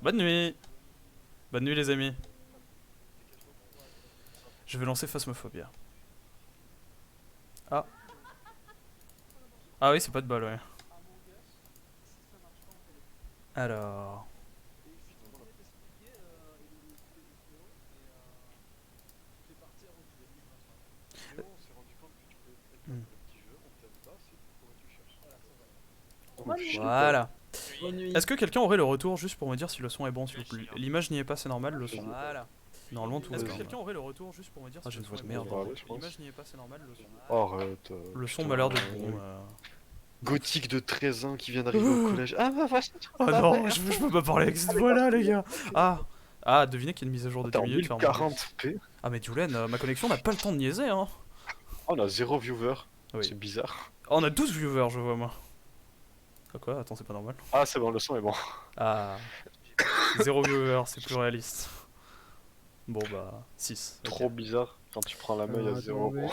Bonne nuit. Bonne nuit les amis. Je vais lancer Phasmophobia. Ah. Ah oui, c'est pas de bol, ouais. Alors... Hmm. Voilà. Bonne nuit. Est-ce que quelqu'un aurait le retour juste pour me dire si le son est bon s'il vous plaît? L'image n'y est pas, c'est normal, le son. Voilà. Normalement tout est normal. Est-ce que quelqu'un aurait le retour juste pour me dire si j'ai une voix de merde? L'image n'y est pas, c'est normal, le son. Arrête. Le son m'a l'air d'être bon. Gothique de 13 ans qui vient d'arriver au collège. Ah bah vache. Oh non, je peux pas parler avec cette voix là les gars. Ah, devinez qu'il y a une mise à jour de T'es 10 en minutes. 1040p. Ah mais Julen, ma connexion n'a pas le temps de niaiser hein. Oh, on a 0 viewer. Oui. C'est bizarre. Oh, on a 12 viewers je vois moi. Ah quoi? Attends, c'est pas normal. Ah c'est bon, le son est bon. Ah. 0 viewers, c'est plus réaliste. Bon bah, 6. Trop bizarre quand tu prends la main, il y a 0. attendez.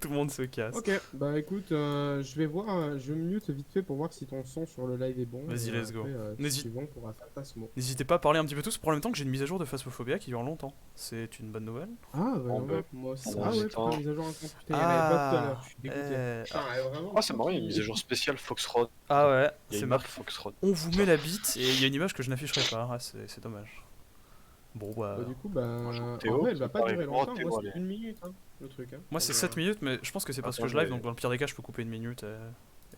Tout le monde se casse. Ok, bah écoute, je vais voir, je mute vite fait pour voir si ton son sur le live est bon. Vas-y, et let's go. après, si N'hésite- c'est bon, on pourra faire Phasmo. N'hésitez pas à parler un petit peu tous pour en même temps que j'ai une mise à jour de Phasmophobia qui dure longtemps. C'est une bonne nouvelle. Ah, bah, Bon, bah, moi aussi. pendant Ah ce ouais, temps- putain, mise à jour incomplète. Putain, il y en avait pas tout à l'heure, je suis dégoûté. eh, Putain, vraiment. Oh c'est marrant, il y a une mise à jour spéciale Foxrod. Ah ouais, Il y a c'est une marqué. marque Foxrod. On vous met la bite et il y a une image que je n'afficherai pas. Ah, c'est dommage. Bon bah. Bah, du coup, bah, Bonjour, en Théo, vrai, elle va ça pas paraît durer vraiment longtemps. Théo, Moi, c'est allez. 1 minute, hein, le truc. Hein. Moi c'est Donc, 7 minutes, mais je pense que c'est parce que je Attends, live, donc dans le pire des cas, je peux couper une minute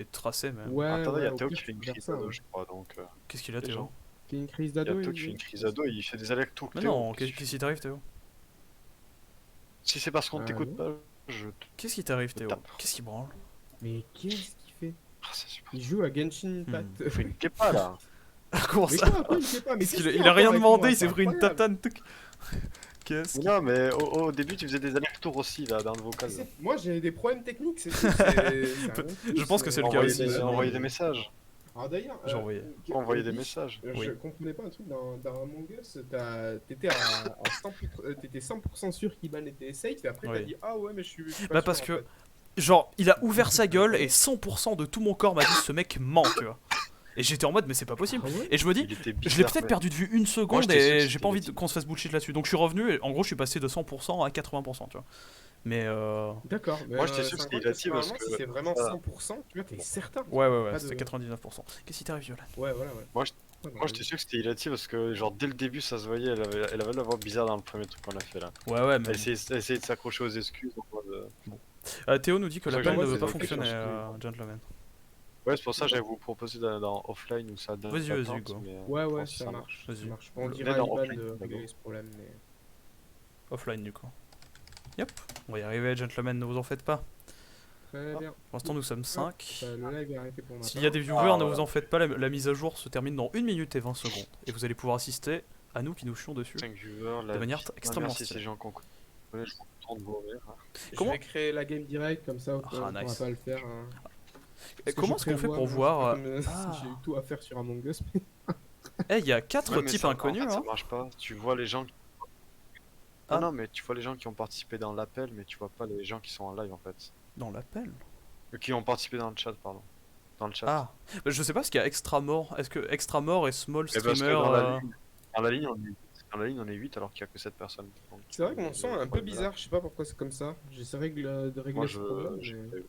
et tracer. Mais Ouais, Attendez, il y ouais, a au Théo pire, qui fait tu une peux faire crise ça. d'ado, Ouais. je crois, donc... qu'est-ce qu'il a, les Théo? gens. Fait une crise Il y a d'ado. Théo qui fait une crise d'ado, il fait des allers-retours. Mais Théo, non, qu'est-ce qu'est-ce qui t'arrive, Théo? Si c'est parce qu'on t'écoute non. pas, je... Qu'est-ce qui t'arrive, Je Théo? tape. Qu'est-ce qui branle? Mais qu'est-ce qu'il fait? Ah, c'est super. Il joue à Genshin Impact. Fais une kepa là. Comment Mais ça? quoi, après, il sait pas. Mais Parce qu'est-ce qu'il qu'il il a rien encore avec demandé, moi, il s'est c'est pris une incroyable. tatane. Tuc. Qu'est-ce Mais qui... non, mais au début, tu faisais des allers-retours aussi là, dans le vocal. là. Moi j'ai des problèmes techniques, c'est Je pense que c'est le cas Envoyer aussi, des, sinon- envoyer des messages. Alors d'ailleurs, J'ai envoyé. Envoyer des Lich, messages. Oui. Je comprenais pas un truc dans Among Us, t'étais à 100%, t'étais 100% sûr qu'Iban était safe et après Oui. t'as dit ah ouais mais je suis pas Bah sûr, parce en que, fait. genre, il a ouvert sa gueule et 100% de tout mon corps m'a dit ce mec ment, tu vois. Et j'étais en mode mais c'est pas possible. Ah ouais Et je me dis, Il était je l'ai bizarre. peut-être ouais. perdu de vue une seconde j'étais sûr que et c'était j'ai pas envie Letty. qu'on se fasse bullshit là-dessus. Donc je suis revenu et en gros je suis passé de 100% à 80%, tu vois. Mais D'accord, mais Moi, j'étais sûr que c'était Ilati parce normalement, que- si c'est vraiment voilà. 100%, tu vois, t'es certain. ouais, Pas c'était de- 99%. Qu'est-ce qui t'arrive, Viola? Ouais, voilà, ouais. Moi, je- Ouais, Moi j'étais sûr que c'était Ilati parce que genre dès le début ça se voyait, elle avait la voix bizarre dans le premier truc qu'on a fait là. Ouais, mais... Elle essayait de s'accrocher aux excuses en mode... Théo nous dit que C'est pour ça l'appel que ne moi, veut c'est pas ok, fonctionner, je pense gentleman. Ouais, c'est pour ça que j'allais vous proposer dans offline où ça donne Vas-y, l'attente, vas-y, go. mais, Ouais, je ouais, pense que ça marche. Vas-y. Ça marche. On Le- dira à dans Iban offline, de d'accord. régler ce problème, mais... Offline du coup. Yep, on va y arriver, gentlemen, ne vous en faites pas. Très bien. Pour l'instant, nous sommes 5. Le live est arrêté pour S'il y a des viewers, Ah, ne voilà. vous en faites pas, la mise à jour se termine dans 1 minute et 20 secondes. Et vous allez pouvoir assister à nous qui nous chions dessus. 5 viewers, De manière extrêmement merci stylée. ces gens qu'on connaît, je suis content de vous revoir. Comment- Je vais créer la game direct comme ça, on pourra nice. pas le faire. Hein. Et Parce que comment je est-ce qu'on fait prévois, pour moi, voir... c'est pas comme, ah. si j'ai eu tout à faire sur Among Us. Eh, il y a 4 Ouais, mais types ça- inconnus, en fait, hein. ça marche pas, tu vois les gens... Ah. Non, non, mais tu vois les gens qui ont participé dans l'appel, mais tu vois pas les gens qui sont en live en fait. Dans l'appel. Qui ont participé dans le chat, pardon. Dans le chat. Ah, bah, je sais pas ce qu'il y a extra mort. Est-ce que extra mort et small Et parce que streamer... dans la ligne, dans la ligne, on est 8 alors qu'il y a que 7 personnes. Donc, C'est vrai que mon son est un peu voilà. bizarre, je sais pas pourquoi c'est comme ça. J'essaierai de régler Moi, ce problème. mais-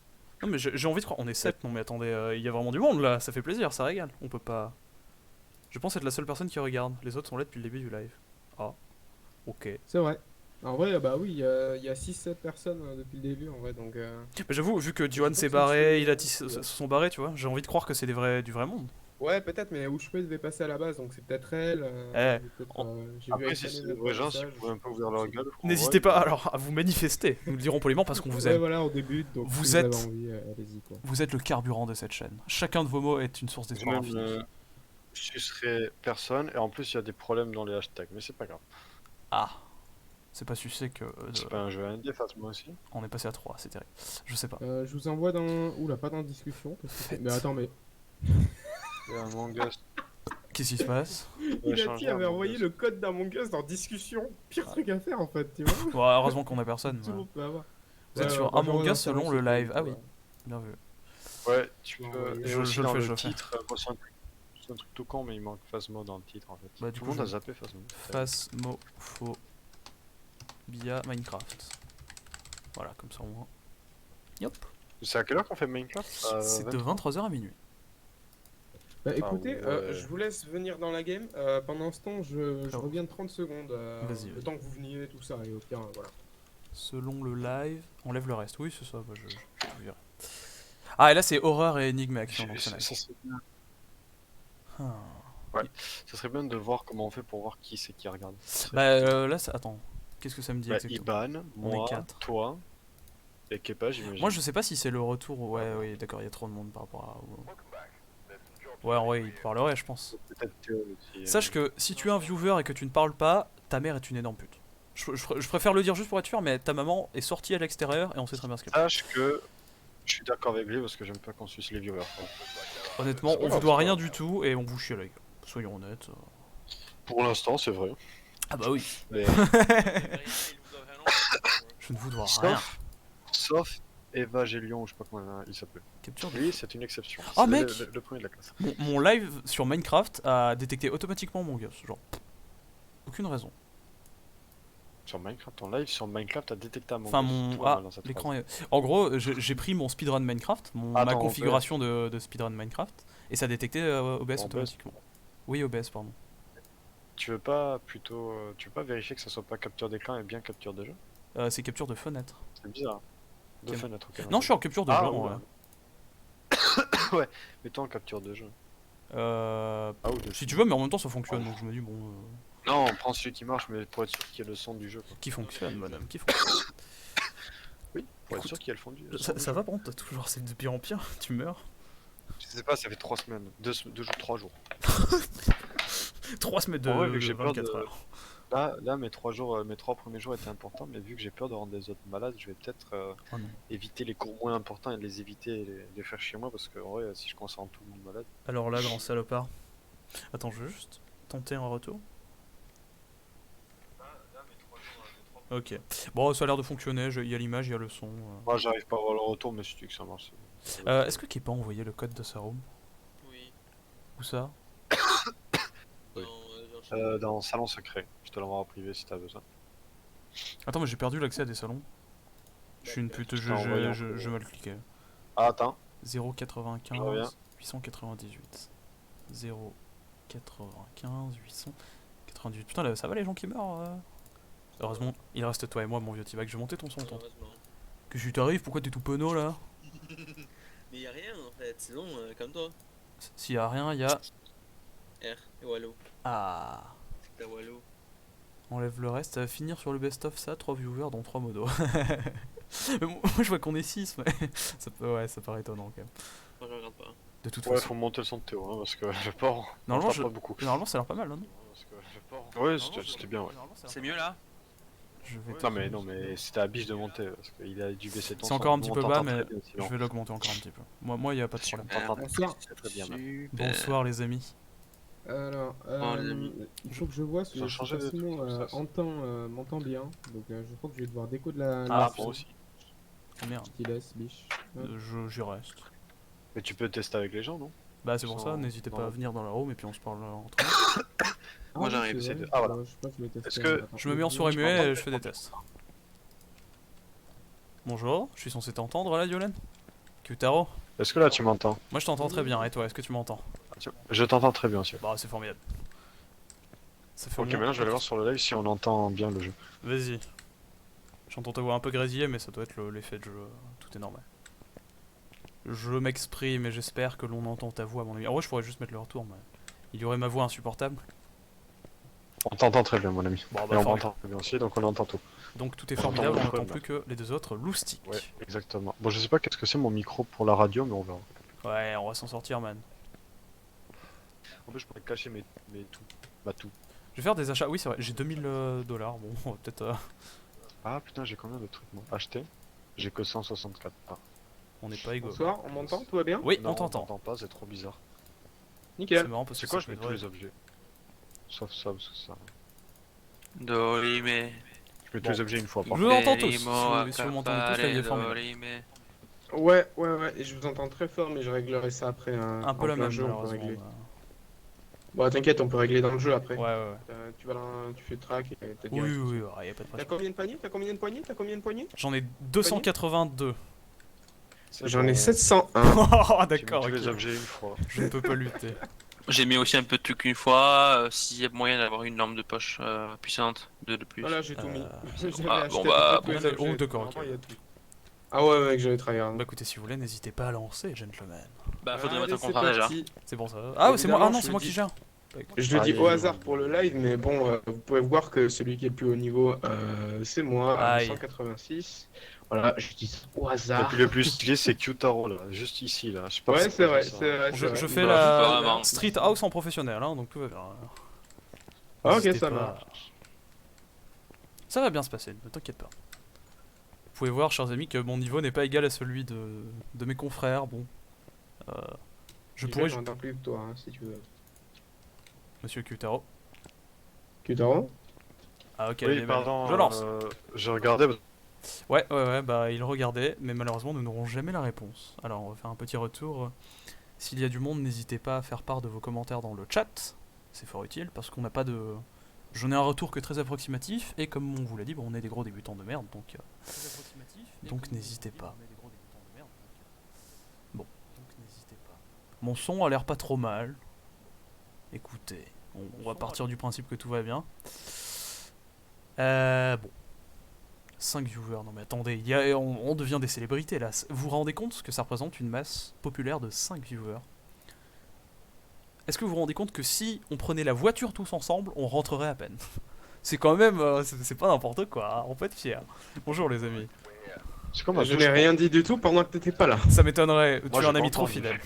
Non mais j'ai envie de croire, on est 7, non mais attendez, il y a vraiment du monde là, ça fait plaisir, ça régale, on peut pas... Je pense être la seule personne qui regarde, les autres sont là depuis le début du live. Ah, ok. C'est vrai. En vrai, bah oui, il y a 6-7 personnes depuis le début en vrai, donc... Mais j'avoue, vu que Johan pense s'est que barré, c'est- il a se sont barrés, tu vois, j'ai envie de croire que c'est du vrai monde. Ouais, peut-être, mais Ushpe devait passer à la base, donc c'est peut-être elle. Eh, J'ai vu Après, si Ayane c'est des mettre vrais un gens, si message, vous pouvez un peu ouvrir leur gueule. qu'on N'hésitez voit, pas alors à vous manifester, nous le dirons poliment parce qu'on vous Ouais, aime. voilà, on débute, donc Vous si êtes- vous avez envie, allez-y quoi. Vous êtes le carburant de cette chaîne. Chacun de vos mots est une source Je d'espoir même infini. je serai personne, et en plus, il y a des problèmes dans les hashtags, mais c'est pas grave. Ah, c'est pas sucé que C'est pas un jeu indé, moi aussi. on est passé à 3, c'est terrible. Je sais pas. Je vous envoie dans... Oula, pas dans discussion. Parce que... Mais attends, mais... Et Among Us, Qu'est-ce qui se passe? Ilati avait envoyé le code d'Among Us dans discussion. Pire truc à faire en fait, tu vois. Bon, heureusement qu'on a personne. Tout le ouais. monde peut avoir. Vous êtes Ouais, sur bah, Among j'envoie Us dans selon le salon, live. Ah oui, ouais. bien vu. Ouais, tu Ouais, peux. ouais, Et je aussi le dans fais, le je le fais. titre, ressenti c'est un truc tout con, mais il manque Phasmo dans le titre en fait. Bah, du Tout coup, le monde a je- zappé Phasmo. Phasmophobia Minecraft. Voilà, comme ça au moins. Yop. C'est à quelle heure qu'on fait Minecraft C'est de 23? 23h à minuit. Bah écoutez, ouais. je vous laisse venir dans la game. Pendant ce temps, je Frérot. reviens de 30 secondes. Vas-y, Le vas-y. temps que vous veniez, tout ça, et au pire, voilà. Selon le live, on lève le reste. Oui, c'est ça, bah, je tout verrai. Ah, et là, c'est horreur et énigme et action. Donc Ça c'est nice. serait bien. Ah. Ça serait bien de voir comment on fait pour voir qui c'est qui regarde. Bah, là, attends. Qu'est-ce que ça me dit Bah, exactement? Iban, On est moi, quatre. toi et Kepa, j'imagine. Moi, je sais pas si c'est le retour. Ouais, oui, d'accord, il y a trop de monde par rapport à. Ouais, en vrai, il te parlerait, je pense. Peut-être Théo aussi. Sache que si tu es un viewer et que tu ne parles pas, ta mère est une énorme pute. Je préfère le dire juste pour être sûr, mais ta maman est sortie à l'extérieur et on sait très bien ce qu'elle fait. Sache que je suis d'accord avec lui parce que j'aime pas qu'on suce les viewers. quoi. Honnêtement, c'est pas on vous grave, doit c'est rien pas du tout et on vous chie à la gueule. Soyons honnêtes. Pour l'instant, c'est vrai. Ah bah oui. Mais... Je ne vous dois rien. sauf Evangelion, je sais pas comment il s'appelle. Capture de... Lui, c'est une exception. Oh, C'est mec le premier de la classe. Mon live sur Minecraft a détecté automatiquement mon gosse. Genre, aucune raison. Sur Minecraft, en live, sur Minecraft, t'as détecté un moment. Enfin, l'écran est. En gros, j'ai pris mon speedrun Minecraft, ma Attends, configuration de speedrun Minecraft, et ça a détecté OBS En automatiquement. Oui, OBS, pardon. Tu veux pas plutôt. Tu veux pas vérifier que ça soit pas capture d'écran et bien capture de jeu? C'est capture de fenêtre. C'est bizarre. De Ok. fenêtre, ok. Non, je suis en capture de Ah, jeu en ouais. vrai. Ouais, mettons en capture de jeu. Euh, Ah, ou de si tu veux, mais en même temps ça fonctionne, donc je me dis bon. Non, on prend celui qui marche, mais pour être sûr qu'il y ait le son du jeu. Quoi. Qui fonctionne, madame, qui fonctionne. Oui, pour Écoute, être sûr qu'il y ait le fond du son Ça, du ça jeu. va, par contre, t'as toujours c'est de pire en pire, tu meurs. Je sais pas, ça fait 3 semaines. 2 jours, 3 jours. 3 semaines de, En vrai, vu que de j'ai peur 24 de- heures. Là, mes 3 premiers jours étaient importants, mais vu que j'ai peur de rendre les autres malades, je vais peut-être Oh non. éviter les cours moins importants et de les éviter et les faire chez moi parce que en vrai, si je commence à rendre tout le monde malade. Alors là, grand salopard. Attends, je veux juste tenter un retour. Ok. Bon, ça a l'air de fonctionner, il y a l'image, il y a le son. Moi, j'arrive pas à voir le retour, mais si tu dis que ça marche. Est-ce que Kepa a envoyé le code de sa room? Oui. Où ça? Oui. Dans, Dans salon secret, je te l'envoie en privé si t'as besoin. Attends, mais j'ai perdu l'accès à des salons. Je suis une pute, Je t'ai envoyé un peu. je mal cliqué. Ah, attends, 095 Je reviens. 898. 095 898. Putain, là, ça va les gens qui meurent Heureusement, il reste toi et moi, mon vieux T-Bag. Je vais monter ton son, toi. heureusement. Qu'est-ce qui t'arrive? Pourquoi t'es tout penaud là? Mais y'a rien en fait, c'est bon, comme toi. S'il y a rien, il y a. R et Wallo. Ah. C'est ta Wallo. Enlève le reste, ça va finir sur le best-of ça, 3 viewers dont 3 modos. Mais moi je vois qu'on est 6, mais ça paraît étonnant quand même. Moi je regarde pas. De toute ouais, façon. faut monter le son de Théo, hein, parce que le port, on Normalement, parle pas beaucoup. Normalement ça a l'air pas mal, non? Parce que le port... Ouais, c'était bien, ouais. C'est mieux là? Je vais Non mais c'était à biche de monter, parce qu'il a dû baisser ton C'est son. encore un Nous, petit on peu t'entend bas, mais très bien, sinon. je vais l'augmenter encore un petit peu. Moi y a pas de problème. On t'entend Bonsoir. très bien, même. Bonsoir les amis. Alors, les amis. il faut que je vois si Ils ont changé de truc, ça, c'est- m'entend bien. Donc, je crois que je vais devoir déco de la. Ah, Ah, moi aussi. Oh merde, Qui laisse, biche. j'y reste. Mais tu peux tester avec les gens, non? Bah c'est pour ça, Sans- n'hésitez pas non. à venir dans la room et puis on se parle entre nous. Moi, oui, j'arrive, c'est c'est vrai. de- ah, voilà. Je sais pas, je vais tester. Est-ce que- Attends, Je me mets en je- souris tu muet m'entends et je fais des tests. Bonjour, je suis censé t'entendre là, Yolen? Kutaro? Est-ce que là tu m'entends? Moi je t'entends très bien, et toi, est-ce que tu m'entends? Je t'entends très bien, aussi. Bah c'est formidable. Ça fait au Ok, moins- maintenant je vais aller voir sur le live si on entend bien le jeu. Vas-y. J'entends ta voix un peu grésiller, mais ça doit être l'effet de jeu, tout est normal. Je m'exprime et j'espère que l'on entend ta voix, mon ami. En vrai, je pourrais juste mettre le retour, mais il y aurait ma voix insupportable. On t'entend très bien, mon ami. Bon, Et bah, on formidable. m'entend très bien aussi, donc on entend tout. Donc tout est On formidable, on entend n'entend le plus que les deux autres loustiques. Ouais, exactement. Bon, je sais pas qu'est-ce que c'est mon micro pour la radio, mais on verra. Ouais, on va s'en sortir, man. En plus, je pourrais cacher mes tout. Bah, tout. Je vais faire des achats. Oui, c'est vrai, j'ai 2000 dollars. Bon, on va peut-être. Ah putain, j'ai combien de trucs moi? Acheter? J'ai que 164. Ah. On n'est pas égaux. Bonsoir, on m'entend? Tout va bien? Oui, Non, on t'entend. pas, c'est trop bizarre. C'est Nickel. marrant parce que C'est quoi, ça je mets peut tous être les objets? Sauf ça, parce que ça. Dorime. Je mets Bon. tous les objets une fois Je par vous entends tous. Verimo Si vous m'entendez tous, là, il est formidable. Dorime. Ouais, et je vous entends très fort, mais je réglerai ça après. Un peu en la plein même, jeu, on peut malheureusement. régler. Bon, t'inquiète, on peut régler dans le jeu après. Ouais, ouais, ouais. Tu fais le track et t'as Oui, direct. oui, oui, y a pas de T'as pression. combien de paniers? T'as combien de poignées? T'as combien de poignées? J'en ai 282. C'est J'en bon, ai 701. Oh, tu mets d'accord, tous les ok. objets une fois. Je ne peux pas lutter. J'ai mis aussi un peu de trucs une fois, s'il y a moyen d'avoir une lampe de poche puissante de plus. Voilà, j'ai tout mis. J'avais Ah, acheté bon, bah, à peu près tous les oh, objets, d'accord, vraiment, ok. il y a tout. Ah ouais, mec, j'avais tryhard. Bah écoutez, si vous voulez, n'hésitez pas à lancer, gentlemen. Bah, faudrait Allez, mettre un c'est contrat déjà. parti. C'est bon ça. Ah, c'est moi. Ah Évidemment, non, je c'est le moi dis. qui gère. Je le dis Aïe, au aïe, hasard aïe. pour le live, mais bon, vous pouvez voir que celui qui est le plus haut niveau, c'est moi, à Aïe. 186. Voilà, je dis ça au Et hasard. puis le plus stylé, c'est Kyutaro là, juste ici là. Je sais pas Ouais, pourquoi c'est je vrai, fais ça. c'est vrai. Je c'est fais vrai. Bah, la vraiment. Street House en professionnel, hein, donc tout va bien. Ah, ok, N'hésitez ça pas. marche. Ça va bien se passer, ne t'inquiète pas. Vous pouvez voir, chers amis, que mon niveau n'est pas égal à celui de mes confrères. Bon. Je pourrais. J'en entends plus que toi, hein, si tu veux. Monsieur Kyutaro. Kyutaro? Ah, ok, Oui, allez, pardon. je lance. Je regardais. Ouais, bah il regardait, mais malheureusement nous n'aurons jamais la réponse. Alors on va faire un petit retour. S'il y a du monde, n'hésitez pas à faire part de vos commentaires dans le chat. C'est fort utile parce qu'on n'a pas de. J'en ai un retour que très approximatif, et comme on vous l'a dit, bon, on est des gros débutants de merde, donc n'hésitez pas. Bon, donc n'hésitez pas. Mon son a l'air pas trop mal. Écoutez, on va partir du principe que tout va bien. Bon. 5 viewers, non mais attendez, on devient des célébrités là. Vous vous rendez compte que ça représente une masse populaire de 5 viewers? Est-ce que vous vous rendez compte que si on prenait la voiture tous ensemble, on rentrerait à peine? C'est quand même, c'est pas n'importe quoi, hein, on peut être fier. Bonjour les amis. C'est comme un Je n'ai rien dit du tout pendant que t'étais pas là. Ça m'étonnerait, Moi, tu es un j'ai ami pas trop entendu. fidèle.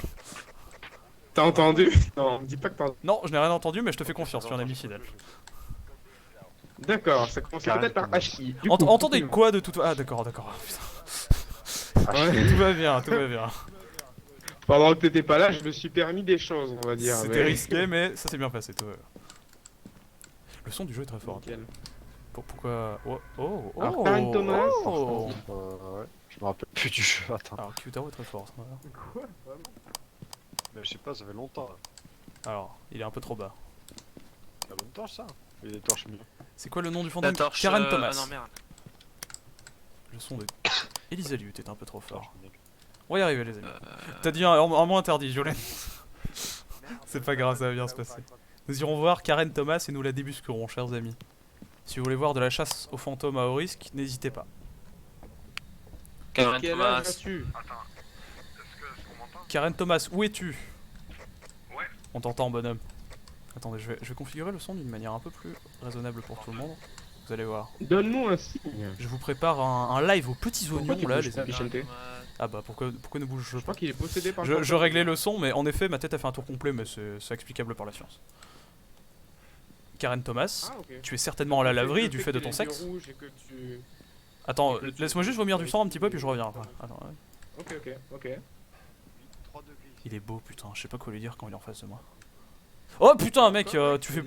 T'as entendu? Non, me dis pas que t'as entendu. Non, je n'ai rien entendu, mais je te fais confiance, tu es un ami fidèle. D'accord, ça commence peut-être par HI. Du coup, Entendez quoi de tout... Ah d'accord, putain. Ouais. Tout va bien, tout va bien. Pendant que t'étais pas là, je me suis permis des choses, on va dire. C'était risqué, mais ça s'est bien passé, tout va bien. Le son du jeu est très fort. Nickel. Pourquoi... Oh. Alors, Karen Thomas. Oh. Ouais, je me rappelle plus du jeu, attends. Alors, Kyutaro est très fort. Ça va. Quoi? Vraiment? Mais je sais pas, ça fait longtemps là. Alors, il est un peu trop bas. Il y a bonne torche ça. Il y a des torches mieux. C'est quoi le nom du La fantôme? torche. Karen Thomas. Ah non, merde. Le son de Elisa Liu est un peu trop fort. Torche mieux. On va y arriver, les amis. T'as dit un mot interdit, Jolene. C'est pas grave, ça va bien se passer. Nous irons voir Karen Thomas et nous la débusquerons, chers amis. Si vous voulez voir de la chasse aux fantômes à haut risque, n'hésitez pas. Karen Quel âge Thomas. as-tu? Karen Thomas, où es-tu? Ouais. On t'entend, bonhomme. Attendez, je vais configurer le son d'une manière un peu plus raisonnable pour tout le monde. Vous allez voir. Donne-nous un signe. Je vous prépare un live aux petits Pourquoi oignons tu là, bouges les pas, amis. Michel? Ah bah pourquoi ne bouge Je pas? crois qu'il est possédé par Je réglais le son, mais en effet, ma tête a fait un tour complet, mais c'est explicable par la science. Karen Thomas, Ah, ok. tu es certainement à la laverie du fait de ton que t'aies les sexe. yeux rouges et que tu... Attends, et que tu- laisse-moi juste vomir du sang un petit peu, puis je reviens. Ouais, attends, ouais. Ok. 3 degrés. Il est beau, putain, je sais pas quoi lui dire quand il est en face de moi. Oh putain, mec, tu fais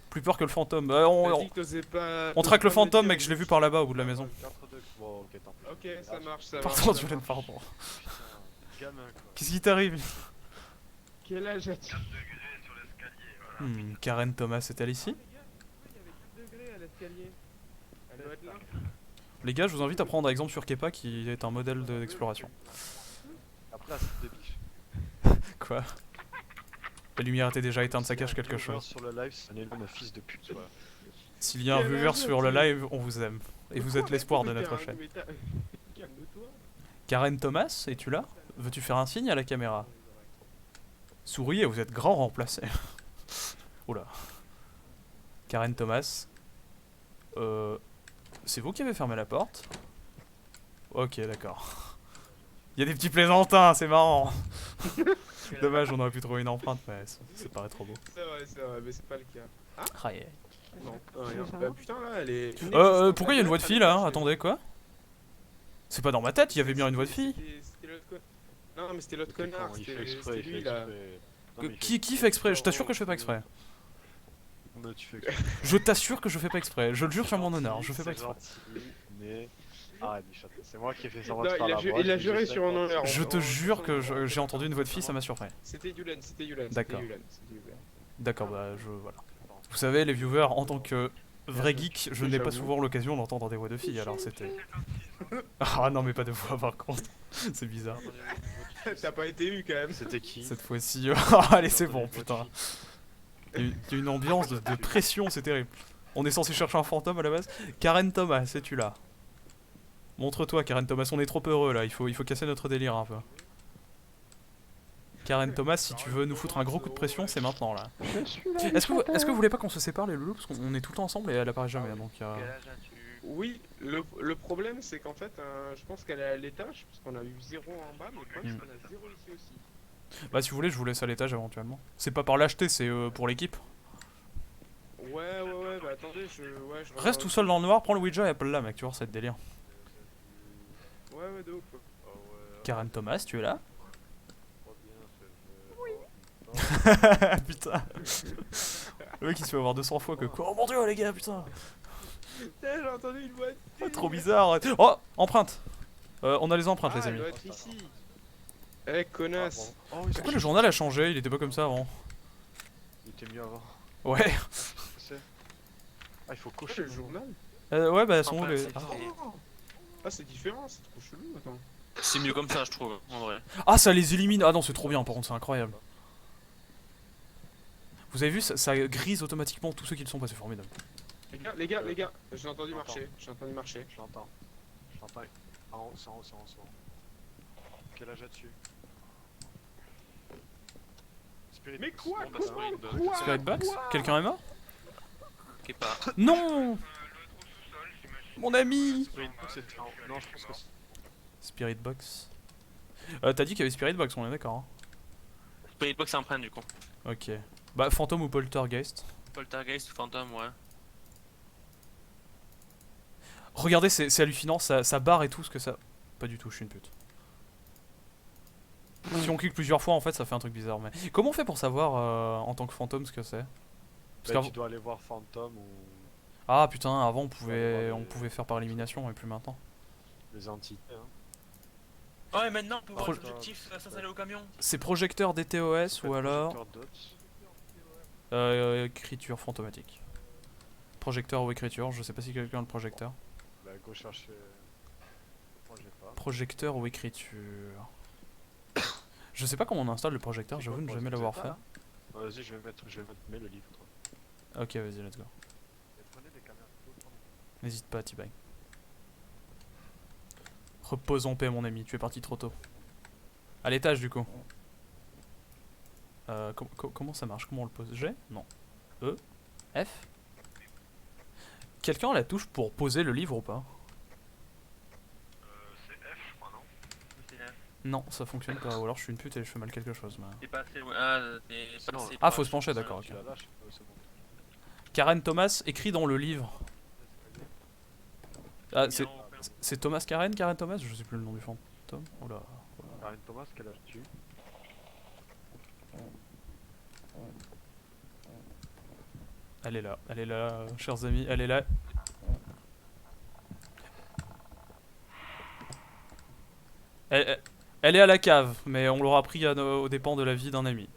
plus peur que le fantôme. On traque le fantôme, mec, je l'ai vu par là-bas au bout de la maison. 4 degrés. Bon, ok, tant pis. Ok, ça marche, ça marche. Pardon, ça Jolene, marche. pardon. Putain, gamin quoi. Qu'est-ce qui t'arrive? Quel âge as-tu? Karen Thomas est-elle ici? Il y avait 4 degrés à l'escalier. Elle doit être là. Les gars, je vous invite à prendre exemple sur Kepa qui est un modèle d'exploration. Après, c'est des biches. Quoi? La lumière était déjà éteinte, ça cache quelque chose. Sur le live, c'est un énorme fils de pute. Voilà. S'il y a un viewer sur le live, on vous aime. Et vous êtes l'espoir de notre chaîne. Calme-toi. Karen Thomas, es-tu là? Veux-tu faire un signe à la caméra? Souriez, vous êtes grand remplacé. Oula. Karen Thomas. C'est vous qui avez fermé la porte? Ok, d'accord. Il y a des petits plaisantins, c'est marrant. Dommage, on aurait pu trouver une empreinte, mais ça paraît trop beau. C'est vrai, mais c'est pas le cas. Ah, yeah. Non, rien. Bah putain, là, elle est. Pourquoi il y a une voix de fille là? Attendez, quoi? C'est pas dans ma tête, il y avait bien une voix de fille. C'était l'autre Non, mais c'était l'autre connard, Il fait c'était exprès, il fait lui là. exprès. Non, mais il Qui fait exprès? Je t'assure que je fais pas exprès. Mais tu fais exprès. Je t'assure que je fais pas exprès. Je le jure sur mon honneur, je fais pas C'est exprès. gentil, mais... Arrête, Michel, c'est moi qui ai fait ça. Non, il a juré sur mon honneur. Je te jure que j'ai entendu une voix de fille, ça m'a surpris. C'était Yulen, c'était Yulen. D'accord. c'était Yulen, c'était Yulen. D'accord, bah voilà. Vous savez, les viewers, en tant que vrai geek, je n'ai pas J'avoue. souvent l'occasion d'entendre des voix de filles, alors c'était... Ah non, mais pas de voix par contre, c'est bizarre. T'as pas été eu quand même. C'était qui? Cette fois-ci... Allez, c'est bon, putain. Il y a une ambiance de pression, c'est terrible. On est censé chercher un fantôme à la base. Karen Thomas, es-tu là? Montre-toi, Karen Thomas, on est trop heureux là, il faut casser notre délire un peu. Karen Thomas, si tu veux nous foutre un gros coup de pression, c'est maintenant là. Est-ce que vous voulez pas qu'on se sépare les loulous? Parce qu'on est tout le temps ensemble et elle apparaît jamais, donc... Quel âge as-tu? Oui, le problème c'est qu'en fait, je pense qu'elle est à l'étage, parce qu'on a eu 0 en bas, mais le problème c'est qu'on a 0 ici aussi. Bah si vous voulez, je vous laisse à l'étage éventuellement. C'est pas par l'acheter, c'est pour l'équipe. Ouais, bah attendez, je Reste tout seul dans le noir, prends le Ouija et appelle-la mec, tu vois, ça va être délire. Ouais, de ouf. Karen Thomas, tu es là? Putain. Le mec il se fait avoir 200 fois que quoi. Oh mon dieu les gars, putain. J'ai entendu une voix. Ah, trop bizarre. Oh, empreinte. On a les empreintes les Elle amis. doit être ici. Eh, connasse. Pourquoi le journal a changé? Il était pas comme ça avant. Il était mieux avant. Ouais. Ah, il faut Cocher cocher le journal. Ouais bah sont où Enfin, les... c'est- Ah. Ah, c'est différent, c'est trop chelou, attends. C'est mieux comme ça, je trouve, en vrai. Ah, ça les élimine. Ah non, c'est trop bien par contre, c'est incroyable. Vous avez vu, ça grise automatiquement tous ceux qui le sont pas, c'est formidable. Les gars, j'ai entendu marcher, Je l'entends. En haut, c'est en haut. Quel âge as-tu? Spirit Mais Box. quoi, Bon, bah, comment, Spirit Box. quoi Spirit Box? Quelqu'un est mort? Ok, pas. Non. Mon ami. Spirit Box, c'était en haut. Non, je pense que c'est... Spirit Box. T'as dit qu'il y avait Spirit Box, on est d'accord hein? Spirit Box empreinte du coup. Ok. Bah fantôme ou poltergeist. Poltergeist ou fantôme, ouais. Regardez, c'est hallucinant, ça barre et tout ce que ça... Pas du tout, je suis une pute. Si on clique plusieurs fois en fait ça fait un truc bizarre mais... Comment on fait pour savoir en tant que fantôme ce que c'est? Parce Bah, qu'avant... tu dois aller voir Phantom ou Ah putain, avant on pouvait faire par élimination et plus maintenant. les entités. Hein. Ouais, maintenant on peut voir Pro- l'objectif sans aller au camion. C'est projecteur DTOS ou alors... Projecteur Dots. écriture fantomatique. Projecteur ou écriture, je sais pas si quelqu'un a le projecteur. Bah, go chercher. Moi j'ai pas. Projecteur ou écriture. Je sais pas comment on installe le projecteur, j'avoue ne jamais l'avoir fait. Vas-y, je vais mettre mets le livre. Toi. Ok, vas-y, let's go. Et prenez des caméras. N'hésite pas, T-Bag. Repose en paix, mon ami, tu es parti trop tôt. À l'étage, du coup. Comment ça marche? Comment on le pose? G? Non. E? F? Quelqu'un a la touche pour poser le livre ou pas? C'est F, je crois, non? C'est F. Non, ça fonctionne pas, ou alors je suis une pute et je fais mal quelque chose. Mais... T'es pas assez loin. Ah, t'es pas Non. assez Ah, proche. faut se pencher, d'accord, Tu ok. la lâches, c'est bon. Karen Thomas écrit dans le livre. Ah, Numéro- c'est Thomas Karen? Karen Thomas? Je sais plus le nom du fantôme. Oh là. Karen Thomas, quel âge tu? Elle est là, chers amis, elle est là. Elle est à la cave, mais on l'aura pris aux dépens de la vie d'un ami.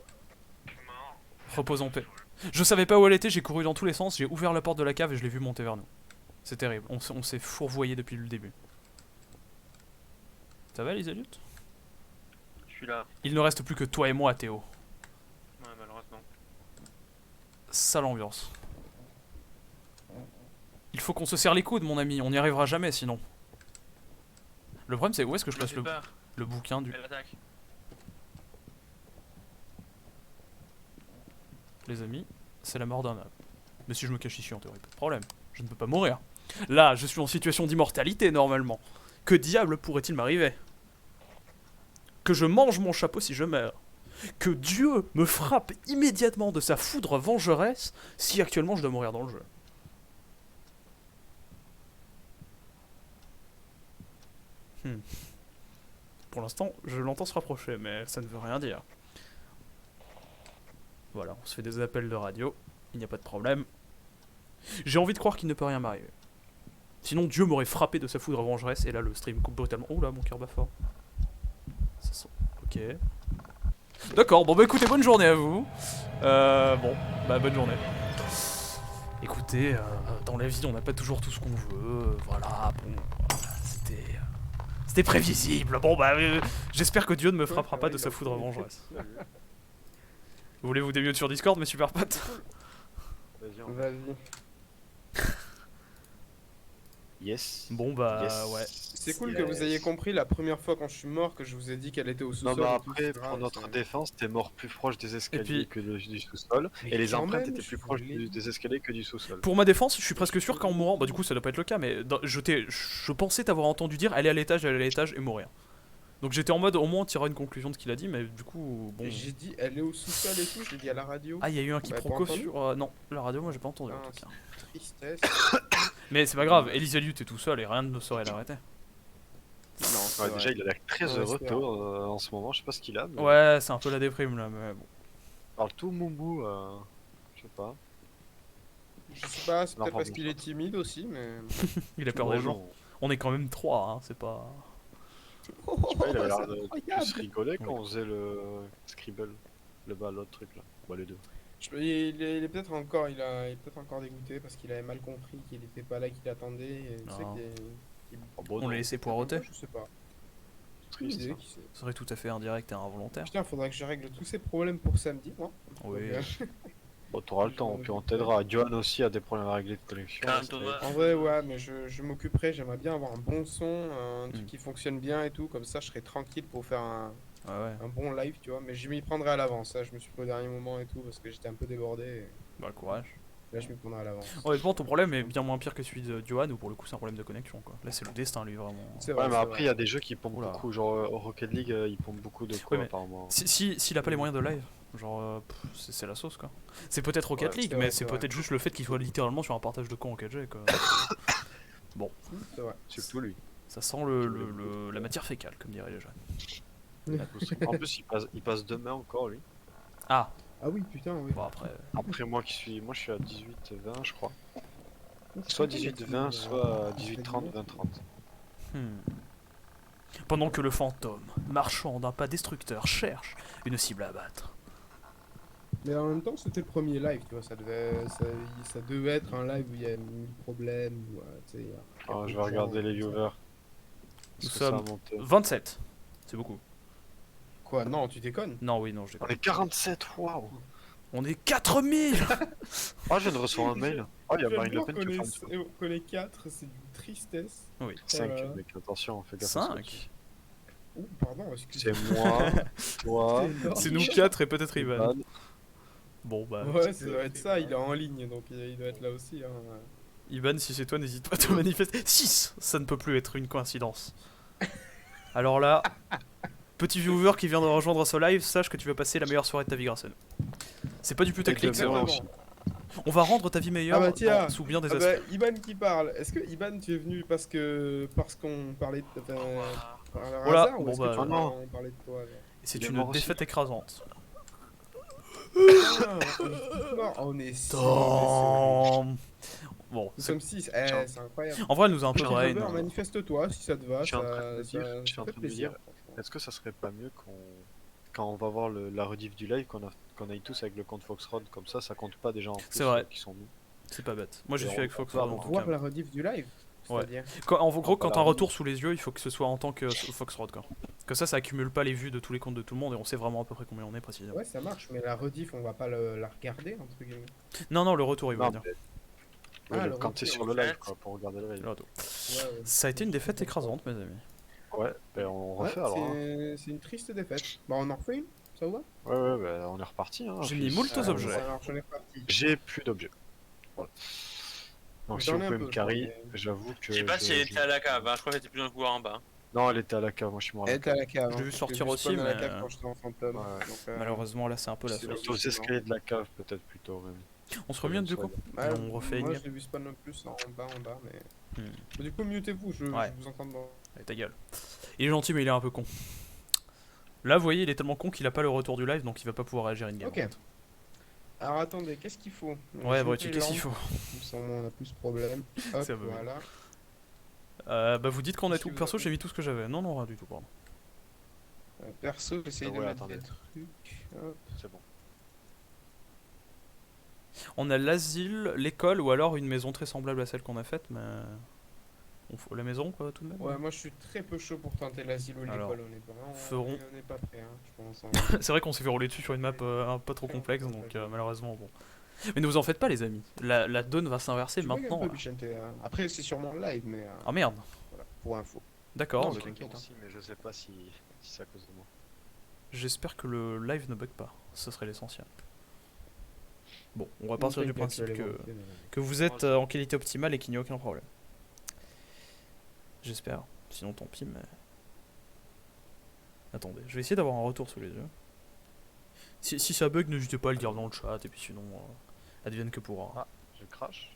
Repose en paix. Je savais pas où elle était, j'ai couru dans tous les sens, j'ai ouvert la porte de la cave et je l'ai vu monter vers nous. C'est terrible, on s'est fourvoyé depuis le début. Ça va les adultes? Je suis là. Il ne reste plus que toi et moi, Théo. Ouais, malheureusement. Sale ambiance. Il faut qu'on se serre les coudes, mon ami, on n'y arrivera jamais sinon. Le problème c'est où est-ce que je place J'ai peur. le bouquin du... Elle attaque. Les amis, c'est la mort d'un homme. Mais si je me cache ici en théorie, pas de problème. Je ne peux pas mourir. Là, je suis en situation d'immortalité normalement. Que diable pourrait-il m'arriver? Que je mange mon chapeau si je meurs. Que Dieu me frappe immédiatement de sa foudre vengeresse si actuellement je dois mourir dans le jeu. Pour l'instant, je l'entends se rapprocher, mais ça ne veut rien dire. Voilà, on se fait des appels de radio, il n'y a pas de problème. J'ai envie de croire qu'il ne peut rien m'arriver. Sinon, Dieu m'aurait frappé de sa foudre vengeresse, et là, le stream coupe brutalement. Oh là, mon cœur bat fort. Ça sent... Ok. D'accord, bon bah écoutez, bonne journée à vous. Bon, bah bonne journée. Écoutez, dans la vie on n'a pas toujours tout ce qu'on veut, voilà, bon, c'était prévisible, bon bah j'espère que Dieu ne me frappera pas de sa foudre vengeresse. Voulez-vous des mutes sur Discord mes super potes? Vas-y, Vas-y. Yes. Bon bah Yes. ouais. C'est cool que vous ayez compris la première fois quand je suis mort que je vous ai dit qu'elle était au Non, sous-sol. mais et tout, après, etc., pour notre c'est- défense, t'es mort plus proche des escaliers puis- que du sous-sol. Mais Et les quand empreintes même, étaient je plus vous proches l'ai dit. des escaliers que du sous-sol. Pour ma défense, je suis presque sûr qu'en mourant, bah du coup ça doit pas être le cas, mais je pensais t'avoir entendu dire aller à l'étage et mourir. Donc j'étais en mode au moins on tirera une conclusion de ce qu'il a dit, mais du coup bon. J'ai dit elle est au sous-sol et tout, je l'ai dit à la radio. Ah, il y a eu un Vous m'avez quiproquo pas entendu sur. Non, la radio, moi j'ai pas entendu en Ah, tout cas. Tristesse. Mais c'est pas grave, Elisaliut est tout seul et rien ne saurait l'arrêter. Non, c'est Ouais, vrai. déjà, il a l'air très Ouais, heureux, c'est Théo, en ce moment. Je sais pas ce qu'il a. Mais Ouais, c'est un peu la déprime là, mais bon. Il parle tout moumou. Je sais pas. Je sais pas, c'est Non, peut-être parce pardon. qu'il est timide aussi, mais. Il a peur Ouais, des gens. non. On est quand même 3, hein, c'est pas. Oh, Je sais pas, il avait l'air c'est de incroyable. plus rigoler quand on faisait le Scribble. L'autre truc là. Bah, les deux. Il est peut-être encore, il est peut-être encore dégoûté parce qu'il avait mal compris qu'il était pas là, qu'il attendait. Et tu sais Non. Oh, bon, On non, l'a laissé poireauter. Je sais pas. triste, Idée, ça. qui sait. Ce serait tout à fait indirect et involontaire. Putain, faudrait que je règle tous ces problèmes pour samedi, moi. Oui. Bon, t'auras le temps, puis on t'aidera. Johan aussi a des problèmes à régler de connexion. Quand c'est- on va- En vrai, ouais, mais je m'occuperai. J'aimerais bien avoir un bon son, un truc Mm. qui fonctionne bien et tout. Comme ça, je serai tranquille pour faire Ouais, ouais. un bon live, tu vois. Mais je m'y prendrai à l'avance. Là, je me suis pris au dernier moment et tout parce que j'étais un peu débordé. Et Bah, courage. là, je m'y prendrai à l'avance. Honnêtement, ton problème est bien moins pire que celui de Johan, où pour le coup c'est un problème de connexion quoi. Là, c'est le destin lui vraiment. C'est Ouais, vrai. mais c'est après, il y vrai. a des jeux qui pompent Oula. beaucoup. Genre Rocket League, ils pompent beaucoup de quoi mais- apparemment. S'il a pas les moyens de live, genre, c'est la sauce quoi. C'est peut-être Rocket Ouais, League, c'est mais vrai, c'est c'est vrai. peut-être juste le fait qu'il soit littéralement sur un partage de camp en 4G quoi. C'est vrai. Surtout lui. Ça sent la matière fécale, comme diraient les jeunes. En plus, il passe demain encore, lui. Ah, Ah oui, putain, oui. bon après. Après, moi, je suis à 18-20, je crois. Soit 18-20, soit 18-30, 20-30. Hmm. Pendant que le fantôme, marchant d'un pas destructeur, cherche une cible à abattre. Mais en même temps, c'était le premier live, tu vois. Ça devait être un live où il y a 1000 problèmes. Ou, tu sais, il y a Ah, je vais beaucoup de regarder gens, les tout ça. viewers. Nous Parce que ça a sommes monté. 27. C'est beaucoup. Quoi? Non, tu déconnes? Non, oui, non, je On déconne. est 47, waouh! On est 4000. Oh, je viens de recevoir un mail. Oh, il y a Je Marine Le vois Pen qu'on qui est, fait un qu'on est 4, c'est d'une tristesse. Oui. 5, Voilà. mec, attention, fais gaffe. à ce que 5. tu dis. Oh, pardon, excusez-moi. C'est moi, toi, C'est nous 4 et peut-être Ivan. Ivan. Bon, bah. Ouais, ça doit être ça, il est en ligne, donc il doit être là aussi. Hein. Ivan, si c'est toi, n'hésite pas à te manifester. 6. Ça ne peut plus être une coïncidence. Alors là, petit viewer qui vient de rejoindre ce live, sache que tu vas passer la meilleure soirée de ta vie grâce à nous. C'est pas du putaclic, c'est demain vraiment. aussi. On va rendre ta vie meilleure Ah bah tiens. sous bien des Ah aspects. bah, Iban qui parle. Est-ce que Iban, tu es venu parce qu'on parlait de par le Voilà, hasard ou bon est-ce bah, que tu non. on parlait de toi là C'est il est une mort aussi. défaite écrasante. Ah, on est tous morts. Oh, on est 6. Tom. Bon, Nous c'est- sommes 6. Tiens. C'est incroyable. en vrai, elle nous a un peu drain. Robert, manifeste-toi si ça te va. Je suis en train de Ça, me dire- ça je suis en fait train de me plaisir. dire, franchement. Est-ce que ça serait pas mieux quand on va voir la rediff du live, qu'on aille tous avec le compte Foxrod, comme ça compte pas des gens en plus C'est vrai. qui sont mis. C'est pas bête. Moi, je Et suis on- avec on Fox peut en avoir tout Voir cas. la rediff du live. Ouais. C'est-à-dire. En gros, quand pas t'as un la retour sous les yeux, il faut que ce soit en tant que Foxrod quoi. Que ça accumule pas les vues de tous les comptes de tout le monde et on sait vraiment à peu près combien on est précisément. Ouais, ça marche, mais la rediff, on va pas la regarder entre guillemets. Non, non, le retour, il va Non, dire. mais- Ah, ouais, le quand t'es retour, sur le live, quoi, pour regarder le live. Le retour. Ouais, ouais. Ça a été une défaite écrasante, mes amis. Ouais, ben on Ouais, refait alors. Hein. c'est une triste défaite. Bah, on en refait une, ça vous va? Ouais, ben on est reparti. Hein, J'ai puis- mis moult objets. Alors, j'en ai reparti. J'ai plus d'objets. Voilà. Donc si J'en vous ai un pouvez me peu, carry, mais- j'avoue que. Je sais pas si elle était à la cave, hein. Je crois qu'elle était plus dans le couloir en bas. Non, elle était à la cave, moi je suis mort à Elle la était à cave. la cave. Je l'ai hein. vu sortir J'ai aussi, spawn à la mais- cave quand j'étais en fantôme. Ouais. donc, Malheureusement, là, c'est un peu la c'est sauce. Aux escaliers de la cave, peut-être plutôt même. On se remute du coup Ouais, Et on refait une moi, game. je l'ai vu spawn un plus en bas, mais. Hmm. Mais du coup, mutez-vous, je Ouais. vous entends dans. Allez, ta gueule. Il est gentil, mais il est un peu con. Là, vous voyez, il est tellement con qu'il a pas le retour du live, donc il va pas pouvoir réagir in-game. Ok. en fait. Alors attendez, qu'est-ce qu'il faut? Ouais, Je Brutti, mets qu'est-ce les qu'il faut lampes, comme ça, on a plus de problèmes. Hop, Ça va. voilà. Bah, vous dites qu'on a Qu'est-ce tout. que vous Perso, avez j'ai mis tout ce que j'avais. Non, non, rien du tout, pardon. Perso, j'essaye de ouais, mettre attendez. des trucs. Hop. C'est bon. On a l'asile, l'école ou alors une maison très semblable à celle qu'on a faite, mais on faut la maison quoi tout de même. Ouais, moi je suis très peu chaud pour tenter l'asile ou Alors, l'école, on est vraiment. ferons- On n'est pas prêt, hein, je pense. C'est vrai qu'on s'est fait rouler dessus sur une map pas trop complexe, donc malheureusement bon. Mais ne vous en faites pas les amis, la donne va s'inverser Tu bugs un maintenant. peu, Là. Bichente, hein. Après, c'est sûrement live, mais Ah merde, voilà, pour info. d'accord. Non, ok. mais t'inquiète, hein. Si, mais je sais pas si c'est à cause de moi. J'espère que le live ne bug pas, ce serait l'essentiel. Bon, on va partir du principe que vous êtes en qualité optimale et qu'il n'y a aucun problème. J'espère, sinon tant pis, mais... Attendez, je vais essayer d'avoir un retour sous les yeux. Si ça bug, n'hésitez pas à le dire dans le chat, et puis sinon, advienne que pourra. Ah, je crache.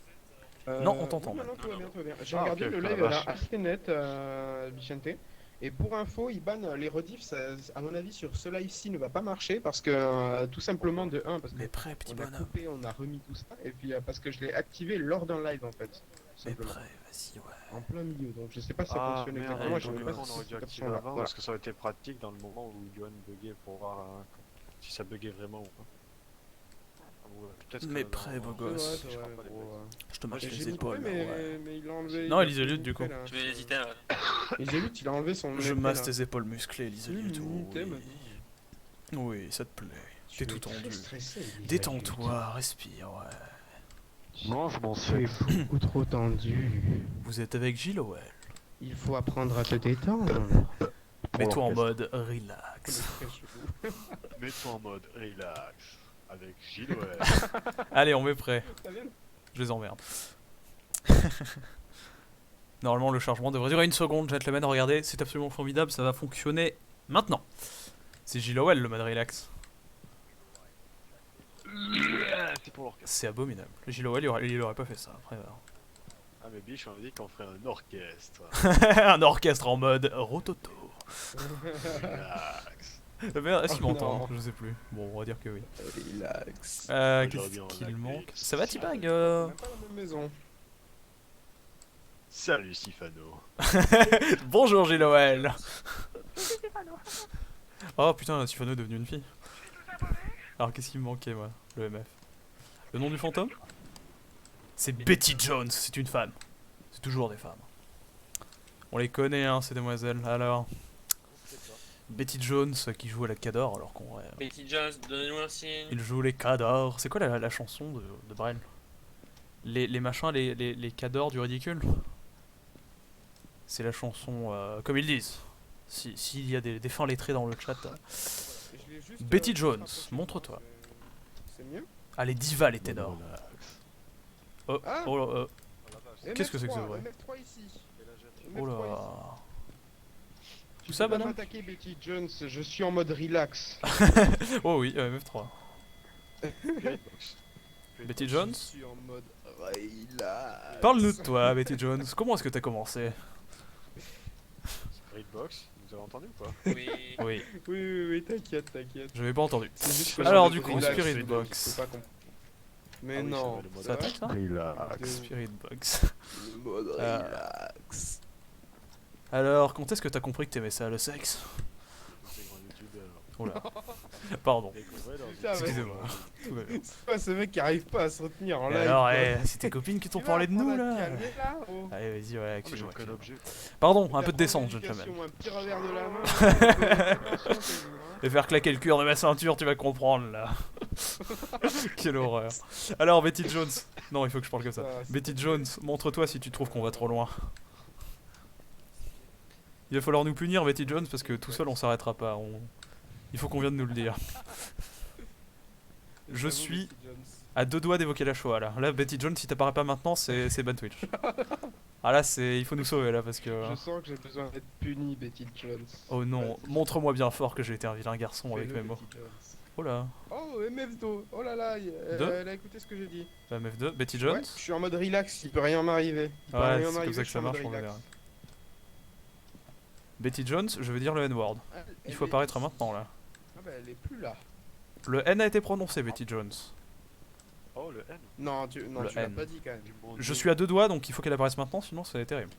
Non, on t'entend, Non, même. non, tout va bien, tout va bien. J'ai Ah, regardé, ok, le la live a vache. l'air assez net, Bichente. Et pour info, il banne les rediffs, ça, à mon avis, sur ce live-ci ne va pas marcher parce que, tout simplement, de 1, parce que Mais prêt, petit on a bonhomme. coupé, on a remis tout ça, et puis parce que je l'ai activé lors d'un live en fait. Tout Mais simplement. prêt, vas-y, ouais. En plein milieu, donc je sais pas si ça Ah, fonctionne merde, exactement, je donc, sais pas on si aurait dû cette activer option-là. avant Voilà. parce que ça aurait été pratique dans le moment où Johan buguait pour voir si ça buguait vraiment ou pas. Ah, ouais, peut-être Mais que prêt, beau C'est vrai, gosse. c'est je vrai, crois pas les gros, bugs. Je te marche J'ai les mis épaules, prêt, ouais. mais il a enlevé. Non, il a Elise Lutte, mis du prêt, coup. là. Je vais hésiter. Elise, il a enlevé son. Je effet, masse là. tes épaules musclées, Elise Lutte, T'es oui. maintenant. Oui, ça te plaît. Tu T'es es tout très tendu. stressé, Elise Détends-toi, respire, ouais. Non, je m'en Lutte. Tu es suis. beaucoup trop tendu. Vous êtes avec Gilowell. Il faut apprendre à te détendre. Mets-toi en l'orchestre. mode relax. Mets-toi en mode relax avec Gilles. Allez, on met prêt. Ça vient Je les emmerde. Normalement, le chargement devrait durer une seconde, gentlemen. Regardez, c'est absolument formidable, ça va fonctionner maintenant. C'est Gilowell le mode relax. C'est pour l'orchestre. C'est abominable. Gilowell, il aurait pas fait ça. Après, Ah, mais biche, on a dit qu'on ferait un orchestre. un orchestre en mode rototo. Relax. Merde, est-ce qu'il Oh m'entend? non. Je sais plus. Bon, on va dire que oui. Relax. J'aurais Qu'est-ce bien qu'il relaxé. manque? Ça va, T-Bag On n'a pas la même maison. Salut Sifano. Bonjour Gilowell. Oh putain, Sifano est devenu une fille. Alors qu'est-ce qui me manquait moi? Le MF. Le nom du fantôme? C'est Betty Jones, c'est une femme. C'est toujours des femmes. On les connaît hein ces demoiselles. Alors, Betty Jones qui joue à la Cador alors qu'on... Betty Jones, donnez-nous un signe. il joue les Cadors. C'est quoi la chanson de Brel? Les machins, les Cadors du ridicule? C'est la chanson, comme ils disent. S'il y a des fins lettrés dans le chat. Je l'ai juste, Betty Jones, rapproché. montre-toi. C'est mieux. Ah, les divas, les ténors. Oh, Ah oh, Qu'est-ce que c'est que ce MF3, bruit? MF3 ici. oh MF3 là. ici. Où ça, Tu peux pas madame? m'attaquer, Betty Jones, je suis en mode relax. Oh oui, MF3. Betty Jones? Je suis en mode relax. Parle-nous de toi, Betty Jones. Comment est-ce que t'as commencé? Raidbox, vous avez entendu ou pas? Oui. Oui, Oui, t'inquiète. je n'avais pas entendu. C'est juste que Alors, j'ai du un coup, mode relax, Spirit donc Box. c'est pas compris. Mais Ah oui, non. ça va, le mode Ça attaque ça? Relax. Spirit Box. Le mode relax. Alors, quand est-ce que t'as compris que t'aimais ça, le sexe? Oh là. Pardon. Ça va. Excusez-moi. Tout va bien. C'est pas ce mec qui arrive pas à se retenir en Et live. alors, quoi. c'est tes copines qui t'ont Tu vas parlé de nous apprendre à te là? calmer, là, oh. Allez, vas-y, ouais, J'ai excuse-moi. aucun objet. Pardon, un peu de T'apprends descente, l'éducation, gentlemen. Un petit revers de la main. Et faire claquer le cuir de ma ceinture, tu vas comprendre là. Quelle horreur. Alors, Betty Jones. Non, il faut que je parle comme ça. Betty Jones, montre-toi si tu trouves qu'on va trop loin. Il va falloir nous punir, Betty Jones, parce que tout seul on s'arrêtera pas. Il faut qu'on vienne nous le dire. Je suis à deux doigts d'évoquer la Shoah là. Là, Betty Jones, si t'apparais pas maintenant, c'est ban Twitch. Ah là, il faut nous sauver là parce que. Je sens que j'ai besoin d'être puni, Betty Jones. Oh non, montre-moi bien fort que j'ai été un vilain garçon avec Fais-le, mes mots. Betty Jones. Oh là. Oh, MF2. Oh là là, Deux elle a écouté ce que j'ai dit. MF2, Betty Ouais, Jones. je suis en mode relax, il peut rien m'arriver. Il peut Ouais, rien c'est comme m'arriver, ça je que suis ça en mode marche, on relax. verra. Betty Jones, je veux dire le N-word. Ah, Il elle faut est- apparaître maintenant là. Ah bah elle est plus là. Le N a été prononcé, Betty Jones. Oh, le N. Non, tu Le l'as N. pas dit quand même. Je suis à deux doigts, donc il faut qu'elle apparaisse maintenant, sinon c'est terrible.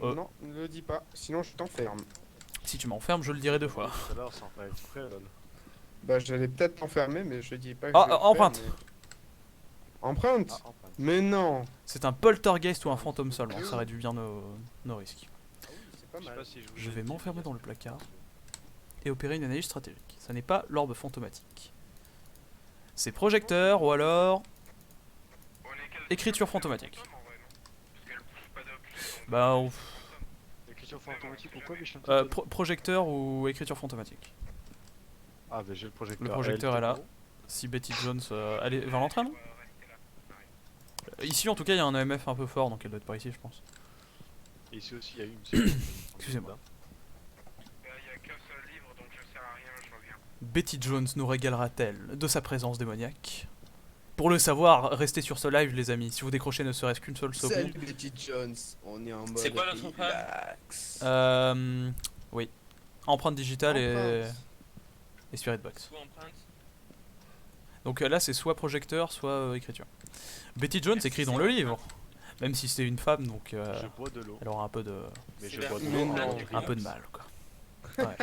Non, ne le dis pas, sinon je t'enferme. Si tu m'enfermes, je le dirai 2 fois. Tout à l'heure, sans faire exprès, lol. Bah, j'allais peut-être t'enfermer, mais je dis pas que Ah, je vais le empreinte. faire, mais- Empreinte. Ah, enfin. Mais non. C'est un poltergeist ou un fantôme seulement, ça réduit bien nos risques. Ah oui, c'est pas Je sais mal. pas si vous Je ai vais dit, m'enfermer mais dans le c'est- placard. Et opérer une analyse stratégique. Ça n'est pas l'orbe fantomatique. C'est projecteur ou alors écriture fantomatique. Bah, Écriture fantomatique ou quoi, Bichon projecteur ou écriture fantomatique. Ah, bah j'ai le projecteur. Le projecteur est là. bon. Si Betty Jones elle est vers l'entrée, non Ici en tout cas il y a un EMF un peu fort donc elle doit être par ici je pense. Et ici aussi, il y a une. Excusez-moi. Il y a qu'un seul livre donc je sers à rien, je reviens. Betty Jones nous régalera-t-elle de sa présence démoniaque? Pour le savoir, restez sur ce live les amis, si vous décrochez ne serait-ce qu'une seule seconde. Salut Betty Jones, on est en mode. C'est quoi notre empreinte relax. Oui. Empreinte digitale Empreinte. et Spirit Box. Soit empreinte. Donc là c'est soit projecteur, soit écriture. Betty Jones écrit dans le livre, même si c'est une femme donc Je bois de l'eau. elle aura un peu de, Mais C'est je vers- bois de Mais l'eau. non. en un peu de relax. mal quoi. Ouais.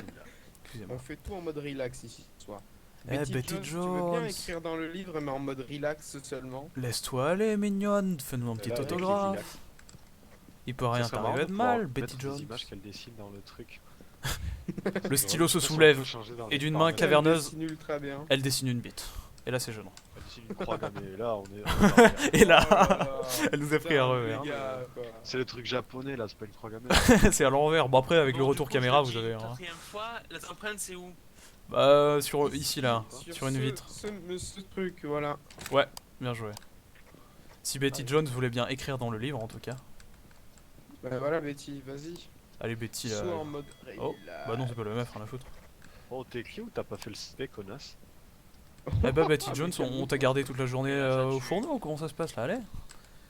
Excusez-moi. On fait tout en mode relax ici ce soir. Eh, Betty Tu veux Jones, bien écrire dans le livre, mais en mode relax seulement. laisse-toi aller mignonne, fais-nous un petit Là, avec les autographe. relax. Il peut rien Ça serait marrant t'arriver de pouvoir mal, mettre Betty des Jones. images qu'elle dessine dans le truc. Le stylo se Ça, on soulève peut changer dans et les d'une parts main de- caverneuse, C'est nul très bien. elle dessine une bite. Et là c'est gênant. Elle dessine une croix gammée. Là, on est. Et là, Oh là là. elle nous a pris un revers. Les gars, quoi. C'est le truc japonais là, c'est pas une croix gammée. C'est à l'envers. Bon après avec le Bon, retour du coup, caméra je te vous dis avez une un... quatrième fois, les empreintes c'est où? Bah sur ici là, sur une ce- vitre. Ce truc, voilà. Bien joué. Si Betty Jones voulait bien écrire dans le livre en tout cas. Bah voilà Betty, vas-y. Allez Betty là. Sois en mode Oh, relax. bah non c'est pas le meuf, rien à foutre. Oh, t'es écrit ou t'as pas fait le CP, connasse? Eh bah Betty Ah, Jones, mais on t'a gardé toute la journée au fourneau, comment ça se passe là? Allez.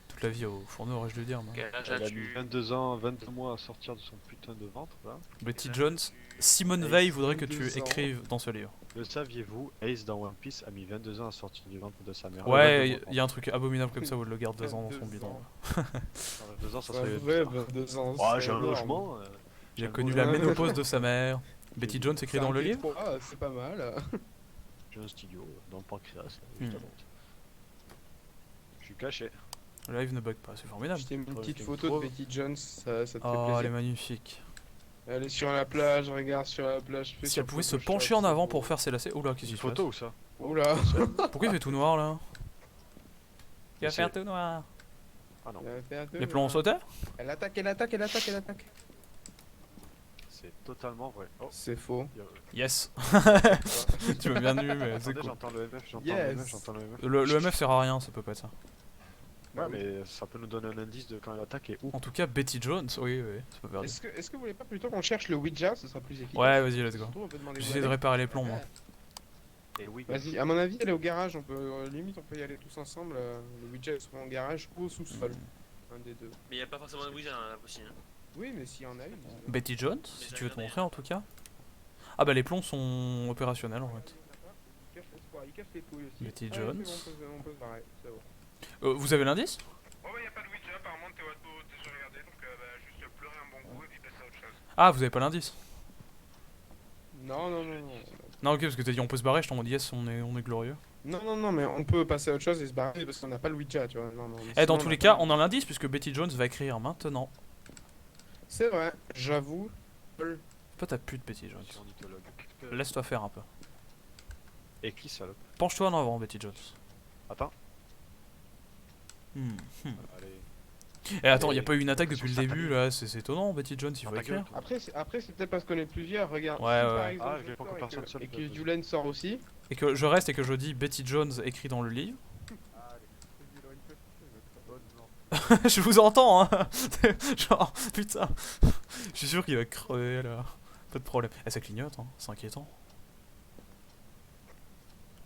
Toute la vie au fourneau aurais-je dû dire moi. Quel âge Elle a mis as-tu? 22 ans, 22 mois à sortir de son putain de ventre là. Betty Jones, Simone Veil voudrait que tu 22 ans. écrives dans ce livre. Le saviez-vous, Ace dans One Piece a mis 22 ans à sortir du ventre de sa mère. Ouais, il y a un truc abominable comme ça où elle le garde 2 ans dans son 22 bidon. ans. 22 ans, ça C'est serait. vrai, 22 ans. Ah, c'est j'ai un énorme. logement. Il a j'ai connu un la logement, ménopause de sa mère. Betty Jones écrit C'est dans un le livre. T3, c'est pas mal. J'ai un studio dans le pancréas. Là, Hmm. juste à droite. Je suis caché. Le live ne bug pas, c'est formidable. Je t'ai mis une Ouais, petite je photo de trouve. Betty Jones, ça te fait Oh, elle est plaisir. magnifique. Elle est sur la plage, regarde sur la plage. fais Si sur elle pouvait se Photoshop, pencher en c'est avant beau. pour faire ses lacets. Oula, qu'est-ce Une qui se passe? photo ou ça? Oula, Pourquoi il fait tout noir là? Il va C'est- faire tout noir. Ah non, elle a fait un peu, Les plombs sautaient? Elle attaque, elle attaque, elle attaque, elle attaque. c'est totalement vrai. Oh, C'est faux. y a- Yes. Tu m'as bien nu, mais c'est Attendez, cool. j'entends le MF, j'entends Yes. le MF, j'entends le MF. Le MF sert à rien, ça peut pas être ça. Ouais, Bah oui. mais ça peut nous donner un indice de quand elle attaque et où. En tout cas, Betty Jones, oui, oui, ça peut faire dire. Est-ce que vous voulez pas plutôt qu'on cherche le Ouija, ce sera plus efficace. Ouais, vas-y, let's go. Surtout, on peut demander J'essaie où de elle est. réparer les plombs, moi. Et oui. Vas-y, à mon avis, elle est au garage. On peut limite, on peut y aller tous ensemble. Le Ouija est soit en garage ou au sous-sol. Un des deux. Mais y a pas forcément de Ouija là aussi. Hein. Oui, mais s'il y en a une. Betty Jones, si tu veux te montrer en tout cas. Ah bah les plombs sont opérationnels en fait. Il cache les couilles aussi. Betty Ah, Jones. c'est bon, on peut se barrer, c'est bon. Vous avez l'indice? Oh, ouais, y a pas de Ouija, apparemment Théo a déjà regardé, donc juste pleurer un bon coup et puis passer à autre chose. Ah, vous avez pas l'indice? Non, non, non, non. Non, ok, parce que t'as dit on peut se barrer, je t'en dis yes, on est glorieux. Non, non, non, mais on peut passer à autre chose et se barrer parce qu'on n'a pas le Ouija, tu vois. Non, non, Eh, dans sinon, tous on les a cas, pas- on a l'indice puisque Betty Jones va écrire maintenant. C'est vrai, j'avoue. Pas ta pute, Betty Jones. Sur ornithologue. Laisse-toi faire un peu. Et qui salope? Penche-toi en avant, Betty Jones. Attends. Hmm. Allez. Eh, attends, y a Et- pas eu une attaque depuis le Sur début là, c'est étonnant, Betty Jones, il faut Ta gueule, écrire. toi. Après, c'est peut-être parce qu'on est plusieurs, regarde. Ouais, Si, ouais. par exemple, Ah, je vais pas sors encore et personne que- seul, Et que vas-y. Julen sort aussi. Et que je reste et que je dis Betty Jones écrit dans le livre. Je vous entends, hein. Genre, putain. Je suis sûr qu'il va crever là. Pas de problème. Eh, ça clignote, hein. C'est inquiétant.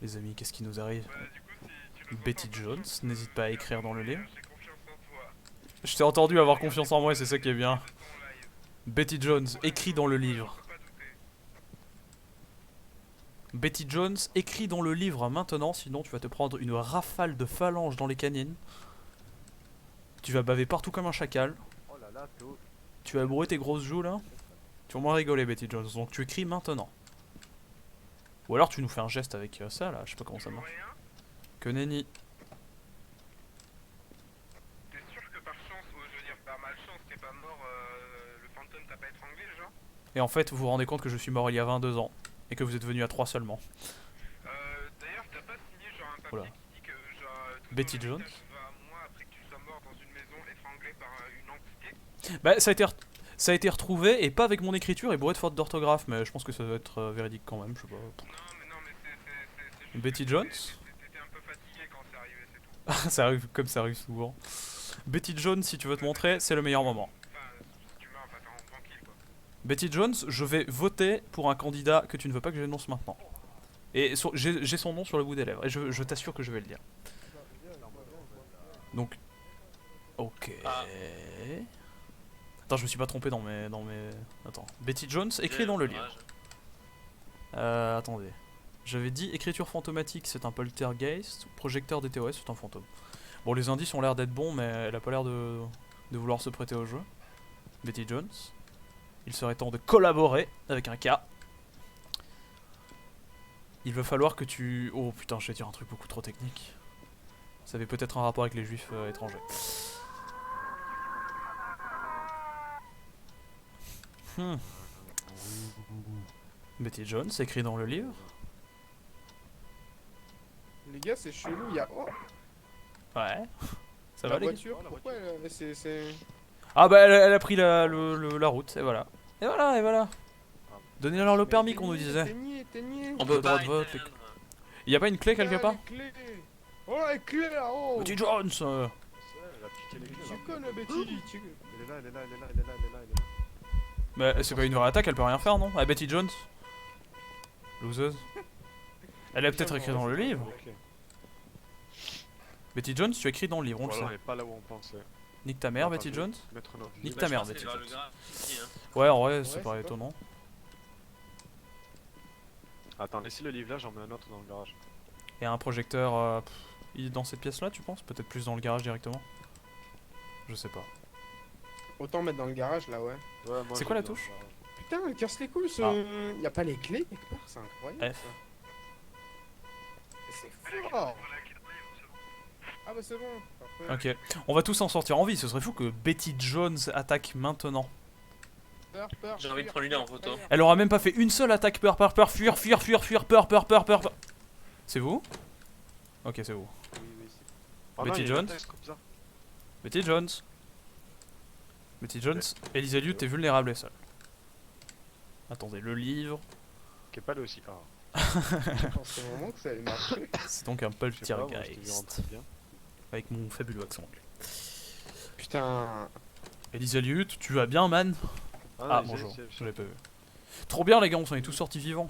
Les amis, qu'est-ce qui nous arrive? Bah, du coup, si tu le sens Betty pas, Jones, je- n'hésite pas à écrire dans le livre. J'ai confiance en toi. Je t'ai entendu avoir confiance en moi, c'est ça qui est bien. Ton live. Betty Jones, écrit dans le livre. Faut pas douter. Betty Jones, écrit dans le livre maintenant, sinon tu vas te prendre une rafale de phalanges dans les canines. Tu vas baver partout comme un chacal. Oh là là, Théo. Tu vas brûler tes grosses joues là. Tu vas moins rigoler, Betty Jones. Donc tu écris maintenant. Ou alors tu nous fais un geste avec ça là, je sais pas comment ça marche. Rien. Que nenni. T'es sûr que par chance, ou je veux dire par malchance, t'es pas mort, le fantôme t'a pas étranglé, genre? Et en fait, vous vous rendez compte que je suis mort il y a 22 ans. Et que vous êtes venu à 3 seulement. D'ailleurs, t'as pas signé genre un papier Oula. qui dit que genre tout Betty ton Jones. héritage va à moi après que tu sois mort dans une maison étranglée par une entité? Bah ça a été retrouvé et pas avec mon écriture et bourré de fautes d'orthographe. Mais je pense que ça doit être véridique quand même, je sais pas. Non, mais c'est juste Betty que Jones. t'étais un peu fatigué quand c'est arrivé, c'est tout. Ça arrive comme ça arrive souvent. Betty Jones, si tu veux te montrer, c'est le meilleur moment. Enfin, si tu meurs, enfin, tranquille, quoi. Betty Jones, je vais voter pour un candidat que tu ne veux pas que j'énonce maintenant. Et j'ai son nom sur le bout des lèvres, et je t'assure que je vais le dire. Donc... Ok... Ah. Attends, je me suis pas trompé dans mes... Attends. Betty Jones, écrit dans le livre. Attendez. J'avais dit écriture fantomatique, c'est un poltergeist. Projecteur DTOS, c'est un fantôme. Bon, les indices ont l'air d'être bons, mais elle a pas l'air de vouloir se prêter au jeu. Betty Jones. Il serait temps de collaborer avec un cas. Il va falloir que tu... Oh putain, je vais dire un truc beaucoup trop technique. Ça avait peut-être un rapport avec les juifs étrangers. Hmm. Betty Jones, écrit dans le livre. Les gars, c'est chelou, il y a. Oh, Ouais. Ça la va les gars? voiture, pourquoi c'est. Ah bah elle a pris la route, et voilà. Et voilà, et voilà. Donnez-leur le permis qu'on nous disait. Éteignez. On peut droit pas de vote, éteindre. Y a pas une clé quelque part? Les clés. Oh, les clés là-haut. Betty Jones Elle a piqué les clés, Tu là. connais Betty, tu... Elle est là, elle est là, elle est là, elle est là, elle est là, elle est là. Bah c'est pas une vraie attaque, elle peut rien faire non? Ah Betty Jones? Loseuse. Elle a peut-être écrit dans le livre. Ok. Betty Jones, tu as écrit dans le livre, on le Voilà, on sait. est pas là où on pensait. Nique ta mère, Attends, Betty je vais Jones. Mettre notre Nique vie. ta Je mère, pensais Betty vers le Jones. graphe ici, hein. Ouais, en vrai, Ouais, c'est pas c'est étonnant. Attends, laissez le livre là, j'en mets un autre dans le garage. Et un projecteur il est dans cette pièce là, tu penses? Peut-être plus dans le garage directement? Je sais pas. Autant mettre dans le garage là, ouais. Ouais, moi, C'est quoi la j'aime bien touche? le garage. Putain, elle casse les couilles ce. Ah. Y a pas les clés quelque part, c'est incroyable. F. Ça. C'est fort. Ah bah c'est bon. Parfait. Ok, on va tous s'en sortir en vie, ce serait fou que Betty Jones attaque maintenant. Peur, peur, J'ai envie de fuir, prendre une en fuir, photo. fuir. Elle aura même pas fait une seule attaque peur, fuir, peur. C'est vous? Ok, c'est vous. Oui, oui, c'est. Oh Betty non, il y a une Jones. attaque comme ça. Betty Jones. Betty Jones, Elisa Liu, t'es vulnérable et seul. Attendez, le livre. Qui est pas là aussi. Ah, Je pensais vraiment que ça allait marcher. C'est donc un je sais pas, moi, je t'ai vu poltergeist. rentrer bien. Avec mon fabuleux accent anglais. Putain. Elisa Liu, tu vas bien, man? Ah, non, bonjour, j'ai- je l'ai pas vu. Trop bien, les gars, on s'en est tous sortis vivants.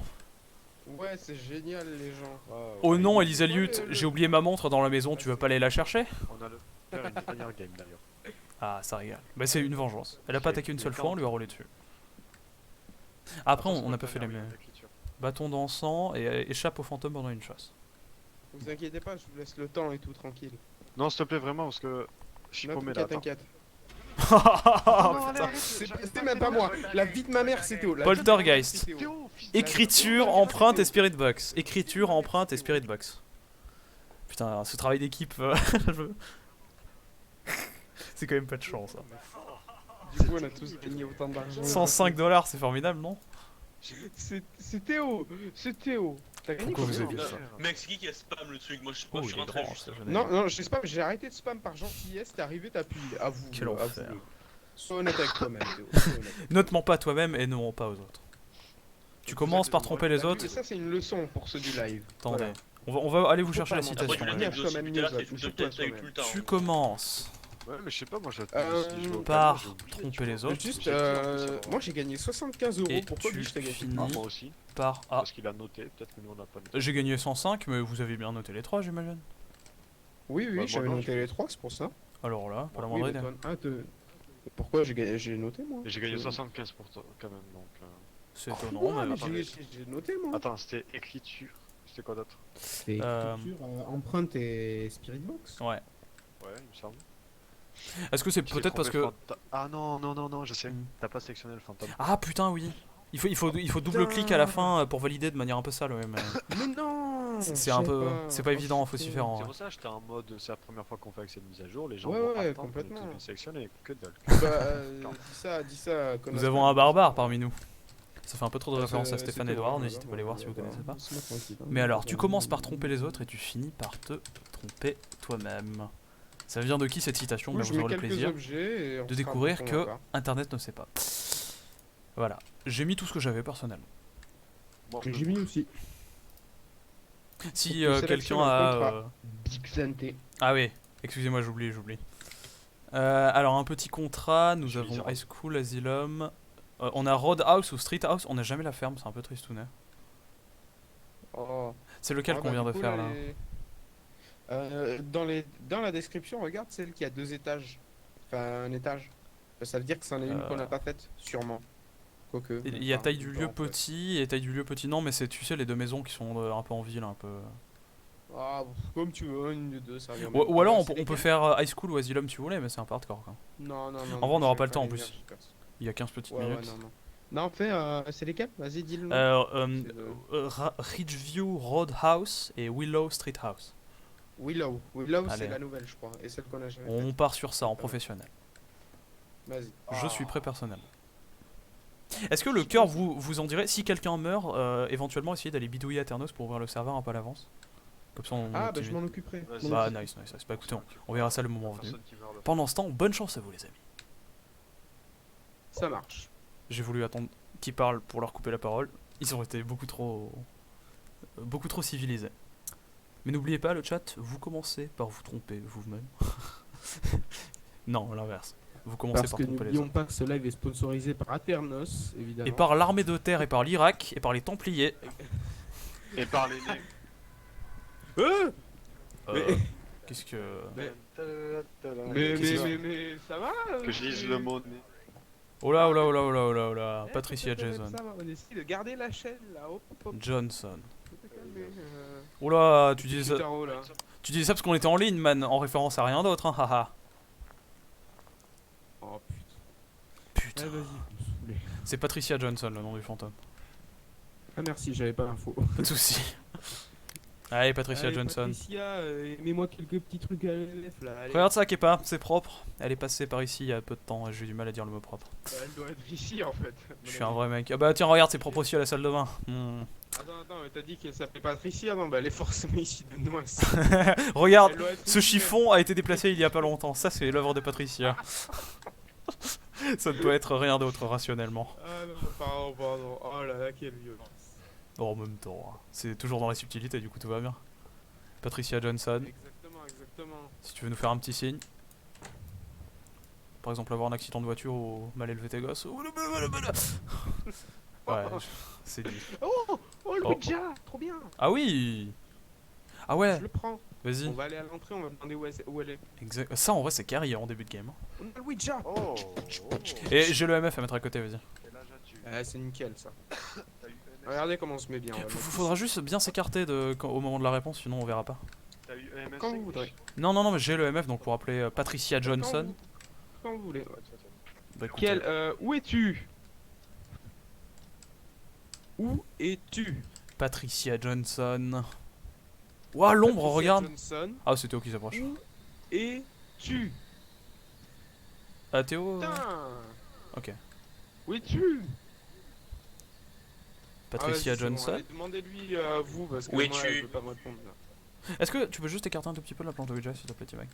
Ouais, c'est génial les gens. Ouais, ouais. Oh non, Elisa Liu, Ouais, le- j'ai oublié ma montre dans la maison, tu veux pas aller la chercher? On a le faire une dernière game d'ailleurs. Ah, ça régale. Bah, c'est une vengeance. Elle a pas C'est attaqué une les seule fois, on camps. lui a roulé dessus. Après, Attention, on n'a pas fait les dernière, mêmes. oui, l'écriture. Bâton d'encens et échappe au fantôme pendant une chasse. Vous inquiétez pas, je vous laisse le temps et tout tranquille. Non, s'il te plaît, vraiment, parce que je suis Non, paumé là. t'inquiète, attends. t'inquiète. Putain. C'est même pas moi. La vie de ma mère, c'est Théo. La vie de ma mère, Poltergeist. c'est Théo. Théo, fils Écriture, empreinte et spirit box. Écriture, empreinte et spirit box. Putain, ce travail d'équipe. je- c'est quand même pas de chance. Hein. Du coup, on a tous gagné autant d'argent. 105 $, c'est formidable, non? C'est Théo. C'est Théo. T'as gagné Pourquoi vous combien avez Non, mec, c'est qui a spam le truc? Moi, je sais pas, Oh, je il suis est rentré grand, juste. ce jeune Non, ami. non, je sais pas, j'ai arrêté de spam par gentillesse. T'es arrivé, t'as appuyé. Avoue. Quel enfer. avoue. Sois honnête avec toi-même, Théo. Sois honnête. Ne te mens pas toi-même et ne mens pas aux autres. Tu commences par tromper les autres. Et ça, c'est une leçon pour ceux du live. Attendez. Voilà. On va aller vous Faut chercher pas la mentir. Après, citation. tu l'as là. Bien, dit aussi, soi-même tout à l'heure, news, t'es tout le touche temps pas avec tout le temps. Tu commences Ouais, mais je sais pas, moi je Euh, si je vais au par camion, j'ai oublié, tromper tu les vois. autres. Juste, J'ai essayé de moi j'ai gagné 75 euros. et Pourquoi tu lui je t'ai gagné finis Ah, moi aussi, par... Ah, parce qu'il a noté, peut-être que nous on n'a pas noté. j'ai gagné 105, mais vous avez bien noté les 3, j'imagine. Oui, Bah, oui, moi, j'avais non, noté je- les 3, c'est pour ça. Alors là, pas la Oui, moindre mais idée. toi- pourquoi j'ai noté moi Et j'ai gagné Je- 75 pour toi, quand même, donc... C'est étonnant, Quoi, mais... mais attendez. j'ai noté moi. Attends, c'était écriture, c'était quoi d'autre? C'est Euh, écriture, empreinte et spirit box. Ouais. Ouais, il me semble. Est-ce que c'est J'ai peut-être parce trouvé que... Ah non, non, non, non, je sais. Hmm. T'as pas sélectionné le fantôme. Ah putain, oui. Il faut double-clic à la fin pour valider de manière un peu sale, ouais, mais... Mais non C'est je un savais peu... pas. C'est pas Oh, évident, faut putain. s'y faire en C'est vrai. pour ça que j'étais en mode, c'est la première fois qu'on fait avec cette mise à jour, les gens Ouais, vont ouais, attendre, complètement. tout bien sélectionné, que dalle. Bah, dis ça. Nous connasse avons pas. un barbare parmi nous. Ça fait un peu trop de Ah, références à c'est Stéphane tout, Edouard, hein, n'hésitez pas à aller voir si vous bah, connaissez pas. laisse-moi tranquille, hein. Mais alors, tu commences par tromper les autres et tu finis par te tromper toi-même. Ça vient de qui cette citation? Oui, Ben, je vous mets aurez le quelques plaisir objets et on de se découvrir raconte, que on va voir. Internet ne sait pas. Voilà, j'ai mis tout ce que j'avais personnellement. Bon, J'ai mis aussi. Si Faut que tu quelqu'un sélectionnes un a... contrat. Big Santé. Ah oui, excusez-moi, j'oublie. Alors, un petit contrat, nous Je vais avons dire- High School, Asylum... on a Roadhouse ou Street House, on n'a jamais la ferme, c'est un peu tristounet. Oh. C'est lequel Ah, qu'on bah, vient du de coup, faire là dans la description, regarde celle qui a 2 étages. Enfin, un étage. Ça veut dire que c'en est une qu'on n'a pas faite, sûrement. Quoique. Il y a enfin, taille du pas, lieu en fait. petit et taille du lieu petit, non mais c'est, tu sais, les deux maisons qui sont un peu en ville, un peu... Ah, comme tu veux, une ou deux, ça revient. Ou alors on, C'est on peut lesquels faire High School ou Asylum si vous voulez, mais c'est un peu hardcore quoi. Non, non, non. En vrai, on non, n'aura je pas vais le temps, en les plus. vierges, perso. Il y a 15 petites Ouais, minutes. non. Non, c'est lesquels? Vas-y, dis le nom. C'est le- Ridgeview Roadhouse et Willow Street House. Willow, Allez. c'est la nouvelle, je crois. Et celle qu'on a jamais On part sur ça en professionnel. faite. Vas-y. Je suis prêt personnellement. Est-ce que le cœur vous en dirait, si quelqu'un meurt, éventuellement essayer d'aller bidouiller à Ternos pour ouvrir le serveur un peu à l'avance? Comme ça on Ah, bah optimise. je m'en occuperai. Vas-y. Bah nice. Bah écoutez, on verra ça le moment venu. Personne qui meurt le Pendant ce temps, bonne chance à vous les amis. Ça marche. J'ai voulu attendre qu'ils parlent pour leur couper la parole. Ils ont été beaucoup trop civilisés. Mais n'oubliez pas le chat, vous commencez par vous tromper vous-même. Non, l'inverse. Vous commencez Parce par que tromper les n'oublions autres. pas que ce live est sponsorisé par Aternos, évidemment. Et par l'armée de terre et par l'Irak et par les Templiers. Et par les nez. Qu'est-ce que... Mais- Qu'est-ce que mais ça va Que je lise le mot nez. Oh là, oh là, oh là, oh là, oh là, oh là. Eh, Patricia peut-être Jason. ça va, on essaie de garder la chaîne là. Hop, hop, hop. Johnson. Faut te calmer, Oh là, tu disais ça, Taro, là. tu disais ça parce qu'on était en ligne, man, en référence à rien d'autre, hein, haha. Oh putain. Putain. Ah, vas-y, vous me saoulez. C'est Patricia Johnson, le nom du fantôme. Ah merci, j'avais pas l'info. Pas de soucis. Allez, Patricia Allez, Johnson. Patricia, mets-moi quelques petits trucs à l'élève là. Allez. Regarde ça, Kepa, c'est propre. Elle est passée par ici il y a peu de temps et j'ai eu du mal à dire le mot propre. Bah, elle doit être ici en fait. Je suis un vrai mec. Ah bah tiens, regarde, c'est propre aussi à la salle de bain. Attends, mais t'as dit qu'elle s'appelait Patricia? Non, bah elle est forcément ici de nous. Regarde, Elle doit être ce ici, chiffon a été déplacé il y a pas longtemps. Ça, c'est l'œuvre de Patricia. Ça ne peut être rien d'autre rationnellement. Ah non, pardon. Oh là là, quelle violence. En même temps, hein. C'est toujours dans la subtilité, du coup tout va bien. Patricia Johnson, Exactement. si tu veux nous faire un petit signe. Par exemple, avoir un accident de voiture ou mal élever tes gosses. Ouais, c'est lui. Oh le Oh. Ouija, trop bien. Ah oui. Ah ouais, Je le prends. vas-y. On va aller à l'entrée, on va demander où elle est. Exact. Ça en vrai c'est carré en début de game. On a le Ouija. Oh. Et j'ai le MF à mettre à côté, vas-y. Et là, j'ai tué. Ah, c'est nickel ça. T'as eu EMS. Regardez comment on se met bien. on va le mettre Faudra juste bien s'écarter au moment de la réponse, sinon on verra pas. T'as eu EMS. Quand vous voudrez. Non, mais j'ai le MF donc pour appeler Patricia Johnson. Quand vous voulez. Bah, écoutez, Où es-tu? Où es-tu? Patricia Johnson. Ouah, l'ombre, Patricia regarde. Johnson, Ah, c'est Théo qui s'approche. où es-tu? Ah, Théo. Putain. Ok. Où es-tu? Patricia Johnson. Demandez-lui vous parce que Où moi es-tu? je peux pas me répondre là. Est-ce que tu peux juste écarter un tout petit peu la planche de Ouija s'il te plaît, T-Mac?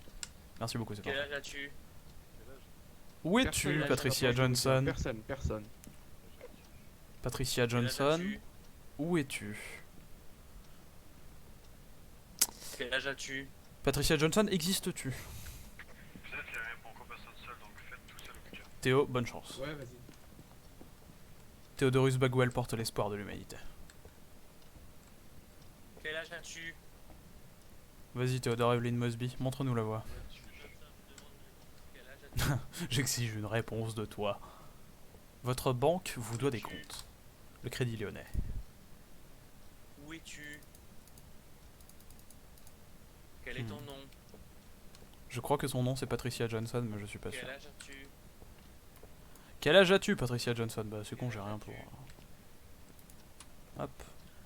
Merci beaucoup, c'est Quel parfait. âge as-tu? Où Personne es-tu, n'a Patricia la planche de Ouija. Johnson? Personne. Patricia Quel âge Johnson, as-tu? où es-tu? Quel âge as-tu? Patricia Johnson, existes-tu? Peut-être qu'il y a rien pour qu'on personne seul, donc faites tout seul au Ouija. Théo, bonne chance. Ouais, vas-y. Théodorus Bagwell porte l'espoir de l'humanité. Quel âge as-tu? Vas-y, Théodore Evelyn Mosby, montre-nous la voie. Quel âge as-tu? J'exige une réponse de toi. Votre banque vous doit des comptes. Le Crédit Lyonnais. Où es-tu? Quel est ton nom? Je crois que son nom c'est Patricia Johnson, mais je suis pas sûr. Quel âge as-tu? Quel âge as-tu, Patricia Johnson? Bah, c'est con, j'ai rien pour. Hop,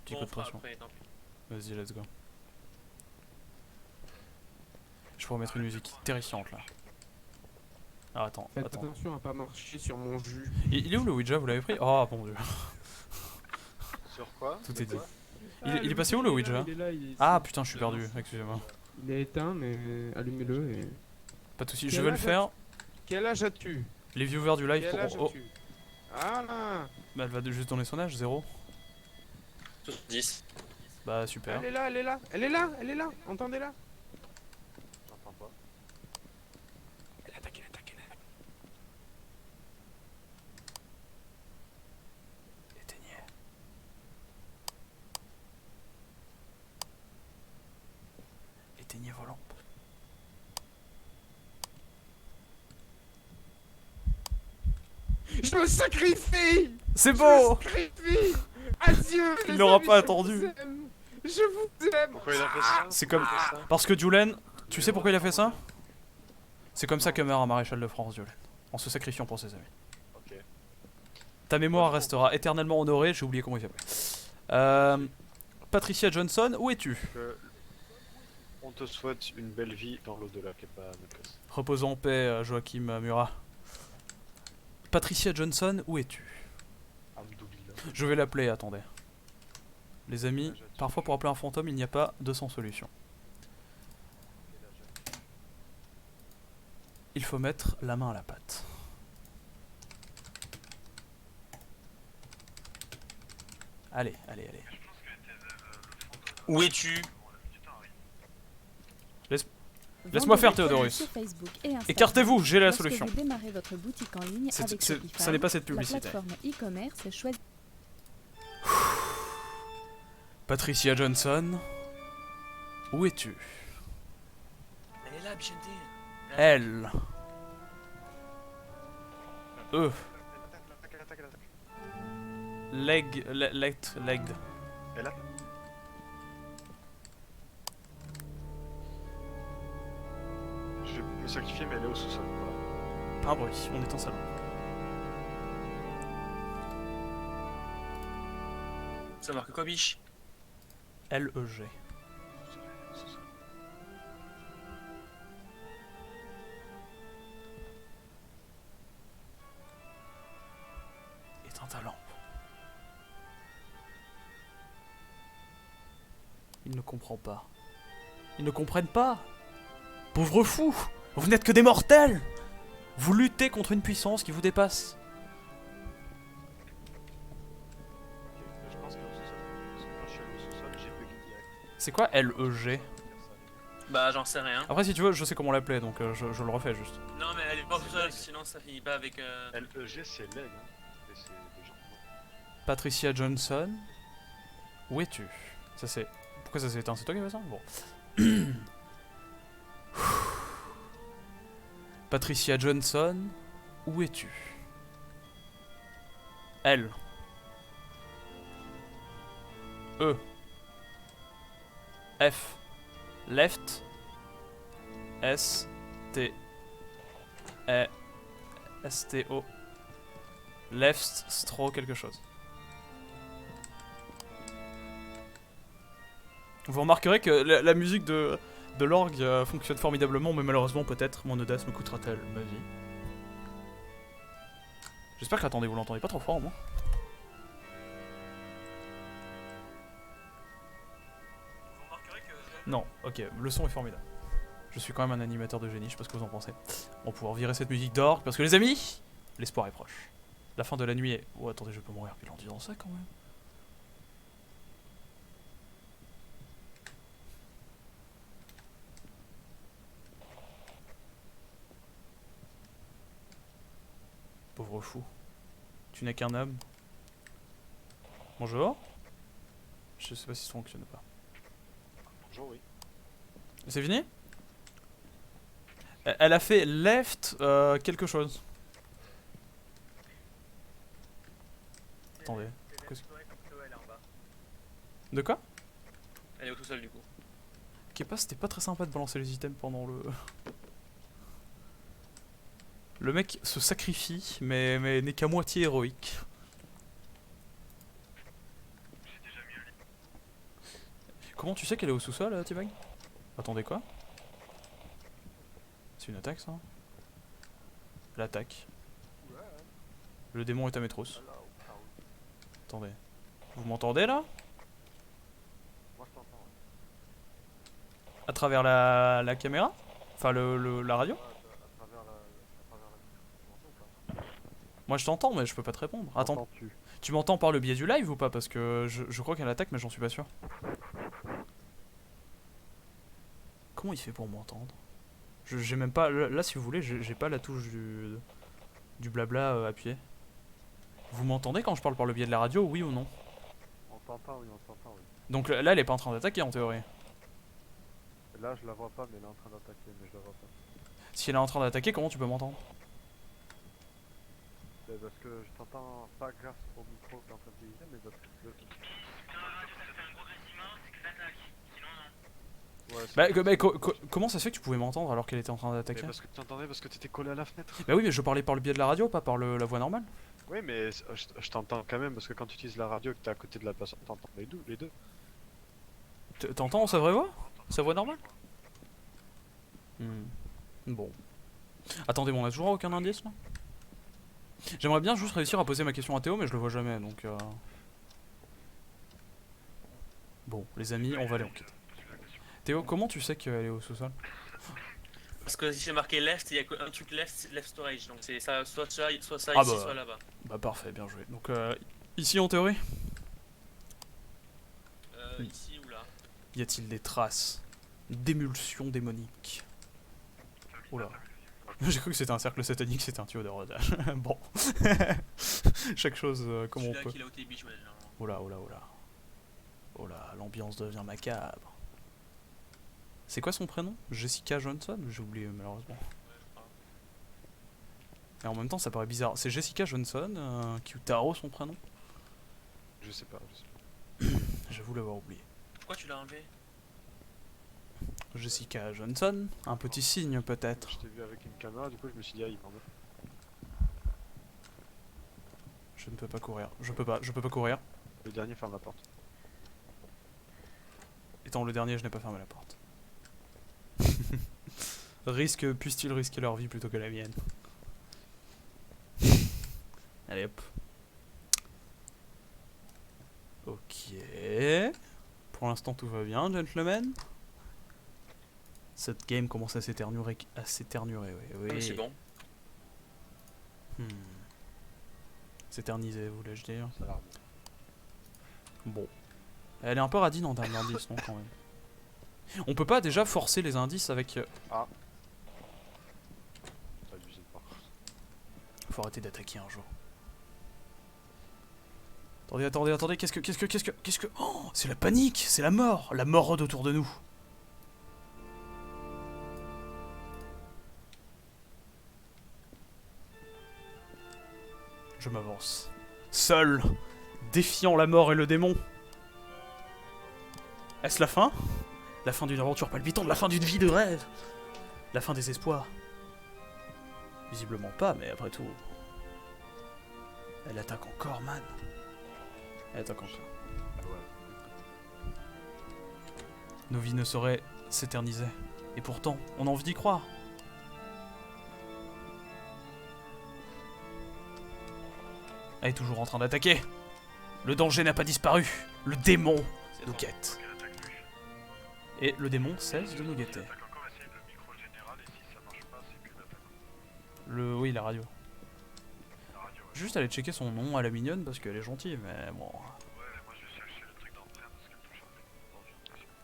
petit Bon, coup on de fera pression. après, tant pis. Vas-y, let's go. Je pourrais mettre une musique terrifiante là. Ah, attends, Faites attends. attention à pas marcher sur mon jus. Il est où le Ouija? Vous l'avez pris? Oh mon dieu. Sur quoi? Tout De est dit. quoi? Il est passé où le Ouija? Il est là, il est Ah ici. putain, je suis perdu, excusez-moi. Il est éteint, mais allumez-le et. Pas de soucis, Quel je vais le âge faire. Quel âge as-tu? Les viewers du live Quel âge pourront. Oh, as-tu? Ah là! bah elle va juste donner son âge, 0. 10. Bah super. Elle est là, elle est là, elle est là, elle est là, entendez-la. J'entends pas. Elle attaque, elle attaque, elle attaque. Éteignez. Éteignez vos lampes. Je me sacrifie! C'est Je beau! me sacrifie! Adieu! Il les n'aura amis, pas je attendu. vous aime. Je vous aime! Pourquoi il a fait ça? C'est comme. Pourquoi il a fait ça? Parce que Julen, tu sais pourquoi il a fait ça? C'est comme ça que meurt un maréchal de France, Julen. En se sacrifiant pour ses amis. Ok. Ta mémoire restera éternellement honorée, j'ai oublié comment il s'appelait. Patricia Johnson, où es-tu? Que- On te souhaite une belle vie dans l'au-delà qui est pas à notre place. Repose en paix, Joachim Murat. Patricia Johnson, où es-tu? Alhamdoulilah. Je vais l'appeler, attendez. Les amis, parfois pour appeler un fantôme, il n'y a pas 200 solutions. Il faut mettre la main à la pâte. Allez, allez, allez. Où es-tu? Laisse-moi faire, Théodorus. Écartez-vous, j'ai la solution. Vous démarrez votre boutique en ligne avec Shopify, Ça n'est pas cette la publicité. plateforme e-commerce choisie. Patricia Johnson, où es-tu? Elle est là, Bichente. Elle. Eux. Legged. Et là? Je vais me sacrifier, mais elle est au sous-sol. Voilà. Pas un bruit, on est en salon. Ça marque quoi, biche? L-E-G. Sous-sol. Éteins ta lampe. Il ne comprend pas. Ils ne comprennent pas. Pauvre fou, vous n'êtes que des mortels. Vous luttez contre une puissance qui vous dépasse. Ok, je pense qu'elle est au sous-sol. Parce que quand je suis allé au sous-sol, j'ai bugué direct. C'est quoi L-E-G? Bah, j'en sais rien. Après, si tu veux, je sais comment l'appeler, donc je le refais juste. Non, mais elle est pas toute seule, sinon ça finit pas avec. LEG, c'est leg, hein. Et c'est des gens. Patricia Johnson, où es-tu? Ça c'est. Pourquoi ça s'est éteint? C'est toi qui fais ça? Bon. Patricia Johnson, où es-tu? L. E. F. Left. S. T. E. S. T. O. Left. Stro. Quelque chose. Vous remarquerez que la musique de l'orgue fonctionne formidablement, mais malheureusement peut-être mon audace me coûtera-t-elle ma vie. J'espère que attendez, vous l'entendez pas trop fort au moins. Non, ok, le son est formidable. Je suis quand même un animateur de génie, je sais pas ce que vous en pensez. On va pouvoir virer cette musique d'orgue, parce que les amis, l'espoir est proche. La fin de la nuit est... Oh attendez, je peux mourir en disant ça quand même. Pauvre fou. Tu n'es qu'un homme. Bonjour. Je sais pas si ça fonctionne ou pas. Bonjour, oui. C'est fini? Elle a fait left quelque chose. Attendez. Elle est au sous-sol, elle est en bas. De quoi? Elle est au sous-sol, du coup. Ok, pas, c'était pas très sympa de balancer les items pendant le... Le mec se sacrifie, mais n'est qu'à moitié héroïque. Comment tu sais qu'elle est au sous-sol, T-Bag? Attendez, quoi? C'est une attaque, ça? L'attaque. Le démon est à mes trousses. Attendez. Vous m'entendez, là? Moi je t'entends. Ouais. À travers la caméra? Enfin, la radio? À travers la tu m'entends ou pas? Moi, je t'entends, mais je peux pas te répondre. Attends, T'entends-tu? tu m'entends par le biais du live ou pas? Parce que je crois qu'elle attaque, mais j'en suis pas sûr. Comment il fait pour m'entendre? J'ai même pas... Là, si vous voulez, j'ai pas la touche du blabla appuyée. Vous m'entendez quand je parle par le biais de la radio, oui ou non? On t'entend, oui, on t'entend, oui. Donc là, elle est pas en train d'attaquer en théorie. Là, je la vois pas, mais elle est en train d'attaquer, mais je la vois pas. Si elle est en train d'attaquer, comment tu peux m'entendre? C'est parce que je t'entends pas grâce au micro que t'es en train d'utiliser, mais parce que... Ouais, Comment ça se fait que tu pouvais m'entendre alors qu'elle était en train d'attaquer? parce que tu entendais parce que t'étais collé à la fenêtre. Bah oui, mais je parlais par le biais de la radio, pas par la voix normale. Oui, mais je t'entends quand même parce que quand tu utilises la radio et que t'es à côté de la personne, t'entends les deux. T'entends sa vraie voix? Sa voix normale? Bon. Attendez, bon, on a toujours aucun indice là? J'aimerais bien juste réussir à poser ma question à Théo, mais je le vois jamais donc. Bon, les amis, on va aller enquêter. Théo, comment tu sais qu'elle est au sous-sol? Parce que si j'ai marqué left, il y a qu'un truc left storage. Donc c'est ça, soit ça, Ah ici, bah. soit là-bas. Bah parfait, bien joué. Donc ici en théorie, Ici ou là. y a-t-il des traces d'émulsion démonique? Oula. J'ai cru que c'était un cercle satanique, c'était un tuyau de rodage. Bon. Chaque chose comme on Celui-là peut. qui l'a au TB, je vois, genre. Oula, oula, oula. Oula, l'ambiance devient macabre. C'est quoi son prénom? Jessica Johnson? J'ai oublié malheureusement. Et en même temps ça paraît bizarre. C'est Jessica Johnson, Kyutaro son prénom? Je sais pas. J'avoue l'avoir oublié. Pourquoi tu l'as enlevé? Jessica Johnson, un petit signe peut-être. Je t'ai vu avec une caméra, du coup je me suis dit, ah, il m'en met. Je ne peux pas courir. Je peux pas courir. Le dernier ferme la porte. Étant le dernier, je n'ai pas fermé la porte. Puissent-ils risquer leur vie plutôt que la mienne? Allez hop. Ok. Pour l'instant tout va bien, gentlemen. Cette game commence à s'éternurer, oui. C'est bon. S'éterniser, voulais-je dire. Ça a l'air bon. Bon. Elle est un peu radine en termes d'indices, non, quand même. On peut pas déjà forcer les indices avec... T'as abusé de part. Faut arrêter d'attaquer un jour. Attendez, qu'est-ce que... Oh, c'est la panique, c'est la mort rôde autour de nous. Je m'avance. Seul, défiant la mort et le démon. Est-ce la fin? La fin d'une aventure palpitante, la fin d'une vie de rêve. La fin des espoirs. Visiblement pas, mais après tout... Elle attaque encore, man. Elle attaque encore. Nos vies ne sauraient s'éterniser. Et pourtant, on a envie d'y croire. Elle est toujours en train d'attaquer. Le danger n'a pas disparu. Le démon nous guette. Et le démon cesse de nous guetter. Oui, la radio. Juste aller checker son nom à la mignonne parce qu'elle est gentille, mais bon.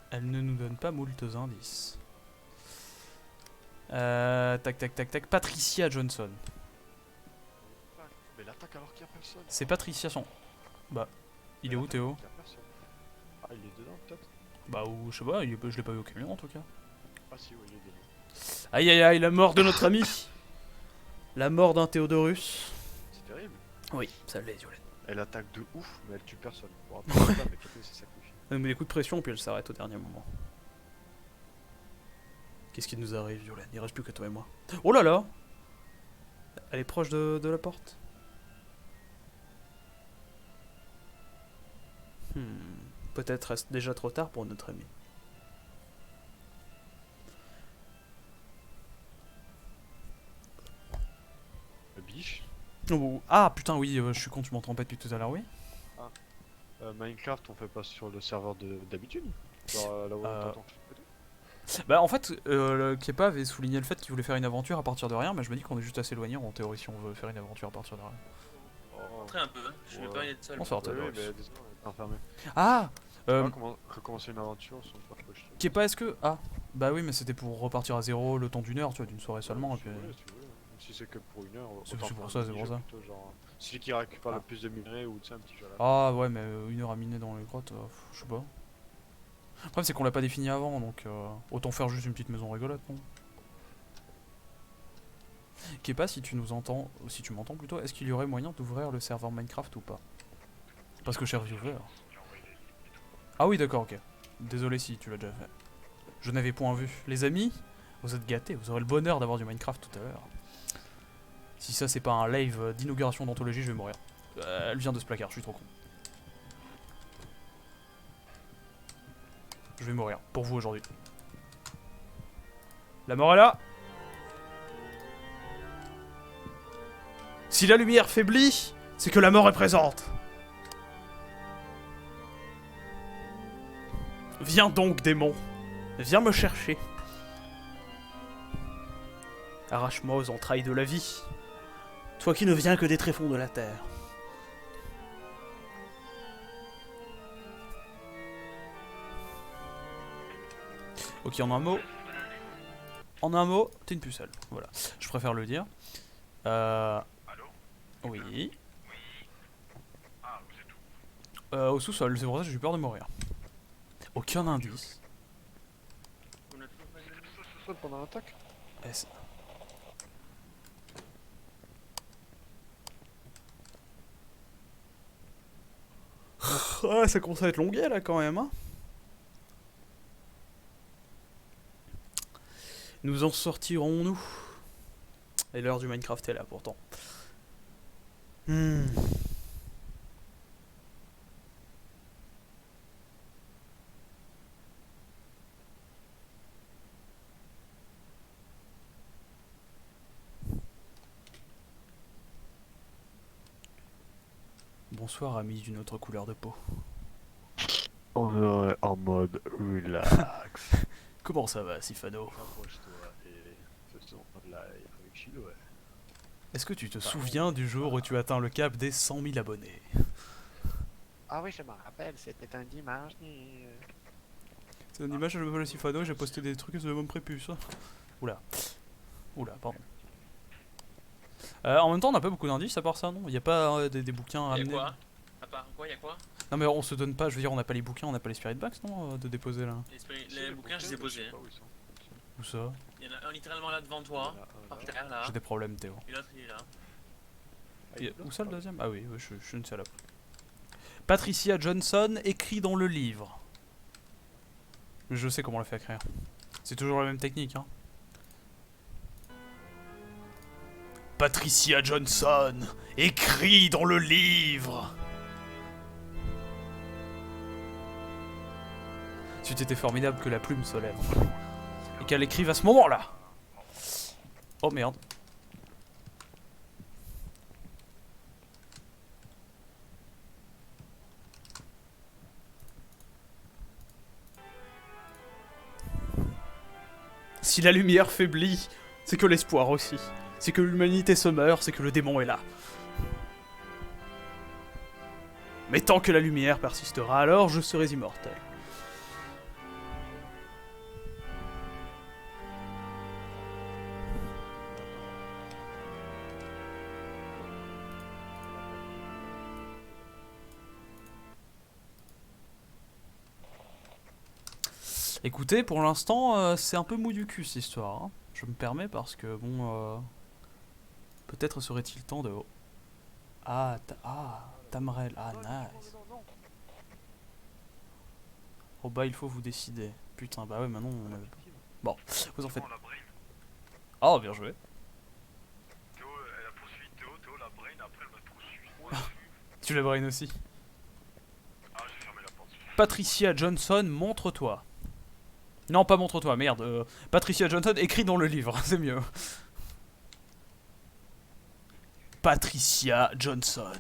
Elle ne nous donne pas moultes indices. Tac. Patricia Johnson. Mais l'attaque alors qu'il y a personne. C'est Patricia son... Bah, il est où Théo? Il y a personne. Ah, il est dedans peut-être. Bah, ou je sais pas, je l'ai pas vu au camion en tout cas. Ah si, oui, il est dedans. Aïe aïe aïe, la mort de notre ami. La mort d'un Théodorus. C'est terrible. Oui, ça l'est, Violette. Elle attaque de ouf, mais elle tue personne. Bon, après, pas, mais quelqu'un s'est sacrifié. Elle met des coups de pression puis elle s'arrête au dernier moment. Qu'est-ce qui nous arrive, Violette? Il reste plus que toi et moi. Oh là là! Elle est proche de la porte. Peut-être est-ce déjà trop tard pour notre ami. Le biche. Oh, ah putain oui, je suis con, tu m'entends pas depuis tout à l'heure, oui. Minecraft, on fait pas sur le serveur d'habitude. Genre là où Euh, t'entends. Bah en fait, le Kepa avait souligné le fait qu'il voulait faire une aventure à partir de rien, mais je me dis qu'on est juste assez éloigné en théorie si on veut faire une aventure à partir de rien. Rentrer un peu, hein. Je vais pas y être seul. On sort Oui, de mais désolé, on est enfermé. Ah Recommencer une aventure sans faire quoi. Kepa, est-ce que... Ah bah oui, mais c'était pour repartir à zéro le temps d'une heure, tu vois, d'une soirée seulement. Et puis... Si c'est que pour une heure, C'est autant pour faire ça, un c'est pour mini-jeu ça. plutôt, genre, celui qui récupère le plus de minerais ou tu sais un petit jeu là. Ah ouais, mais une heure à miner dans les grottes, je sais pas. Le problème c'est qu'on l'a pas défini avant, donc autant faire juste une petite maison rigolote, non? Kepa, si tu nous entends, si tu m'entends plutôt, est-ce qu'il y aurait moyen d'ouvrir le serveur Minecraft ou pas? Parce que cher viewer... Ah oui d'accord, ok. Désolé si tu l'as déjà fait. Je n'avais point vu. Les amis, vous êtes gâtés, vous aurez le bonheur d'avoir du Minecraft tout à l'heure. Si ça c'est pas un live d'inauguration d'anthologie, je vais mourir. Elle vient de ce placard, je suis trop con. Je vais mourir, pour vous aujourd'hui. La mort est là. Si la lumière faiblit, c'est que la mort est présente. Viens donc, démon. Viens me chercher. Arrache-moi aux entrailles de la vie. Toi qui ne viens que des tréfonds de la terre. Ok, en un mot. En un mot, t'es une pucelle. Voilà. Je préfère le dire. Allô? Oui. Oui. Ah, vous êtes où? Au sous-sol, c'est pour ça que j'ai eu peur de mourir. Aucun indice. On a toujours pas de- Sous-sol pendant l'attaque. Est-ce- Ah, ça commence à être longuet là quand même, hein. Nous en sortirons-nous? Et l'heure du Minecraft est là pourtant. Bonsoir amis d'une autre couleur de peau. On est en mode relax. Comment ça va Sifano? Rapproche-toi et faisons un live avec Chiloé. Est-ce que tu te souviens du jour où tu atteins le cap des 100 000 abonnés? Ah oui, je me rappelle, c'était un dimanche. C'est une image, je m'appelle Sifano, j'ai posté des trucs de mon prépuce. Oula. Oula, pardon. En même temps, on n'a pas beaucoup d'indices à part ça, non? Il n'y a pas des bouquins à Y'a amener? quoi? À part quoi? Y'a quoi? Non mais on se donne pas, je veux dire, on n'a pas les bouquins, on n'a pas les spirit box, non, de déposer là? Les bouquins, je les ai posés. Hein. Où ça? Il y en a un littéralement là devant toi, par terre là. J'ai des problèmes, Théo. Et l'autre il est là. Où ça le deuxième? Ah oui, je suis une salope. Patricia Johnson écrit dans le livre. Je sais comment on l'a fait écrire. C'est toujours la même technique, hein. Patricia Johnson écrit dans le livre. C'eût été formidable que la plume se lève. Et qu'elle écrive à ce moment-là. Oh merde. Si la lumière faiblit, c'est que l'espoir aussi. C'est que l'humanité se meurt, c'est que le démon est là. Mais tant que la lumière persistera, alors je serai immortel. Écoutez, pour l'instant, c'est un peu mou du cul cette histoire. Hein. Je me permets parce que, bon... peut-être serait-il temps de... Ah, Tamrel, ah, nice. Oh bah, il faut vous décider. Putain, bah ouais, maintenant on a... Bon, vous en faites... Oh, bien joué. Théo, elle a Tu la brain aussi. Ah, j'ai fermé la porte. Patricia Johnson, montre-toi. Non, pas montre-toi, merde. Patricia Johnson, écrit dans le livre, c'est mieux. Patricia Johnson.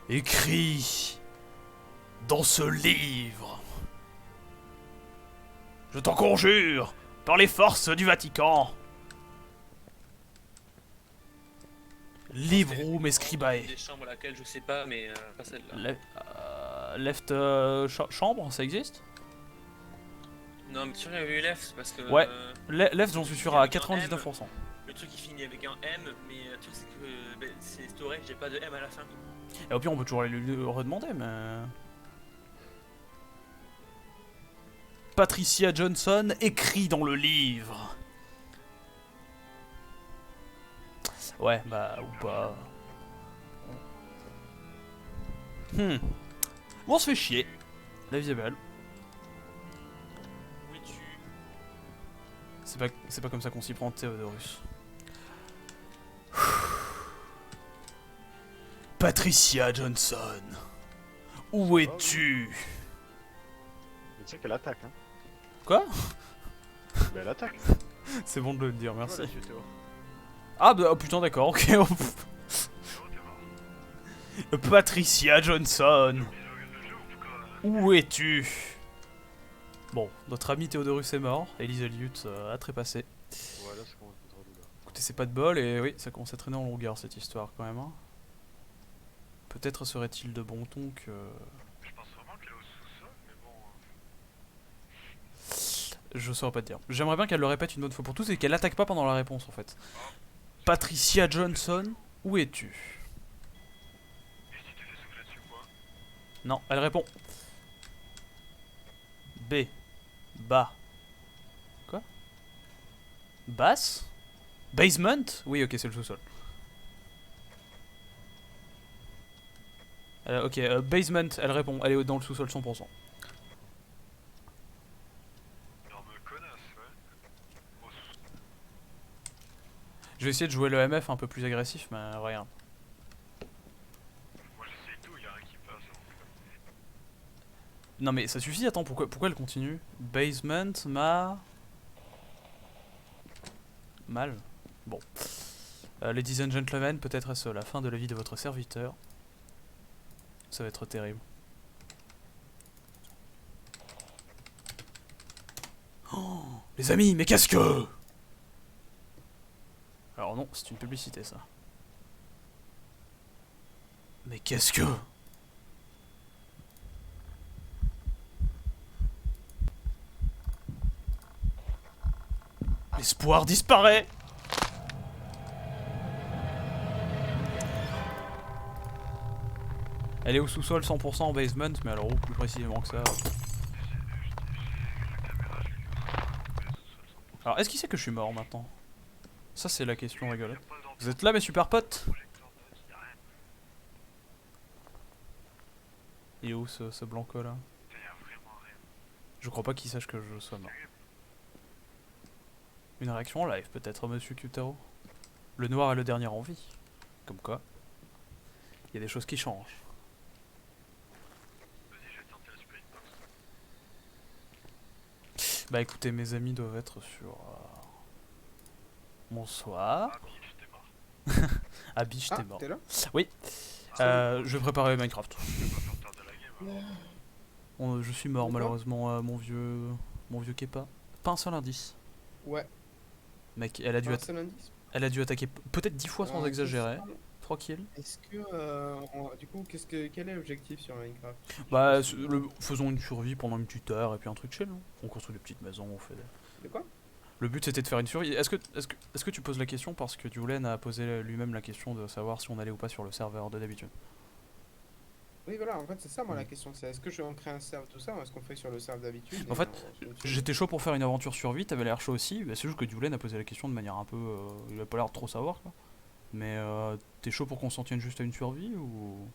Écrit dans ce livre. Je t'en conjure, par les forces du Vatican. Librum Scribae. Des chambres laquelle je sais pas, mais pas celle-là. Left chambre, ça existe? Non, mais sûr, il y avait eu left parce que. Ouais. Left, j'en suis sûr à avec un 99%. Le truc il finit avec un M, mais le truc c'est que c'est storage, j'ai pas de M à la fin. Et au pire, on peut toujours aller le redemander, mais. Patricia Johnson écrit dans le livre. Ouais, bah, ou pas. Bon, on se fait chier. La vie est belle. Où es-tu? C'est pas comme ça qu'on s'y prend, Théodorus. Patricia Johnson, où es-tu? Mais tu sais qu'elle attaque, hein. Quoi? Mais elle attaque. C'est bon de le dire, merci. Voilà, Théo. Ah bah oh, putain d'accord, ok. Patricia Johnson, où es-tu? Bon, notre ami Théodorus est mort, Elisa Liut a trépassé. Voilà, ça commence à être relou là. Écoutez, c'est pas de bol et oui, ça commence à traîner en longueur cette histoire quand même. Hein. Peut-être serait-il de bon ton que... Je pense vraiment qu'elle est au sous-sol, mais bon. Je saurais pas te dire. J'aimerais bien qu'elle le répète une bonne fois pour tous et qu'elle attaque pas pendant la réponse en fait. Patricia Johnson, où es-tu? Et si tu fais souffler dessus quoi? Non, elle répond. B. Bas. Quoi? Basse? Basement? Oui, ok, c'est le sous-sol. Ok, basement, elle répond. Elle est dans le sous-sol 100%. Énorme connasse, ouais. Au sous- Je vais essayer de jouer le MF un peu plus agressif, mais rien. Moi j'essaye tout, y'a rien qui passe. Hein. Non mais ça suffit, attends, pourquoi elle continue? Basement, mal. Bon. Ladies and gentlemen, peut-être est-ce la fin de la vie de votre serviteur. Ça va être terrible. Oh, les amis, mais qu'est-ce que... Alors non, c'est une publicité ça. Mais qu'est-ce que... L'espoir disparaît. Elle est au sous-sol 100% en basement, mais alors où plus précisément que ça? Alors est-ce qu'il sait que je suis mort maintenant? Ça c'est la question rigolote. Vous êtes là mes super potes? Il est où ce blanco là? Je crois pas qu'il sache que je sois mort. Une réaction en live peut-être monsieur Cutero? Le noir est le dernier en vie. Comme quoi, il y a des choses qui changent. Vas-y, je vais tenter le spirit box. Bah écoutez, mes amis doivent être sur... Bonsoir. Ah, biche, t'es mort. Ah biche, Ah, t'es mort. t'es là? Oui. Je vais préparer Minecraft. Je vais pas faire perdre de la game. Alors. Je suis mort Pourquoi malheureusement, mon vieux Kepa. Pas un seul indice. Ouais. Mec, elle a dû, Un seul indice. elle a dû attaquer peut-être 10 fois sans exagérer. Tranquille. Est-ce que, du coup, quel est l'objectif sur Minecraft? Bah, faisons une survie pendant une petite heure et puis un truc chill. Hein. On construit des petites maisons, on fait des... De quoi? Le but c'était de faire une survie. Est-ce que tu poses la question parce que Dulen a posé lui-même la question de savoir si on allait ou pas sur le serveur de d'habitude? Oui, voilà, en fait, c'est ça, moi, la question. C'est est-ce que on crée un serve tout ça ou est-ce qu'on fait sur le serve d'habitude? En fait, j'étais chaud pour faire une aventure survie, t'avais l'air chaud aussi. Bah, c'est juste que Dulen a posé la question de manière un peu. Il a pas l'air de trop savoir quoi. Mais t'es chaud pour qu'on s'en tienne juste à une survie ou.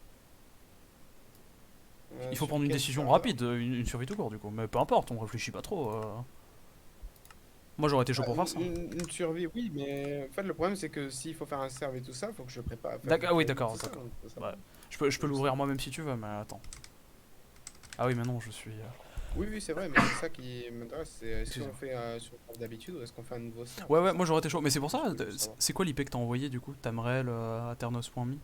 Il faut sur prendre une quel décision serveur? rapide, une survie tout court du coup. Mais peu importe, on réfléchit pas trop. Moi j'aurais été chaud pour faire ça. Une survie, oui, mais en fait, le problème, c'est que s'il faut faire un serve et tout ça, faut que je prépare. enfin, D'accord, oui, faut- d'accord, c'est ça, d'accord. donc, ça- Ouais. Je peux l'ouvrir moi-même si tu veux, mais attends. Ah oui, mais non, je suis. Oui, oui, c'est vrai, mais c'est ça qui m'intéresse. C'est si Excuse-moi. on fait sur le serve d'habitude ou est-ce qu'on fait un nouveau serve? Ouais, moi j'aurais été chaud. Mais c'est pour ça, Je veux savoir. c'est quoi l'IP que t'as envoyé du coup? Tamrel Aternos.me?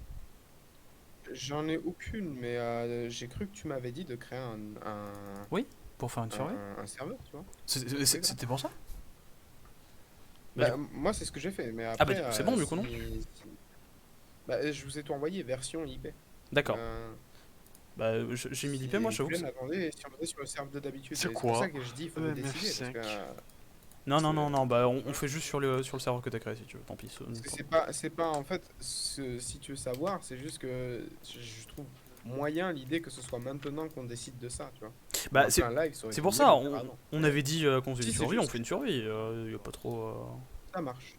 J'en ai aucune, mais j'ai cru que tu m'avais dit de créer Pour faire une survie? un serveur, tu vois. C'était pour ça? Bah, moi, c'est ce que j'ai fait, mais Ah bah, après. c'est bon, du coup, non? Bah, je vous ai tout envoyé, version IP. D'accord. Euh, Bah, j'ai mis l'IP, moi j'avoue que. Attendez, si on est sur le serve d'habitude. C'est C'est quoi pour ça que je dis, il faut le décider. Parce EMF5. que, Non, bah on fait juste sur le serveur que t'as créé si tu veux, tant pis. parce que c'est pas en fait, si tu veux savoir, c'est juste que je trouve moyen l'idée que ce soit maintenant qu'on décide de ça, tu vois. Bah, On c'est fait un live, ça aurait c'est été pour mieux ça, de le faire avant. on avait dit qu'on faisait Si, une c'est survie, on juste. fait une survie, y a pas trop. Ça marche.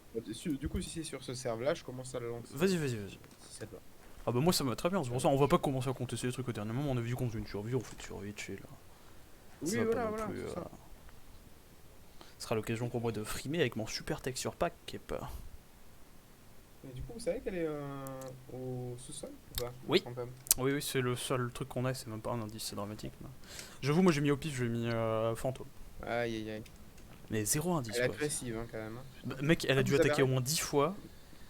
Du coup, si c'est sur ce serve là, je commence à le lancer. Vas-y. Si ça te va. Ah bah moi ça me va très bien, c'est pour ça, on va pas commencer à contester les trucs au dernier moment, on a vu qu'on faisait une survie, on fait une survie, chill. Oui, Ça va pas voilà, non plus, c'est ça. Ce sera l'occasion pour moi de frimer avec mon super texture pack qui est pas. Et du coup, vous savez qu'elle est au sous-sol ou pas? Oui. Quand même. Oui, c'est le seul truc qu'on a, c'est même pas un indice, c'est dramatique. Mais... J'avoue, moi j'ai mis au pif, j'ai mis fantôme. Aïe aïe aïe. Mais zéro indice Elle est quoi. agressive hein, quand même. Bah, mec, elle a dû vous avez attaquer au moins 10 fois,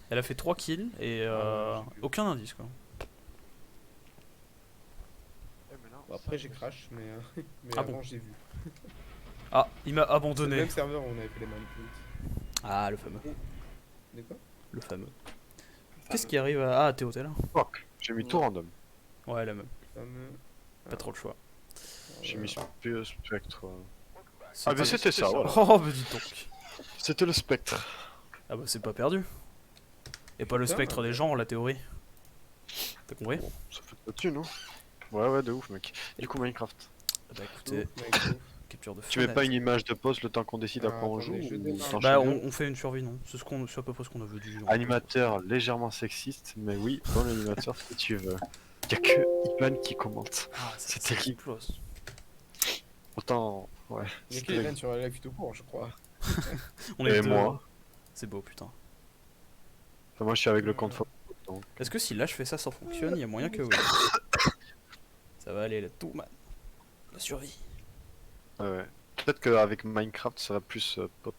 elle a fait 3 kills et Ah, j'ai vu. aucun indice quoi. Mais non, Bon, après, j'ai crash, mais, mais Ah avant, bon. j'ai vu. Ah, il m'a C'est le abandonné. même serveur où on avait fait les manipulations. Ah, le fameux. De quoi? Le fameux. Qu'est-ce qui arrive à... Ah, Théo, t'es là? Fuck, j'ai mis tout random. Ouais, la même. Fameux. Pas trop le choix. J'ai mis spectre. C'est Ah, mais c'était ça, voilà. Oh, bah dis donc. C'était le spectre. Ah bah c'est pas perdu. Et pas le Putain, spectre des genres, la théorie. T'as compris? Ça fait pas dessus, non? Ouais, de ouf, mec. Du coup, Minecraft. Bah écoutez, capture de Tu mets fenêtre. pas une image de poste le temps qu'on décide à Ah, quoi on joue attendez, je ou démarre. t'enchaînes Bah bien on fait une survie, non? C'est à peu près ce qu'on avait dit. donc. Animateur légèrement sexiste, mais oui, bon l'animateur si tu veux. Y'a que Ivan qui commente. Ah, c'est ça terrible. explose. Autant, ouais. Il y a c'est qui les terrible. vannes sur la live tout court, je crois. On est Et deux. moi. C'est beau, putain. Enfin, moi je suis avec le compte faux. Donc. Est-ce que si là je fais ça fonctionne, il y a moyen que oui. Ça va aller, là, tout man. La survie. Ouais. Peut-être qu'avec Minecraft ça va plus pop.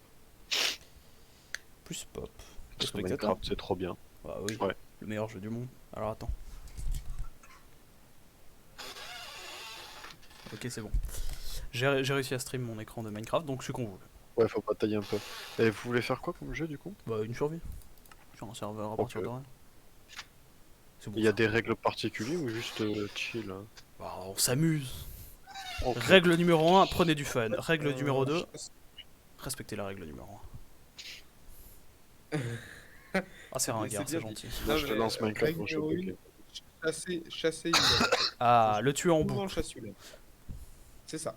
Plus pop. Parce que Spectateur. Minecraft c'est trop bien. Bah oui, Ouais. le meilleur jeu du monde. Alors attends. Ok, c'est bon. J'ai réussi à stream mon écran de Minecraft, donc je suis con vous. Ouais, faut batailler un peu. Et vous voulez faire quoi comme jeu du coup? Bah une survie. Sur un serveur à partir Ok. de rien. C'est bon, Il y a ça. des règles particulières ou juste chill hein? Bah, on s'amuse. Ok. Règle numéro 1, prenez du fun. Règle numéro 2, respectez la règle numéro 1. Ah c'est ringard, C'est bien c'est gentil. Moi, je te mais, lance Minecraft règle quand je suis numéro bloqué. Chasser Ah, le tuer en souvent boucle. chasse C'est ça.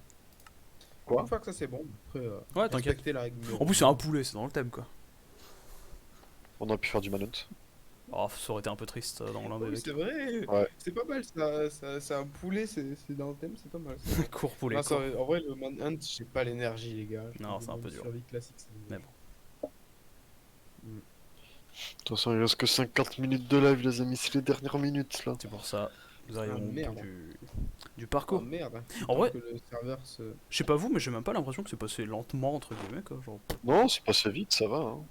Quoi? Une fois que ça c'est bon, après, Ouais, t'inquiète. respecter la règle numéro En plus c'est un poulet, c'est dans le thème quoi. On aurait pu faire du manhunt. Oh, ça aurait été un peu triste dans l'un des Oui, deux. c'est vrai. Ouais. C'est pas mal ça, un poulet, c'est dans le thème, c'est pas mal. ça. Cours poulet. Non, ça, cours. en vrai, le manhunt, j'ai pas l'énergie, les gars. Je Non, trouve c'est un le peu dur. survie classique, c'est Mais bon. De toute façon, il reste que 50 minutes de live, les amis. C'est les dernières minutes là. C'est pour ça, nous arrivons au bout merde. du Oh parcours. merde. En vrai- Que le serveur se... Je sais pas vous, mais j'ai même pas l'impression que c'est passé lentement entre guillemets quoi. Genre... Non, c'est passé vite, ça va. Hein.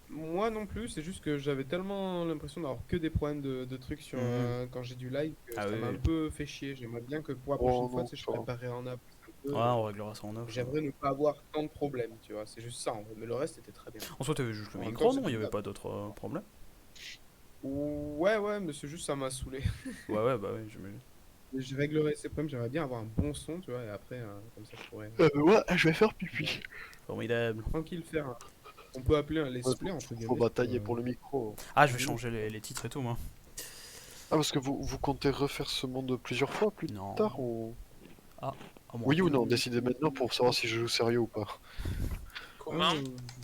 Moi non plus, c'est juste que j'avais tellement l'impression d'avoir que des problèmes de trucs sur quand j'ai du live que Ah ça oui, m'a oui. un peu fait chier. J'aimerais bien que pour la Oh, prochaine fois, non, tu sais, je ça va. préparerai en avance un peu. Ouais, on réglera ça en off. J'aimerais ne pas avoir tant de problèmes, tu vois. C'est juste ça en vrai, mais le reste était très bien. En soi, t'avais juste le En même micro, temps, non? c'est Il y avait faisable. pas d'autres problèmes? Ouais, mais c'est juste ça m'a saoulé. Ouais, bah oui, j'imagine. Je réglerai ces problèmes, j'aimerais bien avoir un bon son, tu vois, et après, comme ça, je pourrais Ouais, je vais faire pipi. Formidable. tranquille faire un... On peut appeler un let's play, entre guillemets. Faut batailler pour le micro. Ah, je vais changer les titres et tout, moi. Ah, parce que vous comptez refaire ce monde plusieurs fois plus Non. tard ou... Ah, moi. Oui ou non, décidez maintenant pour savoir si je joue sérieux ou pas. Comment Je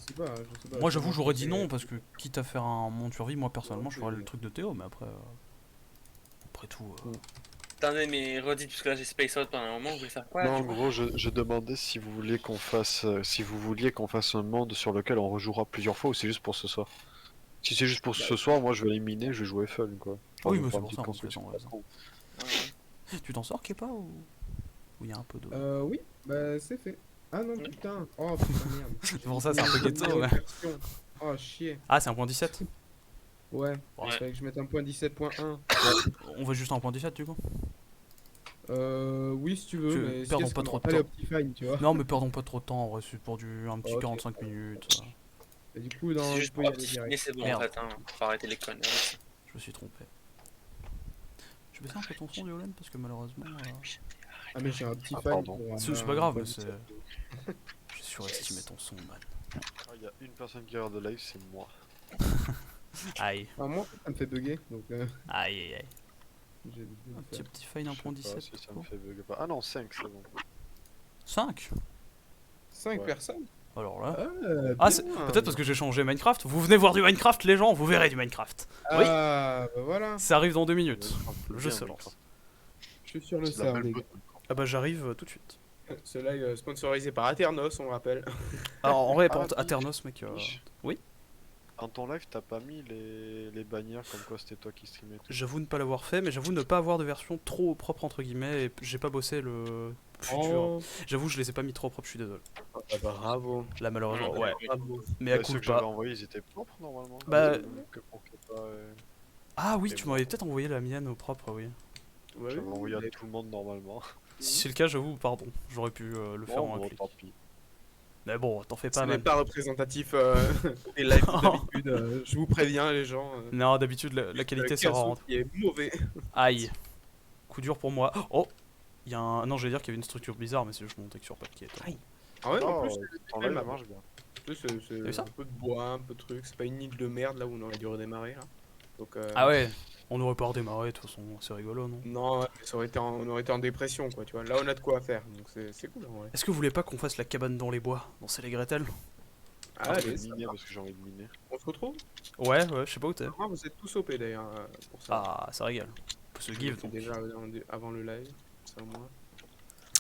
sais pas, je sais pas. Moi, j'avoue, j'aurais dit non, parce que quitte à faire un monde survie, moi personnellement, je ferais le truc de Théo, mais après. Après tout. Attendez, mais redites, parce que là j'ai space out pendant un moment, vous voulez faire quoi Non, en du coup gros, je demandais si vous vouliez qu'on fasse, si vous vouliez qu'on fasse un monde sur lequel on rejouera plusieurs fois ou c'est juste pour ce soir. Si c'est juste pour ce soir, moi je vais éliminer, je vais jouer fun quoi. Oui, je vais mais faire c'est une pour petite ça, on se fait construction. sans raison. Tu t'en sors, Kepa, ou il y a un peu de... Oui, bah c'est fait. Ah non, putain. Oh putain, merde. C'est pour ça, c'est un peu ghetto, Une mais... version. Oh chier. Ah, c'est un point 17. Ouais, Ouais. il fallait que je mette un point 17.1. On va juste un point 17 du coup. Oui, si tu veux, Tu- mais perdons si, pas ça trop me de rappelle temps. Optifine, tu vois. Non, mais perdons pas trop de temps, en vrai, c'est pour un petit Ok. 45 minutes. Et du coup, dans C'est je juste peux pour y aller optimiser, direct. c'est bon Merde. en fait, hein. Faut arrêter les conneries. Je me suis trompé. Je vais baisser un peu ton son, Violen, parce que malheureusement... Ah, mais j'ai un Optifine pardon. pour C'est pas grave, mais c'est... J'ai surestimé ton son, man. Il y a une personne qui regarde le live, c'est moi. Aïe, Enfin, moi, ça me fait bugger, donc aïe, aïe, aïe. j'ai dû le Un faire. petit fine Je sais pas 1.17. si ça me fait bugger pas. Ah non, 5 c'est bon. 5. 5 Ouais. personnes. Alors là... Ah, Ah, c'est peut-être parce que j'ai changé Minecraft. Vous venez voir du Minecraft, les gens, vous verrez du Minecraft. Oui. Ah, bah voilà. Ça arrive dans 2 minutes. Le Le jeu se lance. Je suis sur le C'est la serve, belle les gars. botte. Ah bah j'arrive tout de suite. Ce live sponsorisé par Aternos, on rappelle. Alors en vrai, par Ah, contre, Aternos, mec... Mich. Oui. Dans ton live, t'as pas mis les bannières comme quoi c'était toi qui streamais et tout. J'avoue ne pas l'avoir fait, mais j'avoue ne pas avoir de version trop propre entre guillemets, et j'ai pas bossé le futur. Oh, J'avoue, je les ai pas mis trop propres, je suis désolé. bravo. Là, malheureusement, ouais. Bravo. Mais à Bah, ceux coup que j'avais pas. envoyés, ils étaient propres normalement. Bah- Que pour qu'il y ait pas, Ah oui, Et tu bon. m'avais peut-être envoyé la mienne au propre, oui. Ouais, j'avais envoyé mais- à tout le monde normalement. Si c'est le cas, j'avoue, pardon. J'aurais pu le faire en un Bon, clic. tant pis. Mais bon, t'en fais Ce pas, n'est man. pas représentatif des lives d'habitude, je vous préviens les gens. Non, d'habitude, la qualité sera Casso rentrée. qui est mauvais. Aïe. Coup dur pour moi. Oh, il y a un... Non, j'allais dire qu'il y avait une structure bizarre, mais c'est juste mon texture pack qui est... Aïe. Ah ouais, en Oh, plus, ton elle live m'a- marche bien. c'est vu ça un peu de bois, un peu de trucs. C'est pas une île de merde là où on aurait dû redémarrer là. Donc, Ah ouais, on aurait pas redémarré, de toute façon, c'est rigolo, non? Non, ouais, ça aurait été on aurait été en dépression quoi, tu vois. Là on a de quoi faire, donc c'est cool en vrai. Est-ce que vous voulez pas qu'on fasse la cabane dans les bois, dans C'est les Gretel? Ah, je vais allez, ça miner va. parce que j'ai envie de miner. On se retrouve. Ouais, je sais pas où t'es. Ah, vous êtes tous OP d'ailleurs pour ça. Ah, ça régale. On peut se Je give, l'ai fait donc. déjà avant le live, ça au moins.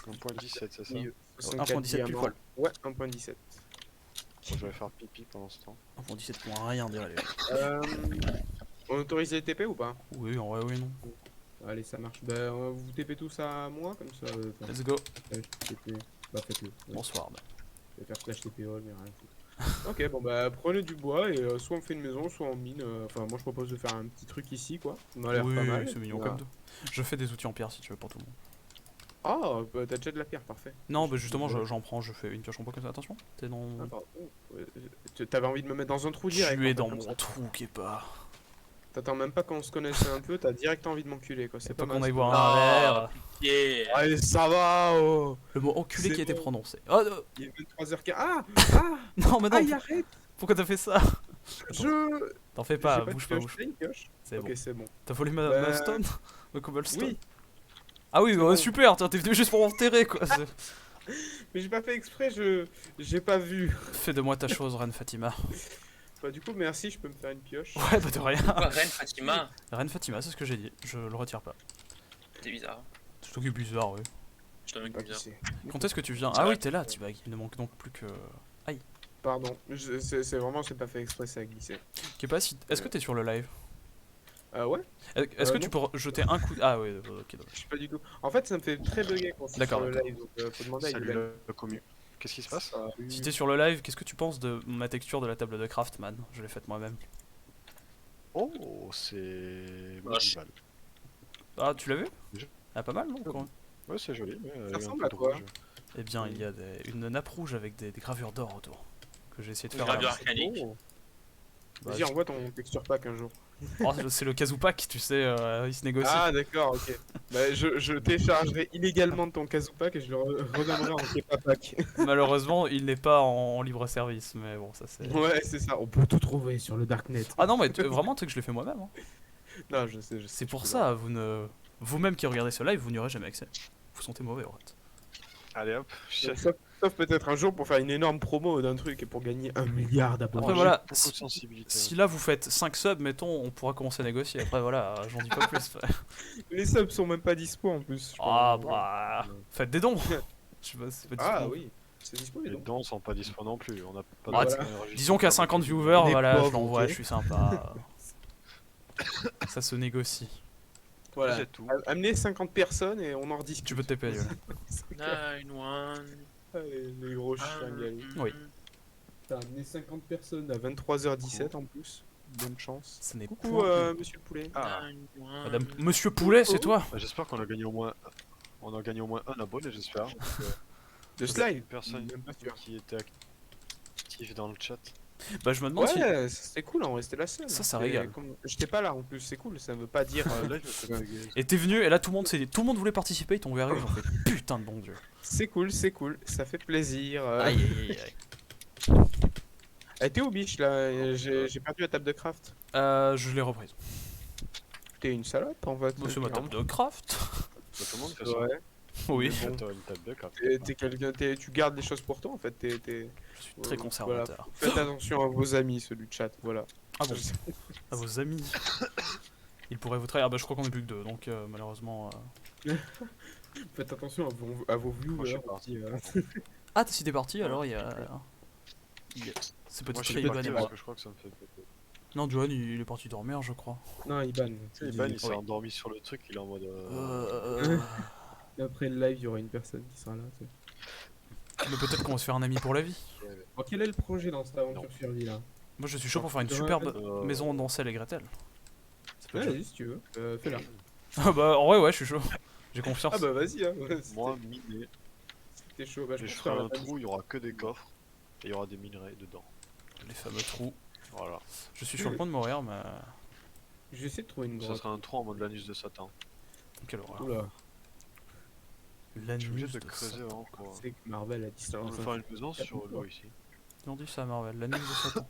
1.17, c'est ça. Oui, 1.17 pile diamants. poil. Ouais, 1.17. Bon, je vais faire pipi pendant ce temps. Enfin, 17 points, rien, dirait les gens. On autorise les TP ou pas? Oui, en vrai, oui, non. Allez, ça marche. Bah, vous TP tous à moi comme ça. Enfin, Let's go. TP. Bah, faites-le. Ouais. Bonsoir. bah. Je vais faire flash TP all, mais rien à foutre. Ok, bon bah prenez du bois et soit on fait une maison, soit on mine. Enfin, moi je propose de faire un petit truc ici quoi. Ça m'a l'air Oui, pas mal. c'est mignon Voilà. comme tout. Je fais des outils en pierre si tu veux pour tout le monde. Ah, bah, t'as déjà de la pierre, parfait. Non, bah justement, j'en prends, je fais une pioche en bois comme ça. Attention, t'es dans. Ah, pardon. T'avais envie de me mettre dans un trou direct. Tu en es fait, dans comme mon ça. trou qui est pas. T'attends même pas qu'on se connaisse un peu, t'as direct envie de m'enculer quoi. C'est C'est pas pas mal. qu'on aille ça. boire Ah. un verre. Yeah. Allez, ça va oh. Le mot enculé C'est qui a été bon. prononcé. Oh Il est 23h15. Ah non, mais non, Aïe, arrête. pourquoi t'as fait ça? Je. T'en fais pas, J'ai de bouge pas, pioche, bouge t'as une pioche. C'est Ok, bon. c'est bon. T'as volé ma Bah, stone? Ma cobblestone? Oui, Ah oui, c'est bah, bon. super, t'es venu juste pour m'enterrer quoi. mais j'ai pas fait exprès, j'ai pas vu. Fais de moi ta chose, Reine Fatima. Bah, du coup, merci, je peux me faire une pioche. Ouais, bah de rien. Quoi, Reine Fatima? Reine Fatima, c'est ce que j'ai dit, je le retire pas. C'est bizarre. C'est toi qui est bizarre, oui. Je te mets Pas qui bizarre. c'est. Quand est-ce que tu viens? C'est Ah vrai. oui, t'es là, Tibag. Il ne manque donc plus que. Pardon, c'est vraiment, c'est pas fait exprès, ça a glissé. Est-ce que t'es sur le live? Ouais, Est-ce que tu peux jeter un coup. Ah oui, ok, dommage. je sais pas du tout. En fait, ça me fait très bugger quand c'est D'accord, sur le d'accord. live, donc faut demander à Salut Yulen. le commu. Qu'est-ce qui se passe? Si t'es sur le live, qu'est-ce que tu penses de ma texture de la table de craft, man? Je l'ai faite moi-même. Oh, c'est. Moche. Mal. Ah, tu l'as vu? Je- Ah, pas mal, non quand même. Ouais, c'est joli. Mais il y a un ressemble peu à de quoi? rouge. Eh bien, il y a une nappe rouge avec des gravures d'or autour. Que j'ai essayé de Une faire. gravure à- arcanique. Oh. Bah, Vas-y, je- envoie ton texture pack un jour. Oh, c'est le Kazoo Pack, tu sais, il se négocie. Ah, d'accord, ok. Bah, je téléchargerai illégalement ton Kazoo pack et je le revendrai en Kepa pack. Malheureusement, il n'est pas en libre service, mais bon, ça c'est. Ouais, c'est ça, on peut tout trouver sur le Darknet. Ah non, mais vraiment, tu sais que je l'ai fait moi-même. Hein. Non, je sais, je sais. C'est pour je ça, vous-même qui regardez ce live, vous n'y aurez jamais accès. Vous sentez mauvais, en fait. Allez hop. Sauf peut-être un jour pour faire une énorme promo d'un truc et pour gagner 1 milliard d'abonnés. Après voilà, Beaucoup de sensibilité. si là vous faites 5 subs, mettons, on pourra commencer à négocier. Après voilà, j'en dis pas plus. Les subs sont même pas dispo en plus. je Ah crois. bah, faites des dons. Je sais pas, c'est pas Ah dispo. oui, c'est dispo les Les dons. dons sont pas dispo non plus. On a pas Ah, de voilà. enregistrement. Disons qu'à 50 viewers, Les voilà, je pauvres, l'envoie, ok. je suis sympa. Ça se négocie. Voilà. C'est tout. Amenez 50 personnes et on en rediscute. Tu peux te TP, Yoel. 9-1. Les gros chiens galés. Oui. T'as amené 50 personnes à 23h17 en plus. Bonne chance. Ce n'est Coucou point. monsieur le poulet. Ah. Madame, Monsieur Poulet, c'est toi? Bah, j'espère qu'on a gagné au moins. On a gagné au moins un abonné, j'espère. De slide. Une personne Même pas sûr. qui était active dans le chat. Bah, je me demande si. Ouais, c'était cool, en vrai, c'était la seule. Ça C'est régale. J'étais pas là en plus, c'est cool, ça veut pas dire. Là, je me fais bugger. Et t'es venu, et là tout le monde voulait participer, ils t'ont vu arriver, ils ont fait putain de bon dieu. C'est cool, ça fait plaisir. Aïe aïe aïe aïe. T'es où, biche là? J'ai perdu la table de craft. Je l'ai reprise. T'es une salope en fait. Monsieur ma table de craft. Bah, tout le monde fait ça. Ouais. Oui, Mais bon, t'as une table de craft. T'es quelqu'un, tu gardes les choses pour toi en fait. je suis très conservateur. Faites attention à vos amis, ceux du chat, voilà. Ah bon, à vos amis. Ils pourraient vous trahir. Ah bah je crois qu'on est plus que deux, donc malheureusement. Faites attention à vos Moi, je suis viewers. parti. Ah si t'es parti, alors il y a... C'est Moi, peut-être je très suis Iban parti et parce moi. que je crois que ça me fait péter. Non, Johan il est parti dormir, je crois. Non, Iban. Iban, il s'est Oui. endormi sur le truc, il est en mode. Après le live, il y aura une personne qui sera là. Mais peut-être qu'on va se faire un ami pour la vie. Bon, quel est le projet dans cette aventure survie là? Moi je suis chaud pour faire une Ouais, superbe maison d'Ansel et Gretel. Ça peut Ouais, être chaud. vas-y si tu veux. Fais-la. Ah bah en vrai ouais, je suis chaud. J'ai confiance. Ah bah vas-y, hein. Moi, miné. T'es chaud. Bah, Et je pense ferai faire un la trou, il y aura que des coffres. Et il y aura des minerais dedans. Les fameux trous. Voilà. Je suis sur le point de mourir, mais... Je vais essayer de trouver une Ça grotte. sera un trou en mode l'anus de Satan. Quelle horreur. Oula. Je suis obligé L'anus de de creuser Satan. avant quoi. C'est que Marvel a dit ça. On va faire une maison sur l'eau ici. Ils ont dit ça Marvel, l'anus de Satan.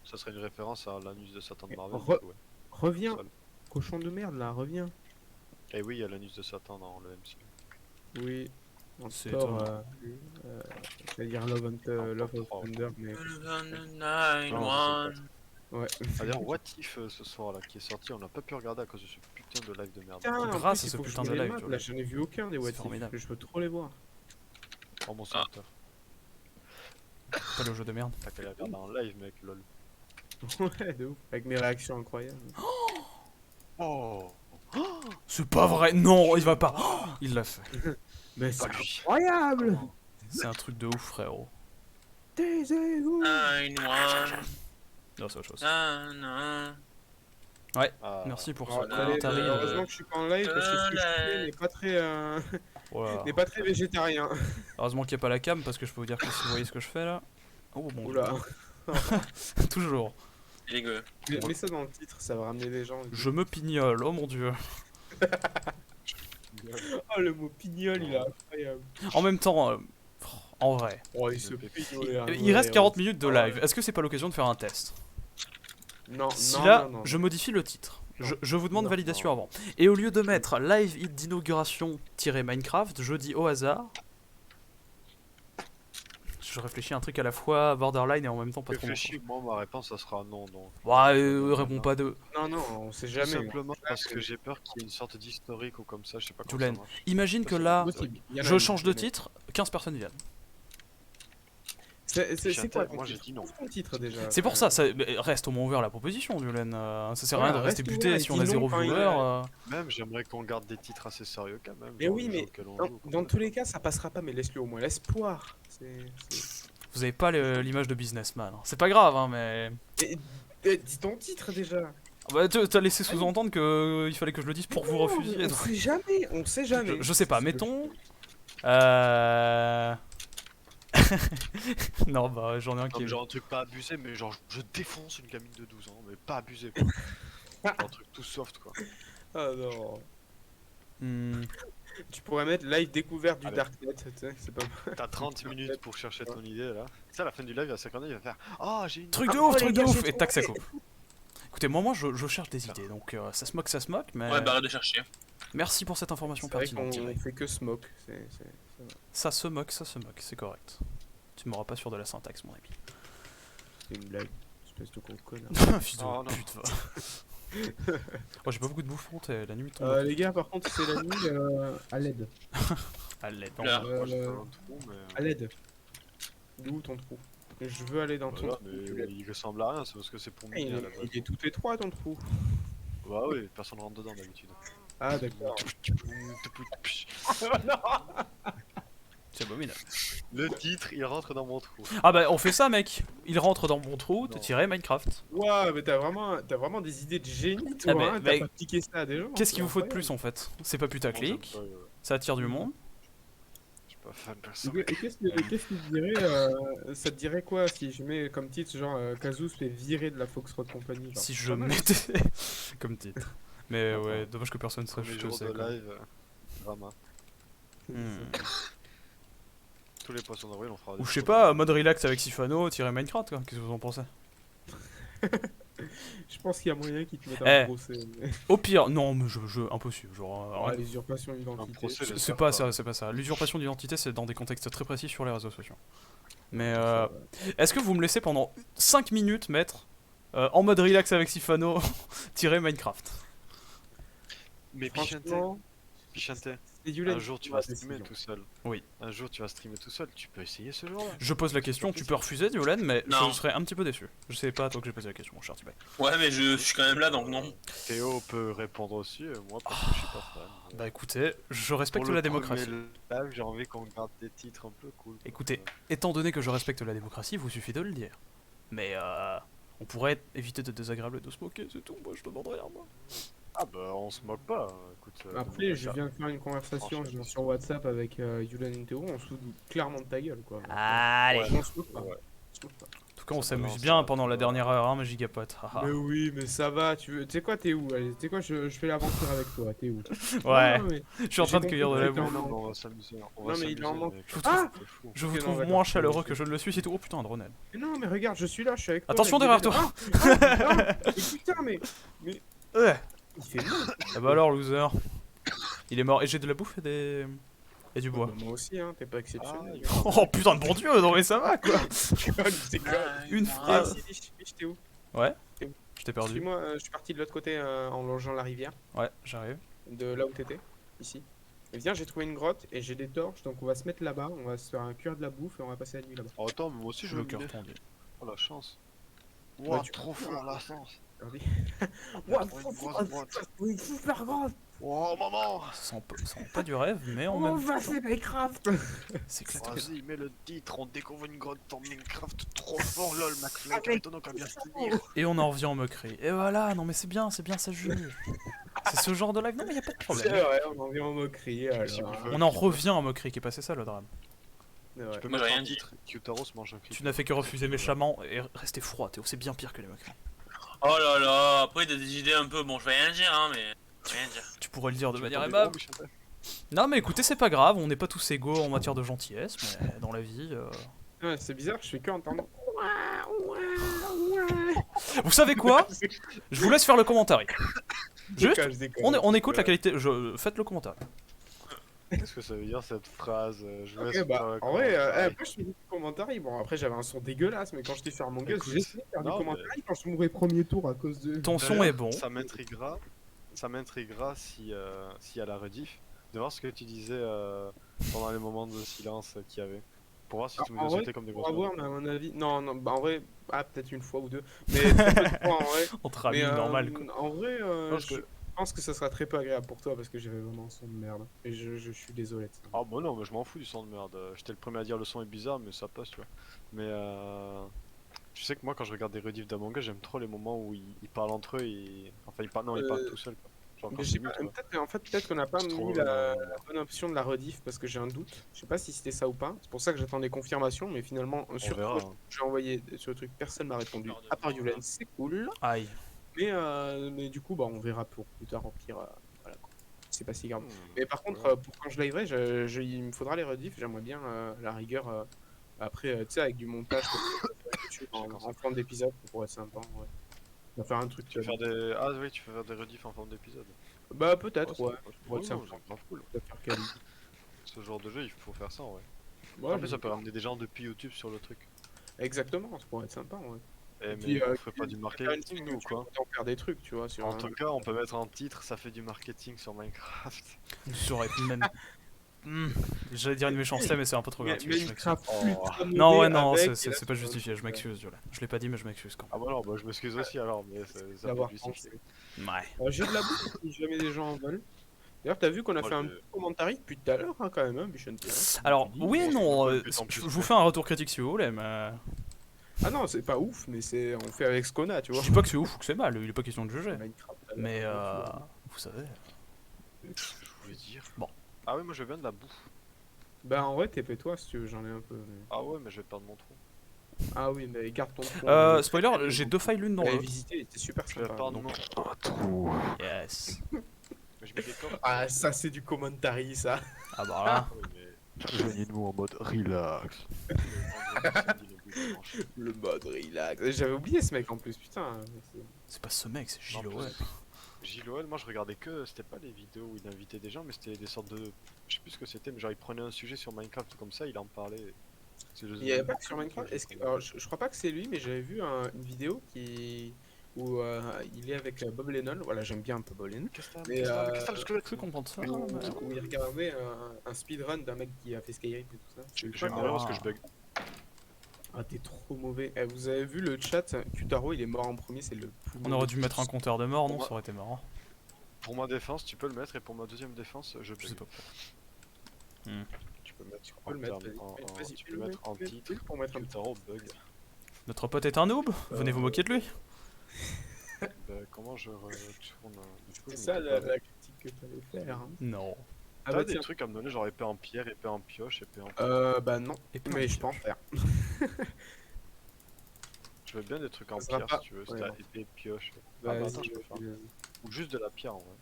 Ça serait une référence à l'anus de Satan de Marvel. Re- du coup, ouais. Reviens, Sol. cochon de merde là, reviens. Et oui, il y a l'anus de Satan dans le MCU. Oui. En C'est Thor, étonnant. c'est-à-dire Love of trois. Thunder, mais. 9-1. Ouais. D'ailleurs, What If ce soir là qui est sorti, on n'a pas pu regarder à cause de ce putain de live de merde. Putain, en Grâce plus, à il ce faut que putain je de me les live, mate, tu là, vois. j'en ai vu aucun des What If, formidable. je veux trop les voir. Oh mon sénateur. Pas le jeu de merde. T'as qu'à aller regarder en live, mec, lol. Ouais, de ouf, avec mes réactions incroyables. Oh C'est pas vrai, non, il va pas. Oh, il l'a fait. Mais c'est Pas lui. incroyable! C'est un truc de ouf, frérot. Taisez-vous! 9-1. Non, c'est autre chose. 9-1. Ah, Merci pour Alors, ce commentary. heureusement que je suis pas en live parce que ce que je fais n'est pas très, Voilà. n'est pas très végétarien. Heureusement qu'il n'y a pas la cam parce que je peux vous dire que si vous voyez ce que je fais là. Oh bon. Oula. Toujours. Dégueu. Mets ça dans le titre, ça va ramener les gens. Je me pignole, oh mon dieu. Oh, le mot pignol, il est incroyable. En même temps, en vrai. Oh, il se pignole. Il reste 40 minutes de live. Est-ce que c'est pas l'occasion de faire un test? Non, Si non, là, non, non. je modifie le titre. Je vous demande Non. validation avant. Et au lieu de mettre live hit d'inauguration-Minecraft, je dis au hasard. Je réfléchis à un truc à la fois borderline et en même temps pas trop. réfléchis, moi ma réponse ça sera non donc. Ouais, réponds pas de. Non, non, on sait Tout jamais. simplement parce que j'ai peur qu'il y ait une sorte d'historique ou comme ça, je sais pas comment Toulen. ça marche. Imagine que là, Possible. Il y en a je une, change de mais- titre, 15 personnes viennent. C'est quoi ton Moi j'ai titre? dit non. Ton titre déjà. C'est pour ça, mais reste au moins ouvert la proposition, Dulen. Ça sert à rien de Voilà, rester reste buté ouvert, si on dis a non 0 quand il viewer. est- Même j'aimerais qu'on garde des titres assez sérieux quand même. Mais genre oui, le jeu mais auquel on dans, joue, quoi. dans tous les cas, ça passera pas, mais laisse-le au moins l'espoir. Vous avez pas l'image de businessman. C'est pas grave, hein, mais. Dis ton titre déjà. Bah, t'as laissé sous-entendre que il fallait que je le dise pour vous refuser. On sait jamais, on sait jamais. Je sais pas, mettons. Non, bah j'en ai un Non, qui mais est. genre un truc pas abusé, mais genre je défonce une gamine de 12 ans, mais pas abusé quoi. Genre un truc tout soft quoi. Ah non. Hmm, Tu pourrais mettre live découverte du Allez. Darknet, tu sais, c'est pas mal. T'as 30 minutes pour chercher ton idée là. Tu sais, à la fin du live, il y a 50 il va faire Ah, j'ai une Truc de Ah, ouf, oh, truc les de gars, ouf, j'ai et tac, ça trouvé. coupe. Écoutez, moi je cherche des idées, donc ça se moque, mais. Ouais, bah arrête de chercher. Merci pour cette information C'est vrai pertinente, qu'on Thierry. fait que smoke. Ça se moque, c'est correct. Tu m'auras pas sûr de la syntaxe, mon ami. C'est une blague. Espèce de con connard. Fils de Oh, non. pute, va. Oh, j'ai pas beaucoup de bouffons, t'es la nuit tombe. Les gars, par contre, c'est la nuit à l'aide. À l'aide. Là. Moi j'ai pas un trou, mais. À l'aide. D'où ton trou? Je veux aller dans ton Voilà, trou. mais il ressemble à rien, c'est parce que c'est pour Ah, miner à la base. il est tout étroit ton trou. Bah oui, personne rentre dedans d'habitude. Ah d'accord. C'est abominable. Le titre, il rentre dans mon trou. Ah bah on fait ça mec. Il rentre dans mon trou, t'as Non. tiré Minecraft. Ouah, mais t'as vraiment des idées de génie toi, Ah, mais- hein. mais- T'as pas piqué ça à des gens. Qu'est-ce c'est qu'il vous faut de incroyable. plus en fait? C'est pas putaclic, Moi, ça attire du monde. je suis pas fan de personne. Et qu'est-ce que tu dirais, ça te dirait quoi si je mets comme titre genre Kazoo se fait virer de la Foxtrot Company genre, Si c'est je pas mal. mettais comme titre. Mais ouais, dommage que personne sache Premier ce que jour c'est. de quoi. live, drama. Hmm. Tous les poissons d'avril, on fera des Ou je sais photos. pas, mode relax avec Sifano, tirer Minecraft quoi. Qu'est-ce que vous en pensez? Je pense qu'il y a moyen qu'ils te mettent Eh. un procès. Au pire, non mais impossible. Genre, Ouais, l'usurpation Un d'identité. procès, c'est j'espère pas ça, c'est pas ça. L'usurpation d'identité c'est dans des contextes très précis sur les réseaux sociaux. Mais est-ce que vous me laissez pendant 5 minutes mettre en mode relax avec Sifano tirer Minecraft? Mais Pichante, Franchement, Pichante, c'est Yulen un qui jour tu prend vas la streamer décision. tout seul. Oui. Un jour tu vas streamer tout seul, tu peux essayer ce jour-là. Je pose la question, tu peux refuser Diolen, mais Non. je serais un petit peu déçu. Je sais pas à toi que j'ai posé la question, mon cher Tibet. Ouais, mais je suis quand même là, donc non. Théo peut répondre aussi, moi parce que je suis pas fan. Bah écoutez, je Pour respecte le la démocratie. premier live, j'ai envie qu'on garde des titres un peu cool. Écoutez, étant donné que je respecte la démocratie, vous suffit de le dire. Mais on pourrait éviter de désagréable et de se moquer, c'est tout. Moi je demande rien, moi. Ah bah on se moque pas, écoute. Après, je viens de faire une conversation genre, sur WhatsApp avec Yulen et Théo, on se fout clairement de ta gueule quoi. Allez. On se moque pas. Ouais. On se moque pas. En tout cas, on Ça s'amuse balance, bien ça, pendant la ça dernière heure, hein, ma gigapote. Mais oui, mais ça va, tu sais quoi, t'es où? Allez, tu sais quoi, je fais l'aventure avec toi, t'es où? Ouais, Non, mais- je suis en train de j'ai cueillir de compris la que bouffe. t'es en- Non, on va s'amuser. On Non, va mais il en s'amuser, manque. mais Je vous Ah c'est fou. Je vous Ok, non, trouve d'accord, moins je chaleureux suis- que je ne le suis, c'est tout. Oh putain, un dronel. Mais non, mais regarde, je suis là, je suis avec toi. Attention avec derrière des- toi. Ah, ah, mais putain, mais Ouais. il fait mal. Ah bah alors, loser. Il est mort. Et j'ai de la bouffe et du bois. Bah, moi aussi, hein, t'es pas exceptionnel. Oh putain de bon dieu, non mais ça va quoi. C'est quoi? Une Ah, phrase. si, Mich, t'es où? Je t'ai perdu. Suis-moi, je suis parti de l'autre côté en longeant la rivière, Ouais, j'arrive. de là où t'étais, ici. Et viens, j'ai trouvé une grotte et j'ai des torches, donc on va se mettre là-bas, on va se faire un cuire de la bouffe et on va passer la nuit là-bas. Oh, attends, mais moi aussi je Le veux cœur miner. tendu. Oh la chance. Bah, Ouah, tu- trop fort la chance. Regardez. Ouah, trop une grosse boîte. Oui, super grande. Oh maman. Ça sent pas du rêve, mais en même va c'est Minecraft. c'est éclaté. Vas-y, mets le titre, on découvre une grotte en Minecraft trop fort lol, McFly, maintenant qu'à bien se tenir. Et on en revient en moquerie. Et voilà, non mais c'est bien, ça juge. C'est ce genre de live, non mais y a pas de C'est problème. vrai, on en vient en moquerie Si vous alors. voulez. On en revient en moquerie, qui est passé ça le drame. C'est vrai. Tu peux Moi, mettre j'ai un rien dit. titre, Kyutaro se mange un cri. Tu n'as fait que refuser méchamment et rester froid, Théo, c'est bien pire que les moqueries. Oh là là, après t'as des idées un peu. Bon, je vais rien dire, hein, mais. Rien dire. Tu pourrais le dire de Tu manière veux aimable. des gros, Non mais écoutez, c'est pas grave, on n'est pas tous égaux en matière de gentillesse, mais dans la vie... Ouais, c'est bizarre, je fais que entendre. Vous savez quoi? Je vous laisse faire le commentaire. Juste, Je déconne. on écoute la qualité... Faites le commentaire. Qu'est-ce que ça veut dire cette phrase? Je Ok, laisse bah, pas en vrai, commentaire. après je fais des commentaires. Bon, après j'avais un son dégueulasse, mais quand j'étais faire mon gueule, Écoute, j'ai essayé de faire des non, commentaires quand je mourrais premier tour à cause de. Ton son D'ailleurs, est bon. Ça m'intriguera si y a la rediff, de voir ce que tu disais pendant les moments de silence qu'il y avait. Pour voir si tu En me les vrai, sautais comme des Pour grosses avoir, bottes. mais à mon avis. Non, non, bah en vrai, peut-être une fois ou deux. Mais très peu de fois, en vrai. Entre amis, Mais, normal quoi. En vrai, Parce je que- pense que ça sera très peu agréable pour toi parce que j'avais vraiment un son de merde. Et je suis désolé de ça. Ah bah non, mais je m'en fous du son de merde. J'étais le premier à dire le son est bizarre, mais ça passe, tu vois. Mais tu sais que moi, quand je regarde des rediffs d'Among Us, j'aime trop les moments où ils parlent entre eux et... Enfin, ils parlent... Non, ils parlent tout seuls, quoi. Genre quand Mais c'est j'ai mute, pas- quoi. peut-être qu'on n'a pas C'est mis trop, la bonne option de la rediff parce que j'ai un doute. Je sais pas si c'était ça ou pas. C'est pour ça que j'attendais confirmation, mais finalement, On sur verra. Twitch, j'ai envoyé sur le truc, personne m'a répondu. À part Yulen, c'est cool. Aïe. Mais du coup, bah, on verra pour plus tard, au pire. Voilà, quoi. C'est pas si grave. Mais par contre, ouais. pour quand je liverai, il me faudra les rediffs. J'aimerais bien la rigueur. Après, tu sais, avec du montage en forme d'épisode, ça pourrait être sympa. Ouais. On va faire un truc. Tu veux faire des... Ah oui, tu veux faire des rediffs en forme d'épisode. Bah peut-être, ouais. Ouais, Ça non, pourrait c'est grave cool. faire quali. Ce genre de jeu, il faut faire ça en vrai. Ouais, En plus, ça peut ramener des gens depuis YouTube sur le truc. exactement, ça pourrait être sympa, ouais. Eh, puis, mais on ferait pas du Faire une marketing, chaîne nous, ou YouTube, quoi? autant faire des trucs, tu vois, sur En un- tout cas, on peut mettre en titre, ça fait du marketing sur Minecraft. J'aurais même. J'allais dire une méchanceté, mais c'est un peu trop gratuit. je m'excuse. Minecraft ultra Non, modé ouais, non, avec, c'est et là, c'est pas tu vois, justifié, je m'excuse, Violet. Je l'ai pas dit, mais je m'excuse quand Ah bah non, bah je m'excuse aussi alors, mais ça peut d'avoir justifier. pensé. même. Ouais. J'ai de la bouffe si jamais des gens en veulent. D'ailleurs, t'as vu qu'on a Moi, fait un je- petit commentaire depuis tout à l'heure, hein, quand même, hein, Bichente, hein. Alors, Tu dis, oui et bon, non, c'est pas je plus vous fais un retour critique si vous voulez, mais. Ah non, c'est pas ouf, mais c'est on fait avec ce qu'on a, tu Je vois. dis pas que c'est ouf ou que c'est mal, il est pas question de juger. Minecraft, Mais alors, vous savez. Qu'est-ce que je voulais dire? Bon. Ah oui, moi je veux bien de la bouffe. Bah en vrai, TP-toi si tu veux, j'en ai un peu. mais- Ah ouais, mais je vais perdre mon trou. Ah oui, mais garde ton tronc. Spoiler, j'ai 2 failles l'une dans J'avais l'autre. visité, c'était super Je vais sympa. perdre donc. mon Yes. Mais je mets des coffres. Ah, ça c'est du commentary, ça. Ah bah là. Oui, mais joignez-nous en mode relax. Le mode relax. J'avais oublié ce mec en plus, putain. C'est pas ce mec, c'est Non, Gilo, plus. ouais. JLOL, moi je regardais que, c'était pas les vidéos où il invitait des gens, mais c'était des sortes de. Je sais plus ce que c'était, mais genre il prenait un sujet sur Minecraft ou comme ça, il en parlait. Il y avait pas que sur Minecraft. Alors, je crois pas que c'est lui, mais j'avais vu une vidéo où il est avec Bob Lennon. Voilà, j'aime bien un peu Bob Lennon. Qu'est-ce que Mais, t'as Je peux comprendre ça. Où, mais- où il regardait un speedrun d'un mec qui a fait Skyrim et tout ça. Je crois vais que- me parce que je bug. Ah, t'es trop mauvais. Eh, vous avez vu le chat? Kutaro, il est mort en premier, c'est le plus On mauvais aurait dû de mettre un tous. compteur de mort, non? Ça aurait été marrant. Pour ma défense, tu peux le mettre, et pour ma deuxième défense, je Je sais bug. pas. Tu peux mettre Tu peux le mettre, vas-y, tu fais peux le mettre en mec, titre, fais-le pour mettre un petit. Kutaro bug. Notre pote est un noob? Venez vous moquer de lui? Bah, comment je retourne du coup, C'est je ça me la prépare. critique que t'allais faire. Hein. Non. Ah T'as bah des tiens. trucs à me donner, genre épée en pierre, épée en pioche, épée en. Bah non, Et puis, mais je peux en faire. Je veux bien des trucs en Ça sera pierre pas- si tu veux, ouais, si t'as bon. épée, pioche. Bah, bah, vas-y, attends, je peux faire. Ou juste de la pierre en vrai.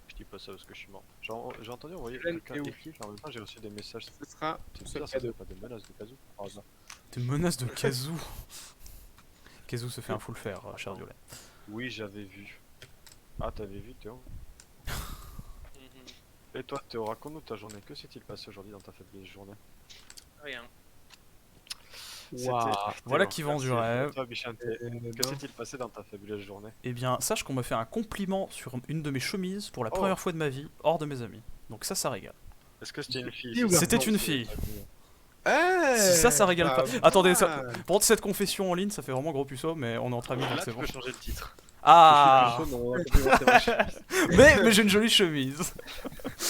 Je dis pas ça parce que je suis mort. J'ai entendu envoyer Hélène, quelqu'un t'es où écrit, en même temps j'ai reçu des messages. Ce sera C'est tout seul bizarre, ça cadeau. fait pas des menaces de casou. par hasard. Des menaces de Kazoo. Kazoo se fait un full faire, cher Violet. Oui, j'avais vu. Ah, t'avais vu Théo? Et toi Théo, raconte-nous ta journée. Que s'est-il passé aujourd'hui dans ta fabuleuse journée? Rien. Waouh. Voilà Théo, qui vend du merci. rêve. Toi, Bichante, que s'est-il passé dans ta fabuleuse journée? Eh bien, sache qu'on m'a fait un compliment sur une de mes chemises pour la Oh. première fois de ma vie, hors de mes amis. Donc ça régale. Est-ce que c'était une fille? Ou C'était garçon, une fille. Eh, Si ça régale bah, pas. Attendez, ça, voilà. pour cette confession en ligne, ça fait vraiment gros puceau, mais on est entre amis, donc Là, c'est tu bon. peux changer le titre. Ah, Je suis plus chaud, mais on va complimenter ma chemise. mais j'ai une jolie chemise.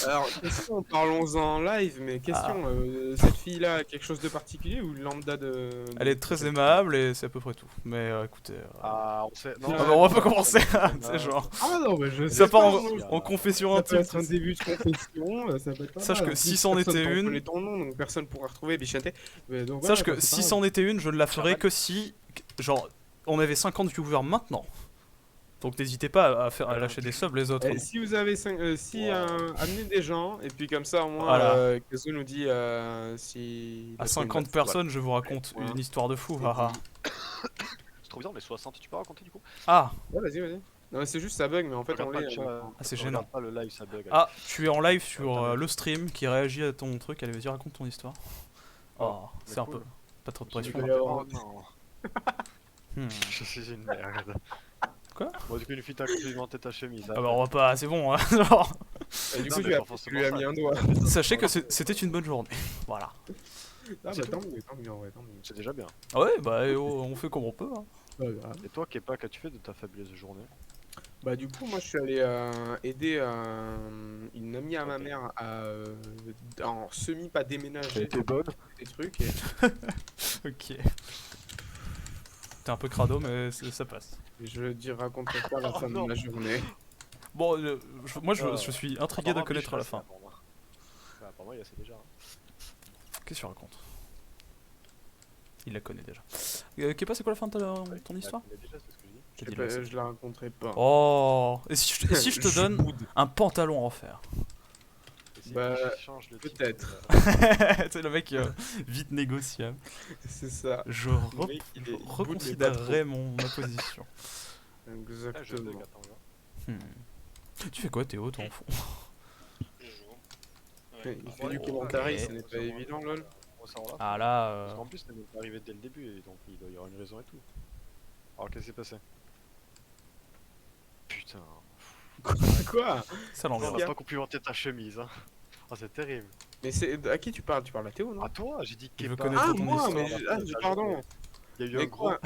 Alors, question, parlons en live, mais question, Ah. cette fille-là a quelque chose de particulier ou lambda de... Elle est très aimable et c'est à peu près tout. Mais écoutez, Ah, on sait. Non, ah bah, on va pas commencer. C'est genre, Ah non, mais je sais ça part pas, en, moi, en confession ça peut intime. être un début de confession, ça peut être pas Sache mal. que En si plus, c'en personne était t'en une- connaît ton nom, donc personne pourra retrouver Bichente. Mais donc Sache voilà, que c'est si pas c'en était une, je ne la ferai que si, genre, on avait 50 viewers maintenant. Donc n'hésitez pas à lâcher des subs les autres. grave. Si vous avez amenez des gens, et puis comme ça au moins, Voilà. Kazu nous dit si... À 50 personnes, je vous raconte Voilà. une histoire de fou. Haha. c'est trop bizarre, mais 60, tu peux raconter du coup? Ah, Ouais, vas-y, vas-y. Non, mais c'est juste ça bug, mais en fait on Regarde pas l'est. le chat, c'est regarde gênant. pas le live, ça bug. Ah, tu es en live sur le stream qui réagit à ton truc. Allez, vas-y, raconte ton histoire. Oh, mais c'est un cool. peu. Pas trop de Je pression. vais avoir- Oh non, Hmm. je suis une merde. Quoi? Bon, du coup, une fille t'a complimenté ta chemise. Ah bah on va pas, c'est bon. Hein. Genre, Et du Non, coup, mais tu pas forcément lui as ça. mis un doigt. sachez que c'était une bonne journée. Voilà. Ah bah C'est tant mieux, en vrai, tant mieux. C'est déjà bien. Ah ouais, bah on fait comme on peut. Hein. Pas grave. Et toi, Kepa, qu'as-tu fait de ta fabuleuse journée? Bah du coup moi je suis allé aider une amie à ma mère à en semi pas déménager bonne? des trucs et Ok. T'es un peu crado, mais ça passe. je dis raconte pas la fin de non. ma journée. Bon, moi je suis intrigué de Apparemment, connaître Biche, la là, fin. c'est pour moi. Ouais, apparemment, il y a assez déjà. Hein. Qu'est-ce que tu racontes? Il la connaît déjà. Kepa, c'est quoi la fin de ton histoire? Mais déjà, c'est ce que je dis. T'as dit le- Je la raconterai pas. Oh, et si je te donne boude. un pantalon en fer? Et si Bah, je change le titre, peut-être. C'est le mec vite négociable. C'est ça. Je Le mec, il est- il boude, mais pas reconsidérerai ma position. Ah, je bug, Exactement. attends, là. Tu fais quoi Théo toi en fond? Je joue. Il fait Ouais, du ouais, commentaire, ouais, ce n'est pas évident, lol. On s'en va. Ah là, Parce qu'en plus, elle est arrivée dès le début, et donc il doit y avoir une raison et tout. Alors qu'est-ce qui s'est passé? Putain. Quoi? ça On l'envers. va pas complimenter ta chemise, hein. Oh, c'est terrible. Mais c'est à qui tu parles? Tu parles à Théo, non? À toi, j'ai dit Il veut Kepa. connaître Ah, ton moi, histoire. mais pardon. Il y a eu Mais un gros. quoi?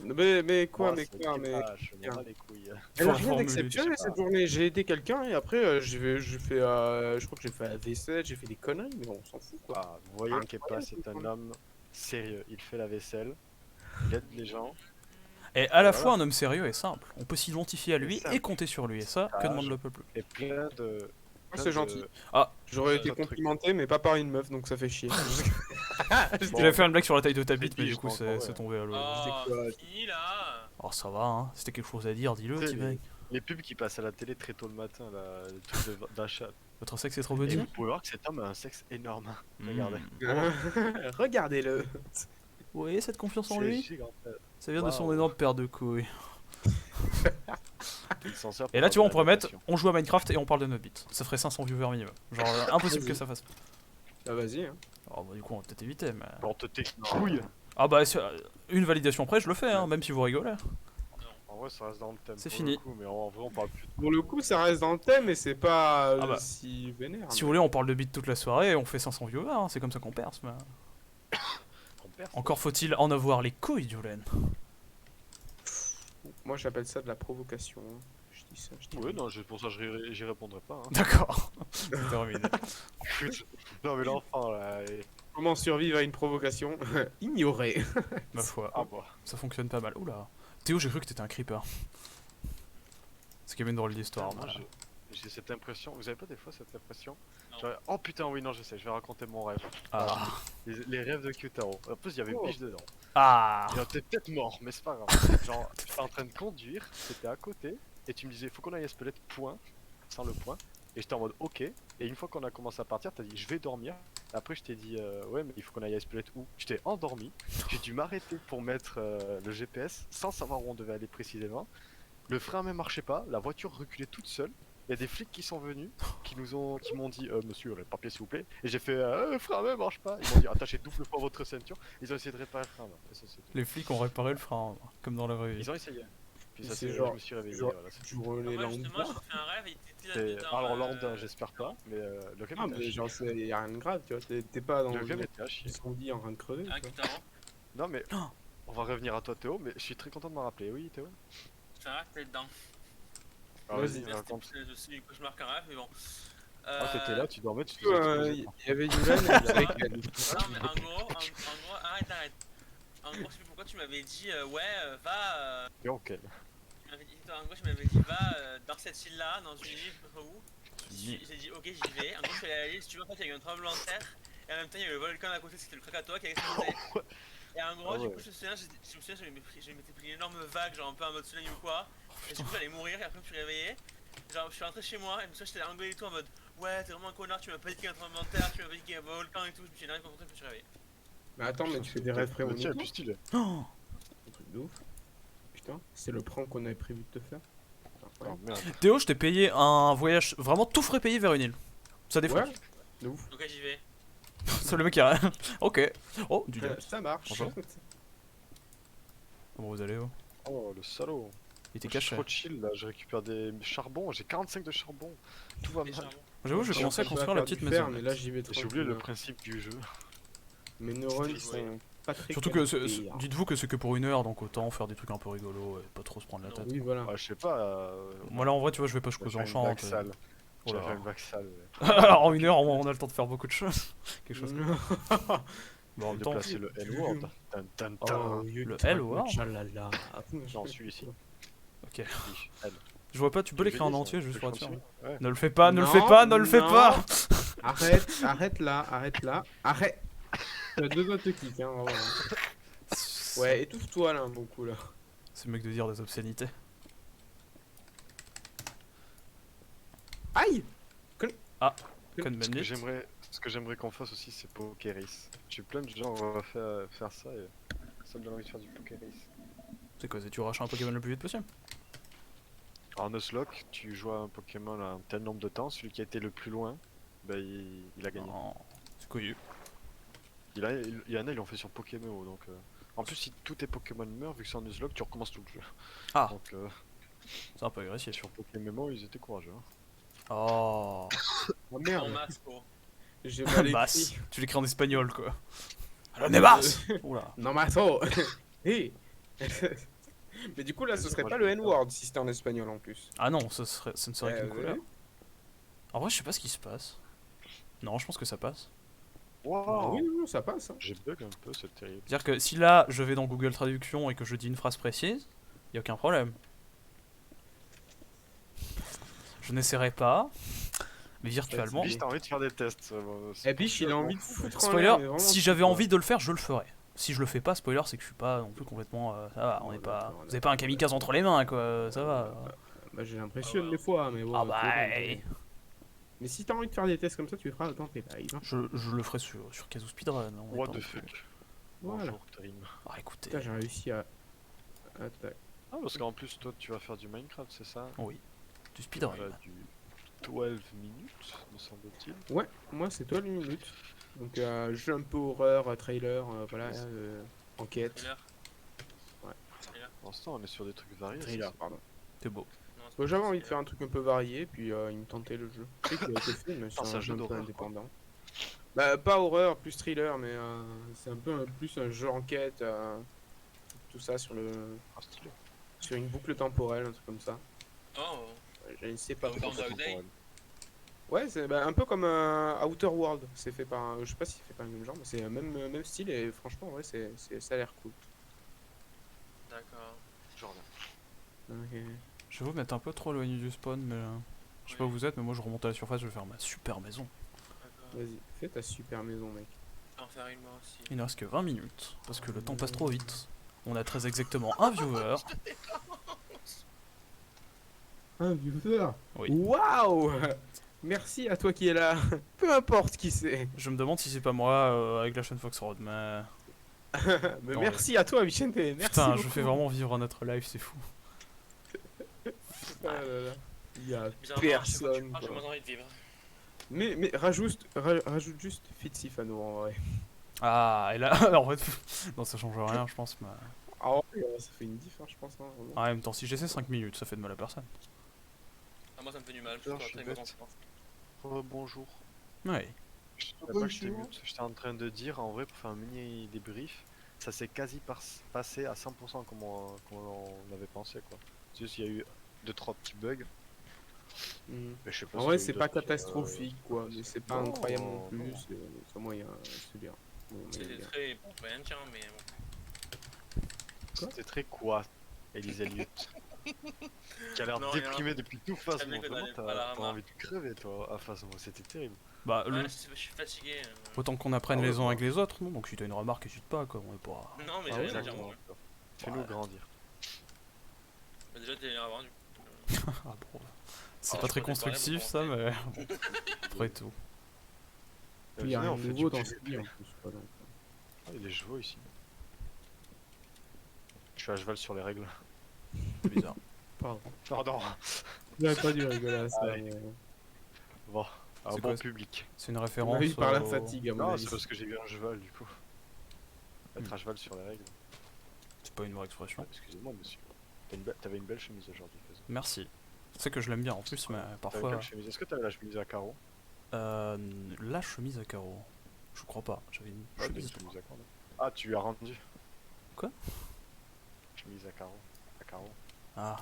Mais quoi, Oh, mais c'est quoi, mais... Kepa, je m'en bats les couilles. Elle a Faut rien formuler, d'exceptionnel je sais cette journée. J'ai aidé quelqu'un et après je crois que j'ai fait la vaisselle, j'ai fait des conneries, mais bon, on s'en fout quoi. Ah, vous voyez, Kepa, Incroyable, c'est un Kepa. homme sérieux. Il fait la vaisselle, il aide les gens. Et à la Voilà. fois un homme sérieux et simple. On peut s'identifier à lui C'est ça. et compter sur lui. Et ça, que Sage. demande le peuple? Et plein de. Ah, c'est gentil. Ah. J'aurais été D'autres trucs. complimenté, mais pas par une meuf, donc ça fait chier. Bon, J'avais fait une blague sur la taille de ta bite, mais dit, du je coup pense, c'est ouais. c'est tombé à l'eau. Oh, quoi, c'est fini là. Oh ça va, hein. C'était quelque chose à dire, dis-le, Tu sais, petit mec. les pubs qui passent à la télé très tôt le matin, là, les trucs d'achat. Votre sexe est trop Et petit. vous pouvez voir que cet homme a un sexe énorme. Hmm. Regardez. Regardez-le. Vous voyez cette confiance en C'est lui? gigantesque. Ça vient de son Waouh. énorme paire de couilles. Il s'en sert Et pour là tu vois, on faire pourrait de la mettre, on joue à Minecraft et on parle de notre bite. Ça ferait 500 viewers minimum. Genre impossible que ça fasse. Bah vas-y. Hein. Oh bah du coup on va peut-être éviter, mais... Porte tes couilles. Ah bah une validation près je le fais, hein, même si vous rigolez. En vrai, ça reste dans le thème. C'est pour fini. le coup, mais en vrai, on parle plus de. Pour le coup, ça reste dans le thème et c'est pas Ah bah. si vénère. Si vous voulez on parle de bite toute la soirée et on fait 500 viewers, hein, c'est comme ça qu'on perce. Mais... qu'on perce. Encore faut-il en avoir les couilles, Julen. Moi j'appelle ça de la provocation. Hein. Je dis ça, je dis Ouais, rien. non, pour ça, j'y répondrai pas. Hein. D'accord. C'est terminé. Non, mais l'enfant, là. Comment survivre à une provocation? Ignorer. Ma foi. Ah bah. Ça fonctionne pas mal. Oula. Théo, j'ai cru que t'étais un creeper. C'est quand même une drôle d'histoire. Moi, mais- j'ai cette impression. Vous avez pas des fois cette impression? Non. Genre, oh putain, oui, non, je sais, je vais raconter mon rêve. Ah. Les rêves de Kyutaro. En plus, il y avait une Oh. biche dedans. Ah. Il était peut-être mort, mais c'est pas grave. Genre, tu étais en train de conduire, t'étais à côté, et tu me disais, faut qu'on aille à Espelette, point, sans le point. Et j'étais en mode, ok. Et une fois qu'on a commencé à partir, t'as dit, je vais dormir. Après, je t'ai dit, ouais, mais il faut qu'on aille à Espelette où? Je t'ai endormi. J'ai dû m'arrêter pour mettre le GPS, sans savoir où on devait aller précisément. Le frein ne marchait pas, la voiture reculait toute seule. Il y a des flics qui sont venus, qui m'ont dit monsieur, les papiers s'il vous plaît. Et j'ai fait le frein ne marche pas. Ils m'ont dit attachez double fois votre ceinture. Ils ont essayé de réparer le frein. Et ça, c'est tout. Les flics ont réparé le frein, comme dans la vraie vie. Ils ont essayé. Puis ça, C'est c'est genre- je me suis réveillé. genre- Voilà, c'est Tu relais Moi justement, lambda. j'ai fait un rêve et il était Et- là-dedans. alors lambda, j'espère pas, mais le game Ah, était à mais chier. genre, y a rien de grave, tu vois. T'es pas dans Le game le était à chier. zombie en train de crever. Un tu vois. Kyutaro. Non mais on va revenir à toi Théo, mais je suis très content de m'en rappeler. Oui Théo. Je fais un rêve, t'es dedans. Alors, Vas-y. vas-y, raconte. Je suis cauchemar qu'un rêve, mais bon. Ah t'étais là, tu dormais, tu te Du coup, faisais Il exploser. y avait Yulan avec elle. Non, mais en gros, arrête. En gros, je sais plus pourquoi tu m'avais dit, ouais, va. Théo, quel En gros, tu m'avais dit, va dans cette île-là, dans une île, je sais pas où. J'ai dit, ok, j'y vais. En gros, je suis allé à l'île, si tu veux, en fait, il y a eu un tremblement de terre. Et en même temps, il y avait le volcan à côté, c'était le Krakatoa qui a explosé. Et en gros, Ah du ouais. coup, je me souviens, je m'étais pris une énorme vague, genre un peu en mode tsunami ou quoi. Et du coup, j'allais mourir, et après, je me suis réveillé. Genre, je suis rentré chez moi, et tout ça, j'étais engueulé et tout en mode, ouais, t'es vraiment un connard, tu m'as pas dit qu'il y a un tremblement de terre, tu m'as pas dit qu'il y avait un volcan et tout. Je me suis rien concentré, je me suis réveillé. Mais attends, mais tu fais des rêves Le tien est prémonitoires. plus stylé. Oh. Un truc de ouf. Putain, c'est le prank qu'on avait prévu de te faire. Oh merde. Théo, je t'ai payé un voyage vraiment tout frais payé vers une île. Ça défonce. Ouais, de ouf. Donc, j'y vais. C'est le mec qui a rien. Ok. Oh, du diable. Ça marche. Bonjour. Comment vous allez, oh? Oh le salaud. Il était Je suis caché. trop chill là, je récupère des charbons, j'ai 45 de charbon. Tout va Les mal. charbons. J'avoue, je vais commencer à construire la petite maison. Mais là, j'y vais trop. J'ai oublié le principe du jeu. Mes neurones triste, sont pas très. Surtout que qualifiés. dites-vous que c'est que pour une heure, donc autant faire des trucs un peu rigolos et pas trop se prendre la tête. Oui, voilà. Ouais, je sais pas. Moi là en vrai tu vois je vais pas j'ai jusqu'aux fait une enchantes. blague sale. Oh J'ai là. fait une blague sale. Alors en une heure on a le temps de faire beaucoup de choses. Quelque chose comme bon, en même De temps. placer le L-word. Tan, tan, tan. le L-word Chalala. J'en suis ici. Ok. L. Je vois pas, tu peux Tu l'écrire en veux entier dire, juste pour être sûr. Ouais. Ne le fais pas, ne le Non, fais pas, ne le fais non. pas. Arrête là, arrête. T'as deux doigts de kick, hein, vraiment. Ouais, étouffe-toi là un bon coup là. C'est mieux que de dire des obscénités. Aïe. Code Bandit. Ce que j'aimerais qu'on fasse aussi, c'est Pokéris. J'ai plein de gens, on va faire ça et ça me donne envie de faire du Pokéris. C'est quoi, c'est tu rushes un Pokémon le plus vite possible? En Nuzlocke, tu joues à un Pokémon un tel nombre de temps, celui qui a été le plus loin, bah il a gagné. Non, c'est couillu. Il y en a, ils l'ont fait sur Pokémon, donc... En plus, si tous tes Pokémon meurent, vu que c'est en Nuzlocke, tu recommences tout le jeu. Ah. Donc, C'est un peu agressif. sur Pokémon, ils étaient courageux. Hein. Oh. Oh En merde, masse, gros. j'ai mal Basse. écrit. Tu l'écris en espagnol quoi. Alors n'est basse. Oula. Non, mais attends. Hey. Mais du coup, là, ce Vas-y, serait moi, pas je le vais N-word si c'était en espagnol en plus. Ah non, ce ne serait qu'une vous couleur. avez vu En vrai, je sais pas ce qui se passe. Non, je pense que ça passe. Ah Waouh. oui, non, ça passe. Hein. J'ai bug un peu, c'est terrible. C'est-à-dire que si là, je vais dans Google Traduction et que je dis une phrase précise, y a aucun problème. Je n'essaierai pas, mais virtuellement. Biche, t'as envie de faire des tests. Eh, Biche, il a envie de foutre en Spoiler, l'air, mais vraiment, si j'avais envie de le faire, je le ferais. Si je le fais pas, spoiler, c'est que je suis pas non plus complètement. Ça va, on Oh, est pas. d'accord, Vous avez pas un kamikaze entre les mains, quoi. Ça va. Bah, j'ai l'impression Ah ouais. des fois, mais bon. Ah bah. Mais si t'as envie de faire des tests comme ça, tu le feras dans tes lives. Hein. Je le ferai sur Kazoo Speedrun. on est What pas the non plus- fuck. Voilà. Bonjour, Trim. Ah écoutez, Putain, j'ai réussi à. Attaque. Ah, parce qu'en plus, toi, tu vas faire du Minecraft, c'est ça? du speedrun. Voilà, du 12 minutes, me semble-t-il. Ouais, moi c'est toi le minute. Donc, jeu un peu horreur, trailer, voilà, enquête. Trailer. Pour l'instant, on est sur des trucs variés. Trailer, c'est- pardon. C'est beau. Non, c'est Bon, pas j'avais ça, envie de c'est- faire un truc un peu varié, puis il me tentait le jeu. Je sais qu'il a été fait, mais Ah, c'est un jeu un peu d'horreur, indépendant. Bah, pas horreur, plus thriller, mais c'est un peu plus un jeu enquête, tout ça sur Ah, stylé. sur une boucle temporelle, un truc comme ça. Oh, Je ne sais pas Comme trop. dans Dog Day. Ouais, c'est un peu comme Outer World. C'est fait par, je sais pas si c'est fait par le même genre, mais c'est le même style et franchement, ouais, ça a l'air cool. d'accord. Genre là. Ok. Je vais vous mettre un peu trop éloigné du spawn, mais je sais pas où vous êtes, mais moi je remonte à la surface, je vais faire ma super maison. D'accord. Vas-y, fais ta super maison, mec. En faire une moi aussi. Il ne reste que 20 minutes, parce que le temps passe trop vite. On a très exactement un viewer. Un viewer. Oui. Waouh. Merci à toi qui es là. Peu importe qui c'est. Je me demande si c'est pas moi avec la chaîne Fox Road, mais. Mais Non, merci à toi, Vicente. Merci. Putain, je beaucoup. fais vraiment vivre notre live, c'est fou. Ah là là. Il y a Bizarrement, à chaque fois que tu personne. parles, j'ai quoi. moins envie de vivre. Mais rajoute juste Fitsifano en vrai. Ah, et là, en fait, non, ça change rien, je pense, mais. Ah ouais, ça fait une diff, hein, je pense. Hein, vraiment. En même temps, si j'essaie 5 minutes, ça fait de mal à personne. Ah, moi ça me fait du mal, je Alors, suis je très suis bête. content. Bonjour. Ouais. Je savais pas que j'étais mute. J'étais en train de dire, en vrai, pour faire un mini débrief, ça s'est quasi passé à 100% comme on avait pensé, quoi. C'est juste qu'il y a eu 2-3 petits bugs. Hmm. Mais je sais pas En s'il vrai, y a eu c'est d'autres pas catastrophique, quoi. Mais c'est pas Non, incroyable non plus. non. C'est moyen, c'est bien. Moyen, C'était bien. très. Bon, rien de tiens, mais bon. C'était très quoi, Elise Elliott qui a l'air Non, rien. déprimé depuis tout face. Ça me Vraiment, déconne, t'as Palarama. t'as envie de crever, toi, à face. C'était terrible. Bah, Ouais, je suis fatigué. autant qu'on apprenne Ah ouais, les uns bah. avec les autres, non? Donc si t'as une remarque, n'hésite pas, quoi. On est pas. Non, mais Ah j'ai ouais, rien à dire, moi. Fais-nous Ouais. grandir. Bah, déjà, t'es énervant, du Ah bon. C'est Ah, pas je très crois que t'es constructif, pas ça, là mais. Bon. Après tout. Il y a Venez, rien on de fait nouveau du dans ce PvP. lit en plus, quoi. Donc. Ah, il est joué ici. Je suis à cheval sur les règles. C'est bizarre. Pardon. Pardon. J'aurais pas dû rigoler à ça. Allez. Mais... Bon, un C'est bon quoi, public. C'est une On référence. a eu par la au- fatigue, à mon Non, avis. c'est parce que j'ai vu un cheval du coup. Être à cheval sur les règles. C'est pas une vraie expression. Ah, excusez-moi, monsieur. T'avais une belle chemise aujourd'hui. Faiso. Merci. C'est que je l'aime bien en plus, mais T'avais une parfois. belle chemise. Est-ce que t'avais la chemise à carreaux? La chemise à carreaux. Je crois pas. J'avais une Ah, t'as une chemise. chemise à carreaux. Ah, tu lui as rendu. Quoi? Chemise à carreaux. À carreaux. Ah,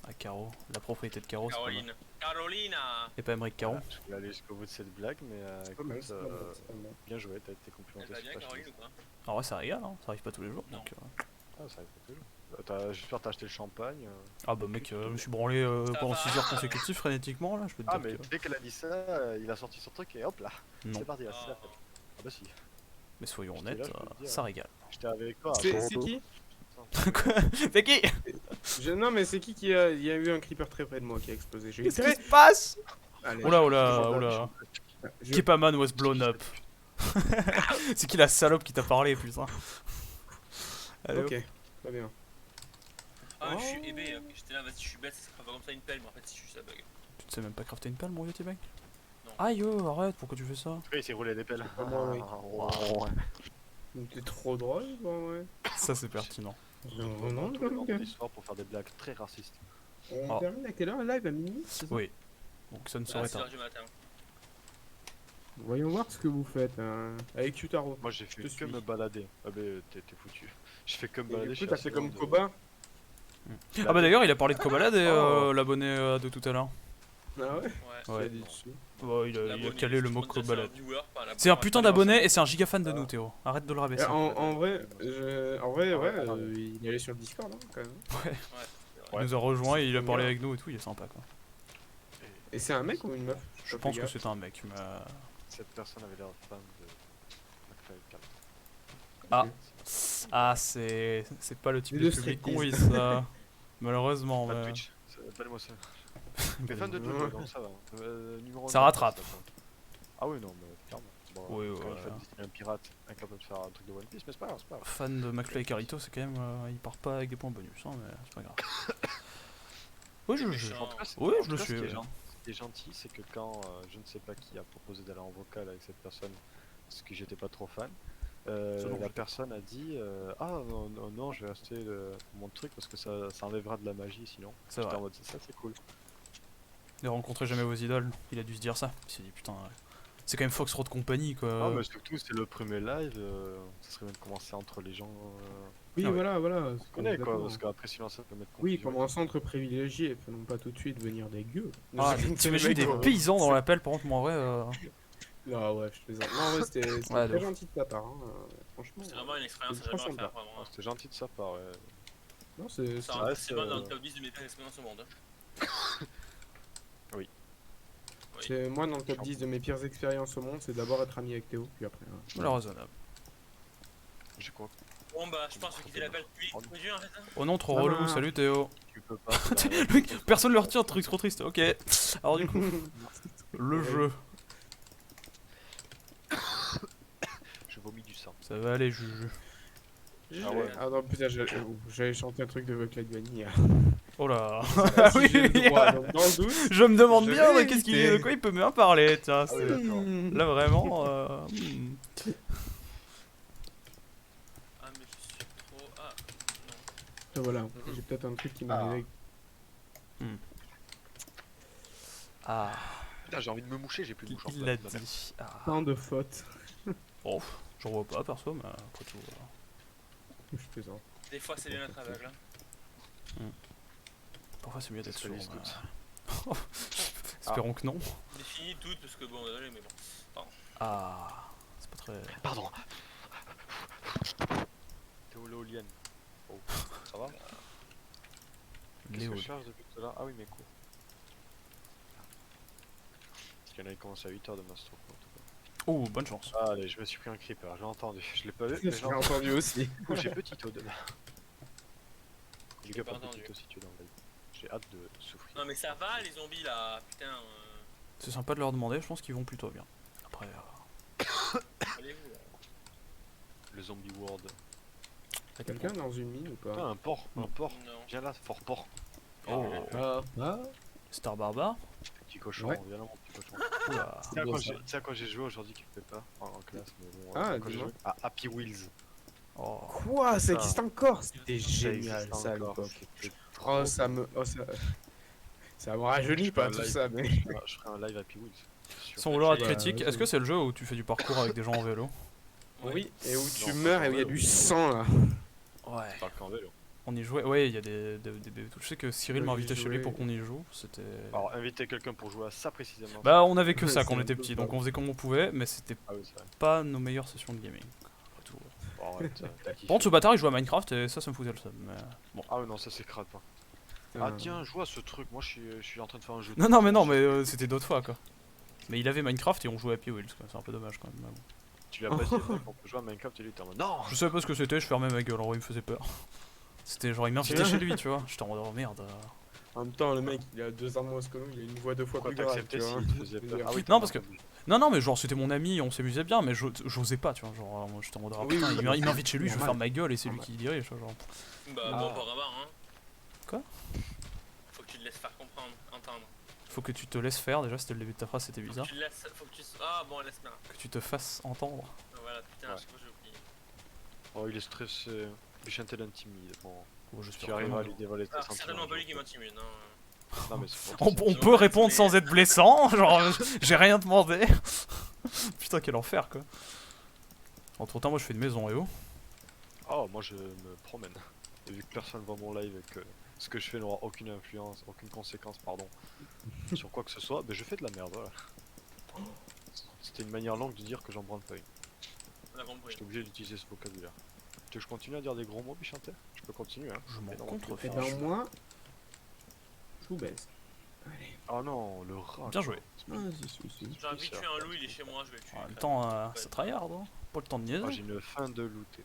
à carreaux. La propriété de carreaux, c'est pas mal. Caroline. Carolina. Et pas Emmerich Caron. Voilà, je voulais aller jusqu'au bout de cette blague, mais C'est pas mal, écoute, c'est pas mal, c'est pas mal. bien joué, t'as été Elle complimenté va sur bien, ta Caroline, chemise. ou pas? En vrai, ça régale, hein. Ça arrive pas tous les jours. Non. Donc, Ah, ça arrive pas toujours. J'espère que t'as acheté le champagne. Ah bah mec, je me suis branlé pendant 6 heures consécutives frénétiquement là, je peux te Ah, dire mais que... dès qu'elle a dit ça, il a sorti son truc et hop là, Non. c'est parti, là, c'est la Oh. fête. Ah bah si, Mais soyons J'étais honnêtes, là, je peux te dire. ça régale. j'étais avec toi. C'est qui Quoi? C'est qui? Non, mais c'est qui a... Il y a eu un creeper très près de moi qui a explosé. J'ai eu Qu'est-ce très... qui se passe? Allez, Oula oula oula. je- Kepaman was blown up. C'est qui la salope qui t'a parlé putain? Allez, Ok, très bien. Ah, je suis Oh. ébé, j'étais là, vas-y, je suis bête, ça sera pas comme ça une pelle, mais en fait, si je suis ça bug. Tu te sais même pas crafter une pelle, mon vieux T-Bag? Non. Aïe, oh, arrête, pourquoi tu fais ça? Oui, il s'est roulé des pelles. pas moi, oui. Wow. T'es trop drôle, bon, ouais. Ça, c'est pertinent. Non, L'histoire pour faire des blagues très racistes. On Oh. termine à quelle heure, live à minuit, c'est ça? Oui. Donc ça ne À serait 6h tard. du matin. Voyons voir ce que vous faites avec Yutaro. Moi j'ai fait Je que suis. me balader. Ah bah t'es foutu. Je fais que me Et balader. du je coup, suis t'as assez fait comme loin de- Koba. Ah bah d'ailleurs, il a parlé de Kobalade et Oh. l'abonné de tout à l'heure. Ah ouais? Ouais. Ouais. Il a dit dessus. Bah, il a L'abonné, calé le mot justement, déjà, Kobalade. c'est un viewer, pas la- C'est un pas putain la- d'abonné et c'est un giga fan de nous, Théo. Arrête de le Et rabaisser. en vrai, ouais, Ah, il est allé sur le Discord, hein, quand même. Il nous a rejoint et il a C'est parlé bien. avec nous et tout, il est sympa quoi. Et c'est un mec ou une meuf? Je pense que c'est un mec, mais. Cette personne avait l'air fan de McFly et Carl. Ah. Ah, c'est pas le type Et de de public qu'on striptease. vise, ça. Malheureusement, Pas de mais. Twitch. Appelle-moi ça. Mais fan de Jojo, donc ça va. Numéro Ça un, rattrape. ça va. Ah oui, non, mais clairement. Bon, Oui, quand ouais. il fait un pirate incapable de faire un truc de One Piece, mais c'est pas grave, c'est pas grave. Fan de McFly et Carlito, c'est quand même. Il part pas avec des points bonus, hein, mais c'est pas grave. Oui, je. méchant. En tout cas, Oui, en je tout le cas, suis. Ce qui est Ouais. gentil, ce qui est gentil, c'est que quand je ne sais pas qui a proposé d'aller en vocal avec cette personne, parce que j'étais pas trop fan, Selon la je- personne a dit ah non, je vais rester mon truc parce que ça enlèvera de la magie sinon. C'est J'étais vrai. en mode ça c'est cool. Ne rencontrez jamais vos idoles, il a dû se dire ça. Il s'est dit putain, c'est quand même Fox Road Company quoi. Ah mais surtout c'est le premier live, ça serait bien de commencer entre les gens Oui, Ah ouais. voilà. qu'on connaît quoi, parce qu'après sinon ça peut mettre Oui, confusion. comme un centre privilégié, non pas tout de suite venir des gueux. Ah, t'imagines des paysans dans l'appel, par contre, moi en vrai. Non, ouais, je plaisante. Non, ouais, c'était Ouais, très de ouf. gentil de ta part, hein. Franchement. C'est vraiment une expérience à C'est jamais sympa. refaire, vraiment. Ah, c'était gentil de sa part, ouais. Non, c'est. Ça Ça rentre reste, facilement dans le top 10 de mes pires expériences au monde. Oui. C'est moi dans le top 10 de mes pires expériences au monde, c'est d'abord être ami avec Théo, puis après. Voilà, raisonnable. J'ai quoi? Bon bah, je pense que quitter l'appel depuis aujourd'hui en fait. Hein. Oh non, trop Ah, relou, non. salut Théo. Tu peux pas. c'est pas Le mec, personne le retient, truc trop triste. Ok. Alors du coup, le jeu. Je vomis du sang. Ça va aller, Juju. Ah ouais. Ah non, putain, j'allais chanter un truc de Vocal Vanille. Oh là. Si oui, j'ai le droit, donc dans le doute. je me demande Je bien vais de éviter. de quoi il peut bien parler. Tiens, Ah oui, c'est- d'accord. là vraiment. Ah mais je suis trop... Ah, non. Ah, voilà, j'ai peut-être un truc qui m'est Ah. arrivé. Ah, Putain, j'ai envie de me moucher, j'ai plus de mouche en il l'a place. dit. Ah. Tant de fautes. Oh, j'en vois pas perso, mais après tout. Je plaisante. Des fois c'est bien être aveugle. Hein. Parfois c'est mieux d'être Ça sourd. se fait mais- Espérons que non. J'ai fini toutes parce que bon, désolé, mais bon. Ah, c'est pas très. Pardon. Théo l'éolienne. Oh, ça va? Qu'est-ce Léo. que je charge depuis tout à l'heure? Ah oui, mais quoi? Parce qu'il y en a qui commencent à 8h de Master en tout cas. Oh, bonne chance. Ah, allez, je me suis pris un creeper, j'ai entendu. Je l'ai pas vu, mais J'ai entendu aussi. Oh, j'ai petit Toad là. J'ai J'ai pas pas petit entendu. Toad si tu es dans le live. J'ai hâte de souffrir. Non mais ça va les zombies là, putain. C'est sympa de leur demander, je pense qu'ils vont plutôt bien. Après. Allez-vous là. Le zombie world. Quelqu'un dans une mine ou Putain, pas? un porc, un porc. Non. Viens là, fort porc. Oh, Ah, Star Barbare. Petit cochon, Ouais. viens là mon petit cochon. Oula. Tiens, beau, quand ça. j'ai- tiens, quand j'ai joué aujourd'hui quelque part en classe, mais bon, Ah, quand j'ai dis-moi. joué à Happy Wheels. Oh. Quoi? Ça Ça. existe encore? C'était Ça génial existe ça à encore, l'époque. c'était Oh, trop ça bien. me. Oh, ça. Ça me rajeunit Je pas fais un tout live. ça, mais. Je ferai un live Happy Wheels. Sûr. Sans vouloir être Bah, critique, vas-y. est-ce que c'est le jeu où tu fais du parcours avec des gens en vélo? Oui, et où tu Non, meurs pas et où il y a vélo. du sang là. Ouais. Pas qu'en vélo. On y jouait, ouais, il y a des Je sais que Cyril Ouais, m'a j'y invité chez lui jouais. pour qu'on y joue. C'était. Alors, inviter quelqu'un pour jouer à ça précisément. Bah, on avait que ça C'est quand on un était peu petit, ça. donc on faisait comme on pouvait, mais c'était Ah oui, c'est vrai. pas nos meilleures sessions de gaming. Après tout. Bon, arrête, t'as kiffé. Par contre, ce bâtard il jouait à Minecraft et ça me foutait le seum. Mais... Bon. Ah ouais, non, ça c'est crade pas. Ah tiens, je vois ce truc, moi je suis en train de faire un jeu. de- Non, non, mais non, mais c'était d'autres fois quoi. Mais il avait Minecraft et on jouait à Happy Wheels, quoi. C'est un peu dommage quand même. mais bon. Tu lui as pas dit mec, on peut jouer à Minecraft et lui t'es en mode non. Je savais pas ce que c'était, je fermais ma gueule, en vrai il me faisait peur. C'était genre il m'invitait chez lui, tu vois. J'étais en mode oh merde. En même temps, le mec, il a 2 ans de moins que nous, il a une voix 2 fois Pourquoi plus grave. t'acceptais Tu vois. s'il te faisait peur? Ah oui, Non, parce que- Non, mais genre c'était mon ami, on s'amusait bien, mais j'osais pas, tu vois. Genre moi, j'étais en mode ah, Oui, putain, oui, il m'invite chez lui, je vais normal. faire ma gueule et c'est lui Normal. qui dirige, tu vois. Genre. Bah Ah. bon, pas grave, hein. Faut que tu te laisses faire comprendre, entendre. Faut que tu te laisses faire, déjà c'était le début de ta phrase, c'était bizarre. Tu te laisses, faut que tu... Ah bon, laisse-moi. Que tu te fasses entendre. Voilà, putain, Ouais. je sais pas, j'ai oublié. Oh, il est stressé. Bichante l'intimide. Bon, Oh, j'espère tu que arriveras à non. lui dévoiler tes Alors, sentiments. c'est certainement pas lui qui m'intimide, hein. Non, mais c'est pour On peut répondre sans être blessant, genre j'ai rien demandé. Putain quel enfer quoi. Entre temps moi je fais une maison et où? Oh, moi je me promène. Et vu que personne voit mon live et que ce que je fais n'aura aucune influence, aucune conséquence, pardon, sur quoi que ce soit, ben je fais de la merde, voilà. C'était une manière longue de dire que j'en branle pas une. On a compris. J'étais obligé d'utiliser ce vocabulaire. Tu veux que je continue à dire des gros mots, Bichanté? Je peux continuer, hein. Je m'en Mais non, Et contrefiche. ben moi, je vous baise. Allez. Oh non, le rat. Bien joué. Ah, si. J'ai envie de tuer un loup, il est chez moi, je vais le tuer. En même temps c'est tryhard hein. Pas le temps de niaiser. Moi j'ai une fin de looter.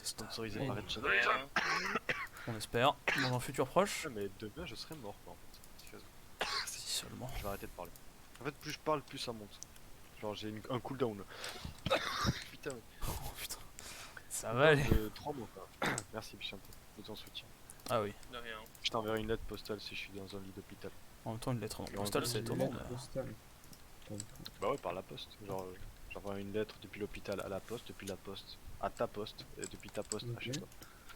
Sponsorisé par Red Channel. Ouais, hein. On espère. Dans un futur proche. Ouais, mais demain je serai mort, quoi, en fait. Si seulement. Je vais arrêter de parler. En fait, plus je parle, plus ça monte. Genre, j'ai un cooldown. Putain, mais. Oh putain. Ça va aller. 3 mois, quoi. Merci, Bichanté, de ton soutien. Ah oui. De rien. Je t'enverrai une lettre postale si je suis dans un lit d'hôpital. En même temps une lettre Ouais, postale ouais, c'est ouais. étonnant. Bah ouais, par la poste. Genre, j'envoie une lettre depuis l'hôpital à la poste, depuis la poste à ta poste, et depuis ta poste à Ok. chez toi.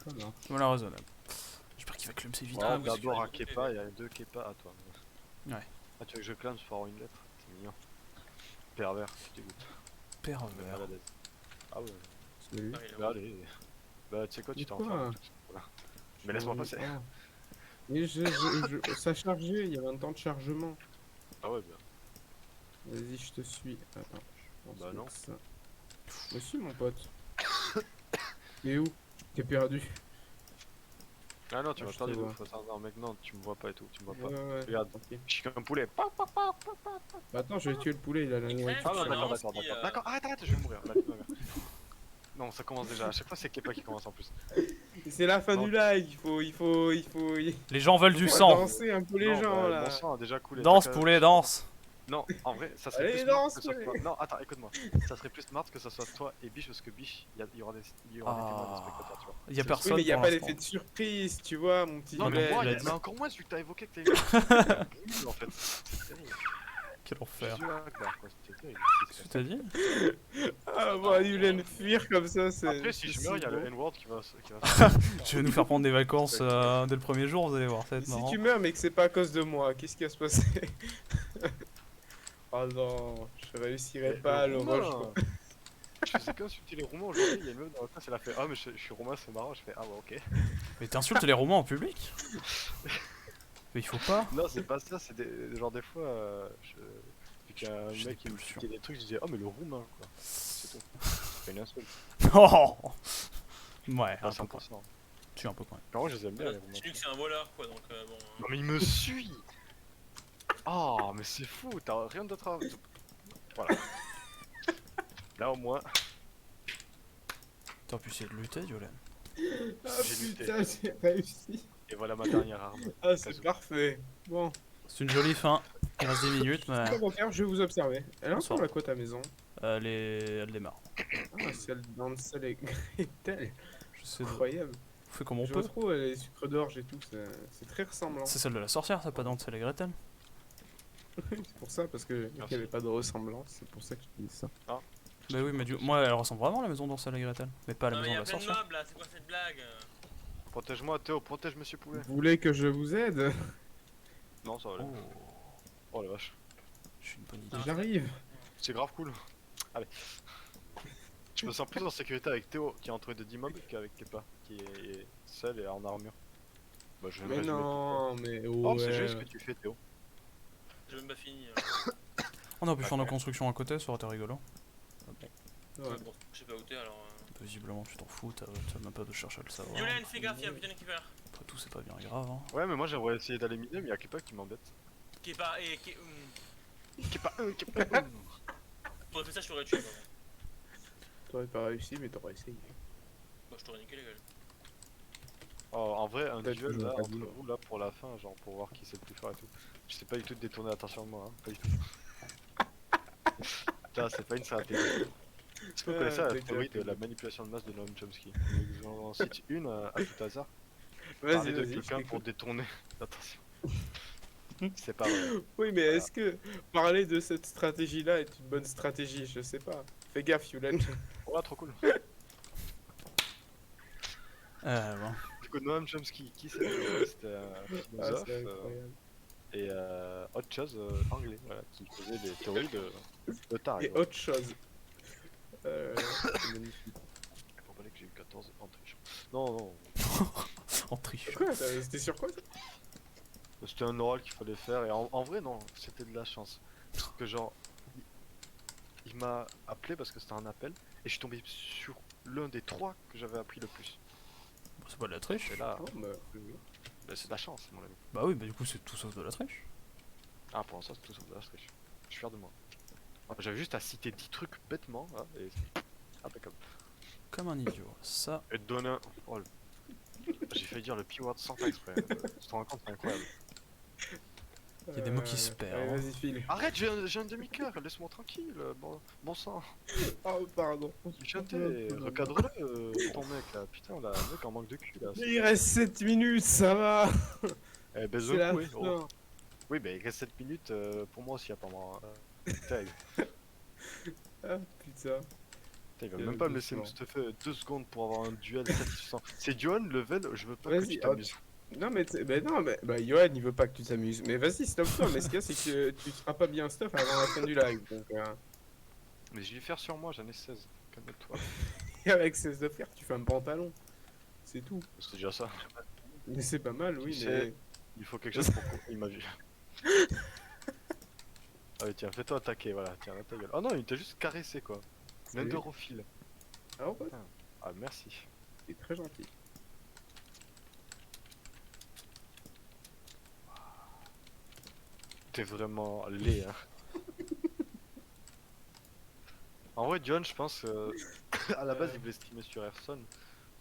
Voilà. Ça m'a l'air raisonnable. J'espère qu'il va clum ses vitres. Voilà, oui, c'est d'abord vrai, à j'ai Kepa et à 2 Kepa à toi. Ouais. Ah, tu veux que je clame pour avoir une lettre? C'est mignon. Pervers, tu dégoûtes. Pervers. Malade. Ah ouais. Salut. Ah, il est Bah allez. Bah tu sais quoi, tu t'es Quoi enfermé. Voilà. Mais laisse-moi passer. Ah. Mais ça chargeait, il y avait un temps de chargement. Ah ouais, bien. Vas-y, je te suis. Attends, je pense Bah que non. ça. Je me suis, mon pote. T'es où? T'es perdu. Ah non, tu Ah, vas je faire te des vois. ouf. Non, mec, non, tu me vois pas et tout. Tu me vois pas. Ouais. Regarde. Ok. Je suis comme un poulet. Bah attends, je vais tuer le poulet, il a la nourriture. Ah non, Ouais, d'accord, non, d'accord, si, d'accord. D'accord, arrête, je vais mourir. Là, ma mère. Non, ça commence déjà. À chaque fois, c'est Kepa qui commence en plus. C'est la fin Non. du live, il faut Les gens veulent du faut sang. danser un peu les Non, gens bah, là. Mon sang a déjà coulé. Danse T'as qu'à- poulet danse. Non, en vrai, ça serait Allez, plus smart danse, que ça poulet. soit. Non, attends, écoute-moi. Ça serait plus smart que ça soit toi et Biche parce que Biche, il y aura des témoins, des spectateurs, tu vois. Il y a C'est- personne Oui, mais il n'y a pour pas l'instant. d'effet de surprise, tu vois, mon petit Non, mais mais moi, il a il y dit- en a encore moins celui que t'as évoqué que t'as eu. En fait, c'est terrible. Quel enfer. Jésus Akbar, quoi, c'était terrible. Qu'est-ce que t'as dit? Ah, bon, Yulen fuir comme ça, c'est. Après, si c'est je meurs, il y a beau. le N-word qui va. Tu vas nous faire prendre des vacances dès le premier jour, vous allez voir, ça va Et être si marrant. tu meurs, mais que c'est pas à cause de moi, qu'est-ce qui va se passer? Oh non, je réussirai pas à le rush, quoi. Je faisais qu'insulter les Roumains aujourd'hui, il y a une meuf dans la classe, elle a fait ah mais je suis roumain, c'est marrant, je fais ah ouais ok. Mais t'insultes les Romains en public? Mais il faut pas. Non c'est pas ça, c'est genre des fois, vu qu'il y a un J'ai mec des qui me pulsions. citait des trucs, je disais oh mais le roumain quoi, c'est tout. C'est une insulte, Oh ouais, pas un peu quand 100%. même. Tu es un peu quand même. Par contre je les aime bien les roumains. J'ai lu que c'est un voleur, quoi, donc bon. Non mais il me suit. Oh mais c'est fou, t'as rien d'autre à... Voilà. Là au moins, T'aurais pu essayer de lutter, Yolen. Ah J'ai lutté. putain, j'ai réussi. et voilà ma dernière arme. Ah, c'est parfait. Bon, C'est une jolie fin. Il reste 10 minutes, mais on va faire, je vais vous observer. Elle Bonsoir. ressemble à quoi ta maison? elle démarre. Ah, celle d'Ansel et Gretel. J'essaie de... Incroyable. On fait comme on Je peut. retrouve les sucres d'orge et tout, c'est très ressemblant. C'est celle de la sorcière, ça, pas Hansel et Gretel. C'est pour ça, parce qu'il Merci. n'y avait pas de ressemblance, c'est pour ça que je dis ça. Bah oui, mais moi, elle ressemble vraiment à la maison d'Hansel et Gretel. Mais pas à la Non, mais maison y'a de la plein de sorcière. mobs là, c'est quoi cette blague? Protège-moi Théo, protège Monsieur Poulet. Vous voulez que je vous aide? Non ça va aller. Oh la vache. Je suis une bonne idée. J'arrive. C'est grave cool. Allez. Je me sens plus en sécurité avec Théo qui est entouré de 10 mobs qu'avec Kepa qui est seul et en armure. Bah je viens de Mais résumer non, mais tout. Oh c'est ouais. juste ce que tu fais Théo. J'ai même pas fini. On aurait pu faire nos constructions à côté, ça aurait été rigolo. Ouais. Mais bon, je sais pas où t'es alors. Visiblement, tu t'en fous, t'as même pas de chercher à le savoir. Yulen, fais gaffe, y'a un putain d'équipeur. Après tout, c'est pas bien grave. Hein. Ouais mais moi j'aimerais essayer d'aller miner mais y'a Kepa qui m'embête. Qui est pas. Et qui. Kepa T'aurais fait ça, je t'aurais tué. Moi. T'aurais pas réussi, mais t'aurais essayé. Bah, je t'aurais niqué la gueule. Oh en vrai un Peut-être duel que là j'aurais pas entre dit. vous là pour la fin genre pour voir qui c'est le plus fort et tout. Je sais pas du tout de détourner l'attention de moi hein, pas du tout. Putain c'est pas une stratégie. Est-ce que vous connaissez la c'est théorie clair. de la manipulation de masse de Noam Chomsky? J'en cite une à tout hasard. Vas-y, Parler de vas-y. je quelqu'un pour t'écoute. détourner. Attention. C'est pas vrai. Oui, mais Voilà. est-ce que parler de cette stratégie-là est une bonne stratégie? Je sais pas. Fais gaffe, Yulen. Oh, trop cool. Bon. Du coup, Noam Chomsky, qui c'était? C'était un Ah, philosophe c'est incroyable. et autre chose anglais, voilà, qui faisait des théories de taré. Et Voilà. autre chose. C'est magnifique. Faut pas que j'ai eu 14 en triche. Non, non, En triche. Quoi? C'était sur quoi ça? c'était un oral qu'il fallait faire et en vrai, non, c'était de la chance. Parce que genre, il m'a appelé parce que c'était un appel et je suis tombé sur l'un des 3 que j'avais appris le plus. C'est pas de la triche. Et là, Oh, bah, c'est de la chance, mon ami. Bah oui, bah du coup c'est tout sauf de la triche. Ah, pour l'instant, c'est tout sauf de la triche. Je suis fier de moi. J'avais juste à citer 10 trucs bêtement, là, et c'est impeccable. Comme un idiot. Ça, Et de donner un... Oh, j'ai failli dire le P-word sans faire exprès. Tu te rends compte, c'est incroyable. il y a des mots qui se allez, perdent. vas-y, file. Arrête, j'ai un demi-cœur, laisse-moi tranquille, bon sang. Oh, pardon. Chanter, recadre-le, ton mec là. Putain, là, le mec en manque de cul là. Il reste 7 minutes, ça va. Eh, baise C'est le la cou, oui. fin. Oui, bah il reste 7 minutes pour moi aussi, apparemment. Putain, Ah, putain. il va Et même pas me laisser me doucement. stuffer 2 secondes pour avoir un duel satisfaisant. C'est Duan, level, je veux pas que Vas-y, tu t'amuses. Non, mais non, mais bah, Yoann, il veut pas que tu t'amuses. Mais vas-y, stop-toi. Mais ce qu'il y a, c'est que tu seras pas bien stuff avant la fin du live. Donc, Mais je vais faire sur moi, j'en ai 16. Calme-toi. et avec 16 de fer, tu fais un pantalon. C'est tout. C'est déjà ça. Mais c'est pas mal, oui, Tu mais. sais, il faut quelque chose pour couper ma vue. Ah oui, tiens, fais-toi attaquer, voilà, tiens, ta gueule. Oh non, il t'a juste caressé quoi. Salut. L'endorophile. Ah ouais, Ah, merci. c'est très gentil. T'es vraiment laid, hein. En vrai, John, je pense à la base, il voulait streamer sur Hearthstone.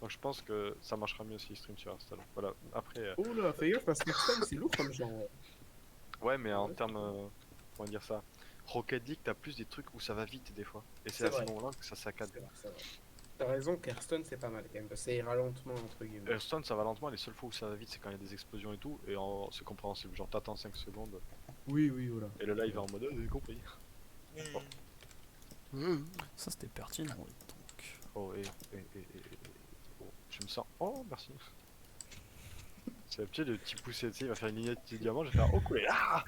Donc je pense que ça marchera mieux s'il stream sur Hearthstone. Voilà, après. Oh là, fais gaffe parce que Hearthstone, c'est lourd comme genre. Ouais, mais en Ouais. termes. Comment dire ça? Rocket League, t'as plus des trucs où ça va vite des fois. Et c'est C'est à ce vrai. moment-là que ça saccade. C'est vrai. T'as raison qu'Hearthstone, c'est pas mal quand même. Parce que ça ira lentement, entre guillemets. Hearthstone, ça va lentement. Les seules fois où ça va vite, c'est quand il y a des explosions et tout. Et c'est compréhensible. Genre, t'attends 5 secondes. Oui, oui, voilà. Et le live est en mode. J'ai compris. Ça c'était pertinent. Oui, donc. Oh, oh, je me sens. Oh, merci. C'est le petit poussé, tu sais, il va faire une lignette de diamant, je vais faire oh cool. Ah,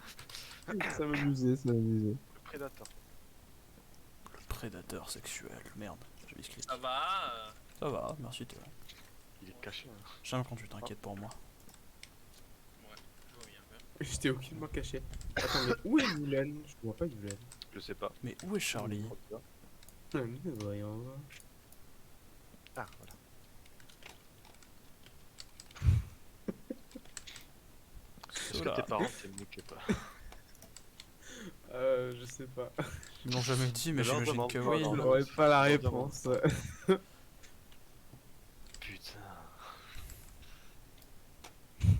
Ça m'amusait, ça m'amusait. le prédateur. Le prédateur sexuel. Merde, j'ai misclic. Ça va. Ça va, merci toi. Il est caché. Hein. J'aime quand tu t'inquiètes pour moi. Ouais, je vois bien. un peu. J'étais aucunement caché. Attends, mais où est Yulen? Je vois pas Yulen. Je sais pas. Mais où est Charlie? Voyons voir. Ah, voilà. Est-ce que Cela. tes parents t'aiment mieux que pas? Je sais pas. Ils m'ont jamais dit, mais Non, j'imagine vraiment que pas, oui. non. J'aurais pas la Non, réponse. Putain.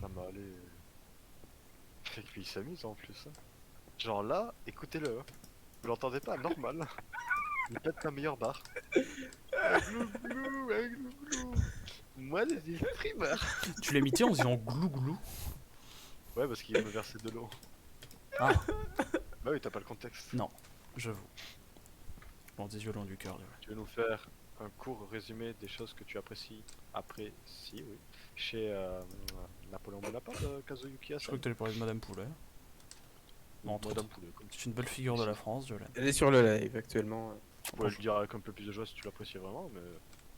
Non, mais allez. Fait qu'il s'amuse en plus. Hein. Genre là, écoutez-le. Hein. Vous l'entendez pas? Normal. Il est peut-être la meilleure barre. Glou-glou, glou-glou. Moi, les streamers. Tu l'as imité en disant glou glou. Ouais, parce qu'il me versait de l'eau. Ah, Bah oui, t'as pas le contexte. non, j'avoue. Bon, des yeux loin du cœur, là. Tu veux nous faire un court résumé des choses que tu apprécies, oui, chez Napoléon Bonaparte, Kazuyuki Je Hasan. crois que t'allais parler de Madame Poulet. Bon, entre Madame autres. Poulet, comme tu C'est une belle figure de la France, Jolene. Elle est sur le live actuellement. pourrais le dire avec un peu plus de joie si tu l'apprécies vraiment, mais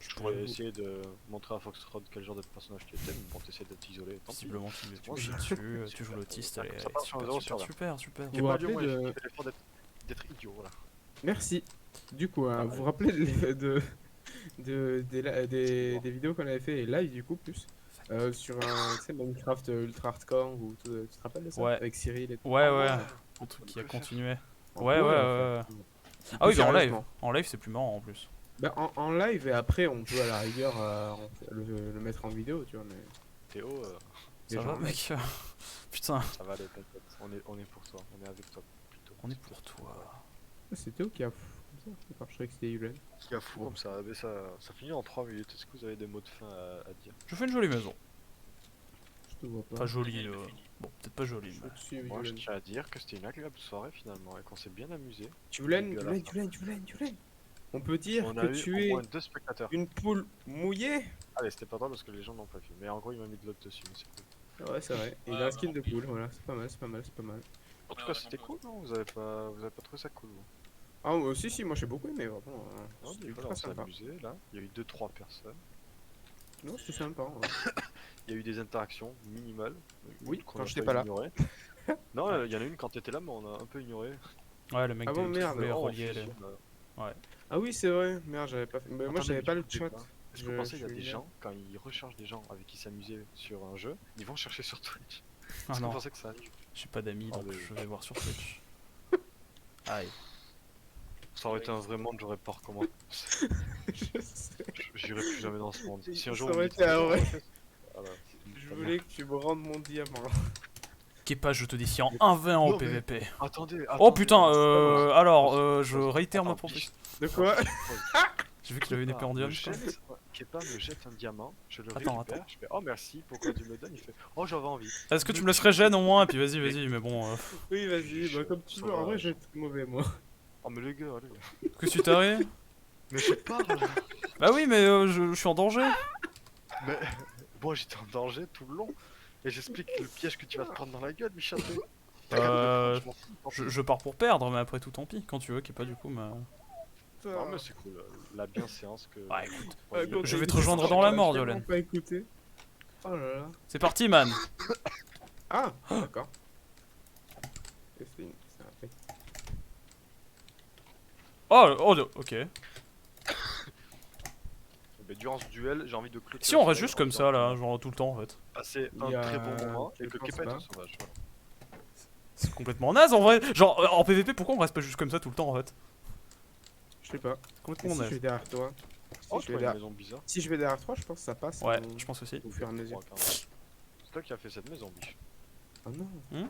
je pourrais pourrais vous- essayer de montrer à Foxtrot quel genre de personnage tu étais, mais bon, t'essaies d'être isolé. Tant pis. Visiblement, tu Moi, chies je- dessus, tu Super. joues l'autiste, elle est Ça part sur un super, zéro super, sur super, super. Vous vous Pas du rappelez moins, de- j'ai fait l'effort d'être idiot, voilà. Merci. Du coup, hein, vous vous rappelez des vidéos qu'on avait fait, et live du coup, plus sur un tu sais, Minecraft ultra hardcore, ou tu te rappelles de ça? Ouais. Avec Cyril et tout. Ouais, Ah ouais, ouais. le truc On qui a peut faire. continué. On Ouais, peut, ouais, en fait. ouais. Ah oui, Plus mais en live. sérieusement. En live, c'est plus marrant en plus. Bah, en live, et après, on peut à la rigueur le mettre en vidéo, tu vois, mais. Théo, Les Ça va, gens- mec? Putain, ça va aller, t'inquiète. On est pour toi, on est avec toi plutôt. on est pour toi. C'est Théo qui a ça. D'accord, je croyais que c'était Yulen. C'est fou comme ça, mais ça finit en 3 minutes. Est-ce que vous avez des mots de fin à dire? Je fais une jolie maison. Je te vois pas. Pas jolie, bon, peut-être pas jolie. Je mais- te suis, Moi je Yulen. tiens à dire que c'était une agréable soirée finalement et qu'on s'est bien amusé. Yulen, Et à la Yulen. On peut dire On a que eu tu au es moins 2 spectateurs. une poule mouillée. Allez, c'était pas drôle parce que les gens n'ont pas vu. Mais en gros, il m'a mis de l'autre dessus. Mais c'est cool. Ah ouais, c'est vrai. Et il a un skin de poule, voilà, c'est pas mal, c'est pas mal, c'est pas mal. En tout Ouais, cas, ouais, c'était non, cool, non? Vous avez pas trouvé ça cool, vous? Ah, si, moi j'ai beaucoup aimé, vraiment. Non, C'était mais voilà, ultra on s'est sympa. amusé là. Il y a eu 2-3 personnes. Non, c'était sympa. Il y a eu des interactions minimales. Oui, qu'on quand a j'étais pas pas là. ignorées. Non, il y en a une quand t'étais là, mais on a un peu ignoré. Ouais, le mec Ah bon, qui merde. voulait Oh, relier les... fusionne, Ah oui, c'est vrai. Merde, j'avais pas fait. Mais moi Attendez, j'avais mais pas du le coup, chat. débat. Est-ce que Je- vous pensez qu'il y a je des suis gens, quand ils recherchent des gens avec qui s'amuser sur un jeu, ils vont chercher sur Twitch? Ah Est-ce que non, vous pensez que ça arrive? j'ai pas d'amis, Oh, donc le- je vais voir sur Twitch. Aïe. Ça aurait été un vrai monde, j'aurais pas recommandé. Je sais. J'irai plus jamais dans ce monde. Si un Ça jour on aurait me dit été que- un vrai. Voilà. Je voulais que tu me rendes mon diamant. Kepa, je te dis, si en 1v1 au Non, mais- PVP. Attendez, Oh attendez, putain, alors, Pause, je pause. réitère ma Attends, proposition. De quoi? J'ai vu qu'il avait une épée en diamant. je crois. Kepa me jette un diamant, je le Attends, récupère, je fais oh merci, pourquoi tu me le donnes? Il fait oh j'avais envie. Est-ce que tu me laisserais gêne au moins? Et puis vas-y, mais bon. Oui, vas-y, bah comme tu veux. En vrai, j'ai été mauvais, moi. Oh mais le gars, allez. Qu'est-ce que tu t'arrives? Mais je parle. Bah oui, mais je suis en danger. Mais moi j'étais en danger tout le long. Et j'explique le piège que tu vas te prendre dans la gueule, Michel. Je pars pour perdre, mais après tout, tant pis. Quand tu veux, Kepa, du coup, mais. Non mais c'est cool, la bienséance que... Ouais, écoute. Ouais, Je vais te rejoindre dans la mort, Yolen. Pas écouté. Oh là là. C'est parti, man. Ah, d'accord. Et c'est un fait. Oh, ok. Mais durant ce duel, j'ai envie de clôturer. Si on reste ce juste live en comme ça, disant là, genre tout le temps, en fait. passer Il un y a très bon moment et que quelqu'un, Kepa est c'est un pas. sauvage. Voilà. C'est complètement naze, en vrai. Genre, en PVP, pourquoi on reste pas juste comme ça tout le temps, en fait? Je sais pas. C'est complètement Si je naze. vais derrière toi. Oh, Si je je vais vois une derrière... maison bizarre. si je vais derrière toi, je pense que ça passe. Ouais, je pense aussi. Au fur et à mesure. Ouais, carrément. C'est toi qui as fait cette maison, biche. Ah non. Hmm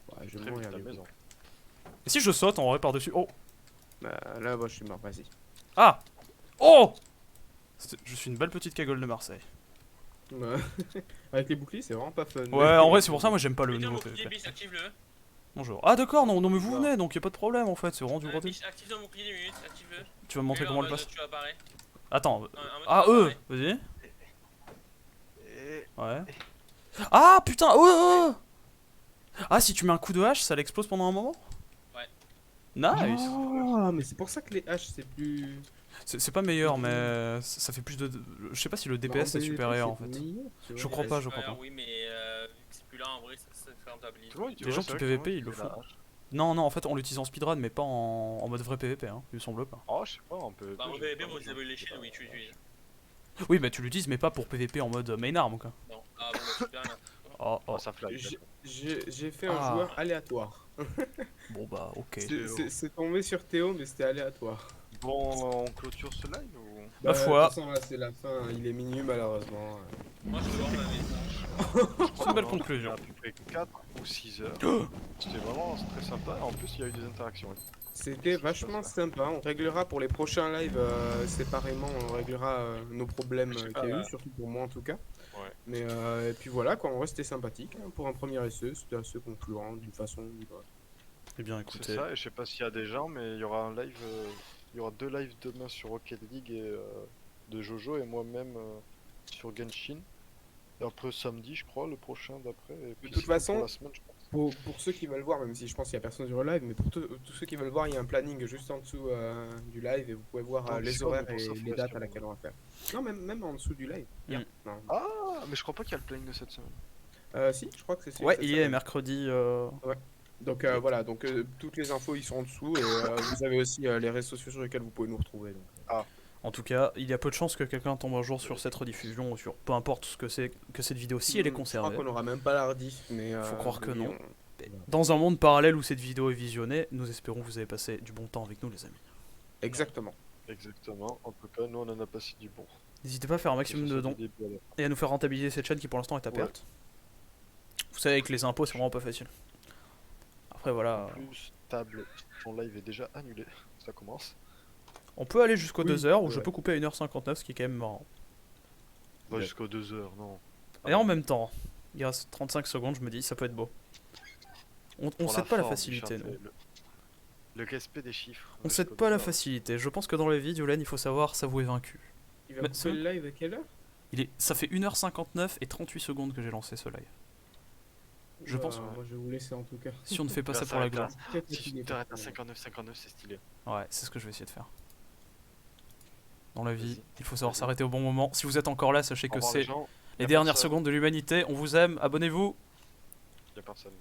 Ouais, je vais Très mourir. vite ta du coup. maison. Et si je saute en vrai par-dessus? Oh! Bah, là, je suis mort, vas-y. Ah! Oh! Je suis une belle petite cagole de Marseille. Ouais. Avec les boucliers, c'est vraiment pas fun. Ouais, en vrai, c'est pour ça, moi j'aime pas le Mettez un nouveau bouclier, PVP. biche, active-le. Bonjour. Ah, d'accord, non, mais vous venez, donc y a pas de problème en fait, c'est vraiment du gros délire. Biche, active ton bouclier 2 minutes, active-le. Tu vas me montrer Mets-le comment en le mode, passe? Tu apparais. Attends. Un mode Ah, tu eux! apparais. Vas-y. Et... Ouais. Ah, putain! Oh! Ah, si tu mets un coup de hache, ça l'explose pendant un moment? Ouais. Nice! Ah, mais c'est pour ça que les haches, c'est plus. C'est pas meilleur, mais ça fait plus de. Je sais pas si le DPS est supérieur en fait. Je crois pas, je crois pas. Oui, mais vu que c'est plus là, en vrai, ça se rentabilise. Tout le monde, Les gens qui PVP, ils le font. Non, non, en fait, on l'utilise en speedrun, mais pas en mode vrai PVP, hein, il me semble pas. Oh, je sais pas, on peut. Bah, en PVP, moi, je disable les chaînes, oui, tu l'utilises. Oui, bah tu l'utilises, mais pas pour PVP en mode main arm quoi. Non, ah bon, bah, super, là. Oh, oh. Oh, ça flag. J'ai fait un Ah. joueur aléatoire. Bon bah, ok. C'est tombé sur Théo, mais c'était aléatoire. Bon, on clôture ce live ou... Ma foi. De toute façon, là, c'est la fin. Il est minuit, malheureusement. Moi, je vais voir ma maison. C'est une belle conclusion. À peu près 4 ou 6 heures. C'était vraiment très sympa. En plus, il y a eu des interactions. C'était vachement sympa. On réglera pour les prochains lives séparément. On réglera nos problèmes qu'il y a eu, surtout pour moi en tout cas. Ouais. Mais et puis voilà, quoi, on restait sympathique hein, pour un premier essai. C'était assez concluant d'une façon. Voilà. Eh bien, C'est écoutez. ça, et je sais pas s'il y a des gens, mais il y aura un live. Il y aura 2 lives demain sur Rocket League et, de Jojo et moi-même sur Genshin. Et après samedi, je crois, le prochain d'après. Et puis toute c'est façon, pour la semaine, je pense. Pour ceux qui veulent voir, même si je pense qu'il n'y a personne sur le live, mais pour tous ceux qui veulent voir, il y a un planning juste en dessous du live et vous pouvez voir Non, les Discord, horaires mais pour et ça, faut les rester dates à au laquelle on va faire. Non, même en dessous du live. Mm. Non. Ah, mais je crois pas qu'il y a le planning de cette semaine. Si, je crois que c'est celui Ouais, de cette il est semaine. mercredi. Donc voilà, donc toutes les infos ils sont en dessous et vous avez aussi les réseaux sociaux sur lesquels vous pouvez nous retrouver. Donc. En tout cas, il y a peu de chances que quelqu'un tombe un jour sur cette rediffusion ou sur peu importe ce que c'est que cette vidéo si elle est Je conservée. crois qu'on aura même pas la rediff, mais Faut croire que oui, non. Dans un monde parallèle où cette vidéo est visionnée, nous espérons que vous avez passé du bon temps avec nous les amis. Exactement. Exactement. En tout cas, nous on en a passé du bon. N'hésitez pas à faire un maximum de dons et à nous faire rentabiliser cette chaîne qui pour l'instant est à perte. Vous savez avec les impôts c'est vraiment pas facile. Après voilà, En plus, table, ton live est déjà annulé. Ça commence. on peut aller jusqu'aux Oui, 2 heures ou je ouais. peux couper à 1h59, ce qui est quand même marrant. Pas Ouais. jusqu'aux 2 heures, non. Et en même temps, il reste 35 secondes, je me dis, ça peut être beau. On Pour cède pas la forme, facilité, Bichante, nous. le respect des chiffres. On cède jusqu'aux pas 2 la heures. facilité. Je pense que dans les vidéos, Len, il faut savoir s'avouer vaincu. Il va Mais couper c'est- le live à quelle heure? Ça fait 1h59 et 38 secondes que j'ai lancé ce live. Je pense- Moi, je vais vous laisser en tout cas. Si on ne fait pas Là, ça ça pour la va être gloire. Peut-être Si qu'il tu est t'arrêtes à pas- 59, c'est stylé. Ouais, c'est ce que je vais essayer de faire. Dans la vie, Vas-y. il faut savoir Vas-y. s'arrêter au bon moment. Si vous êtes encore là, sachez Au que revoir, c'est gens. les Y a dernières personne. secondes de l'humanité. On vous aime, abonnez-vous. Y a personne.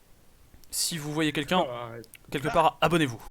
Si vous voyez quelqu'un Ah, arrête. quelque part, abonnez-vous.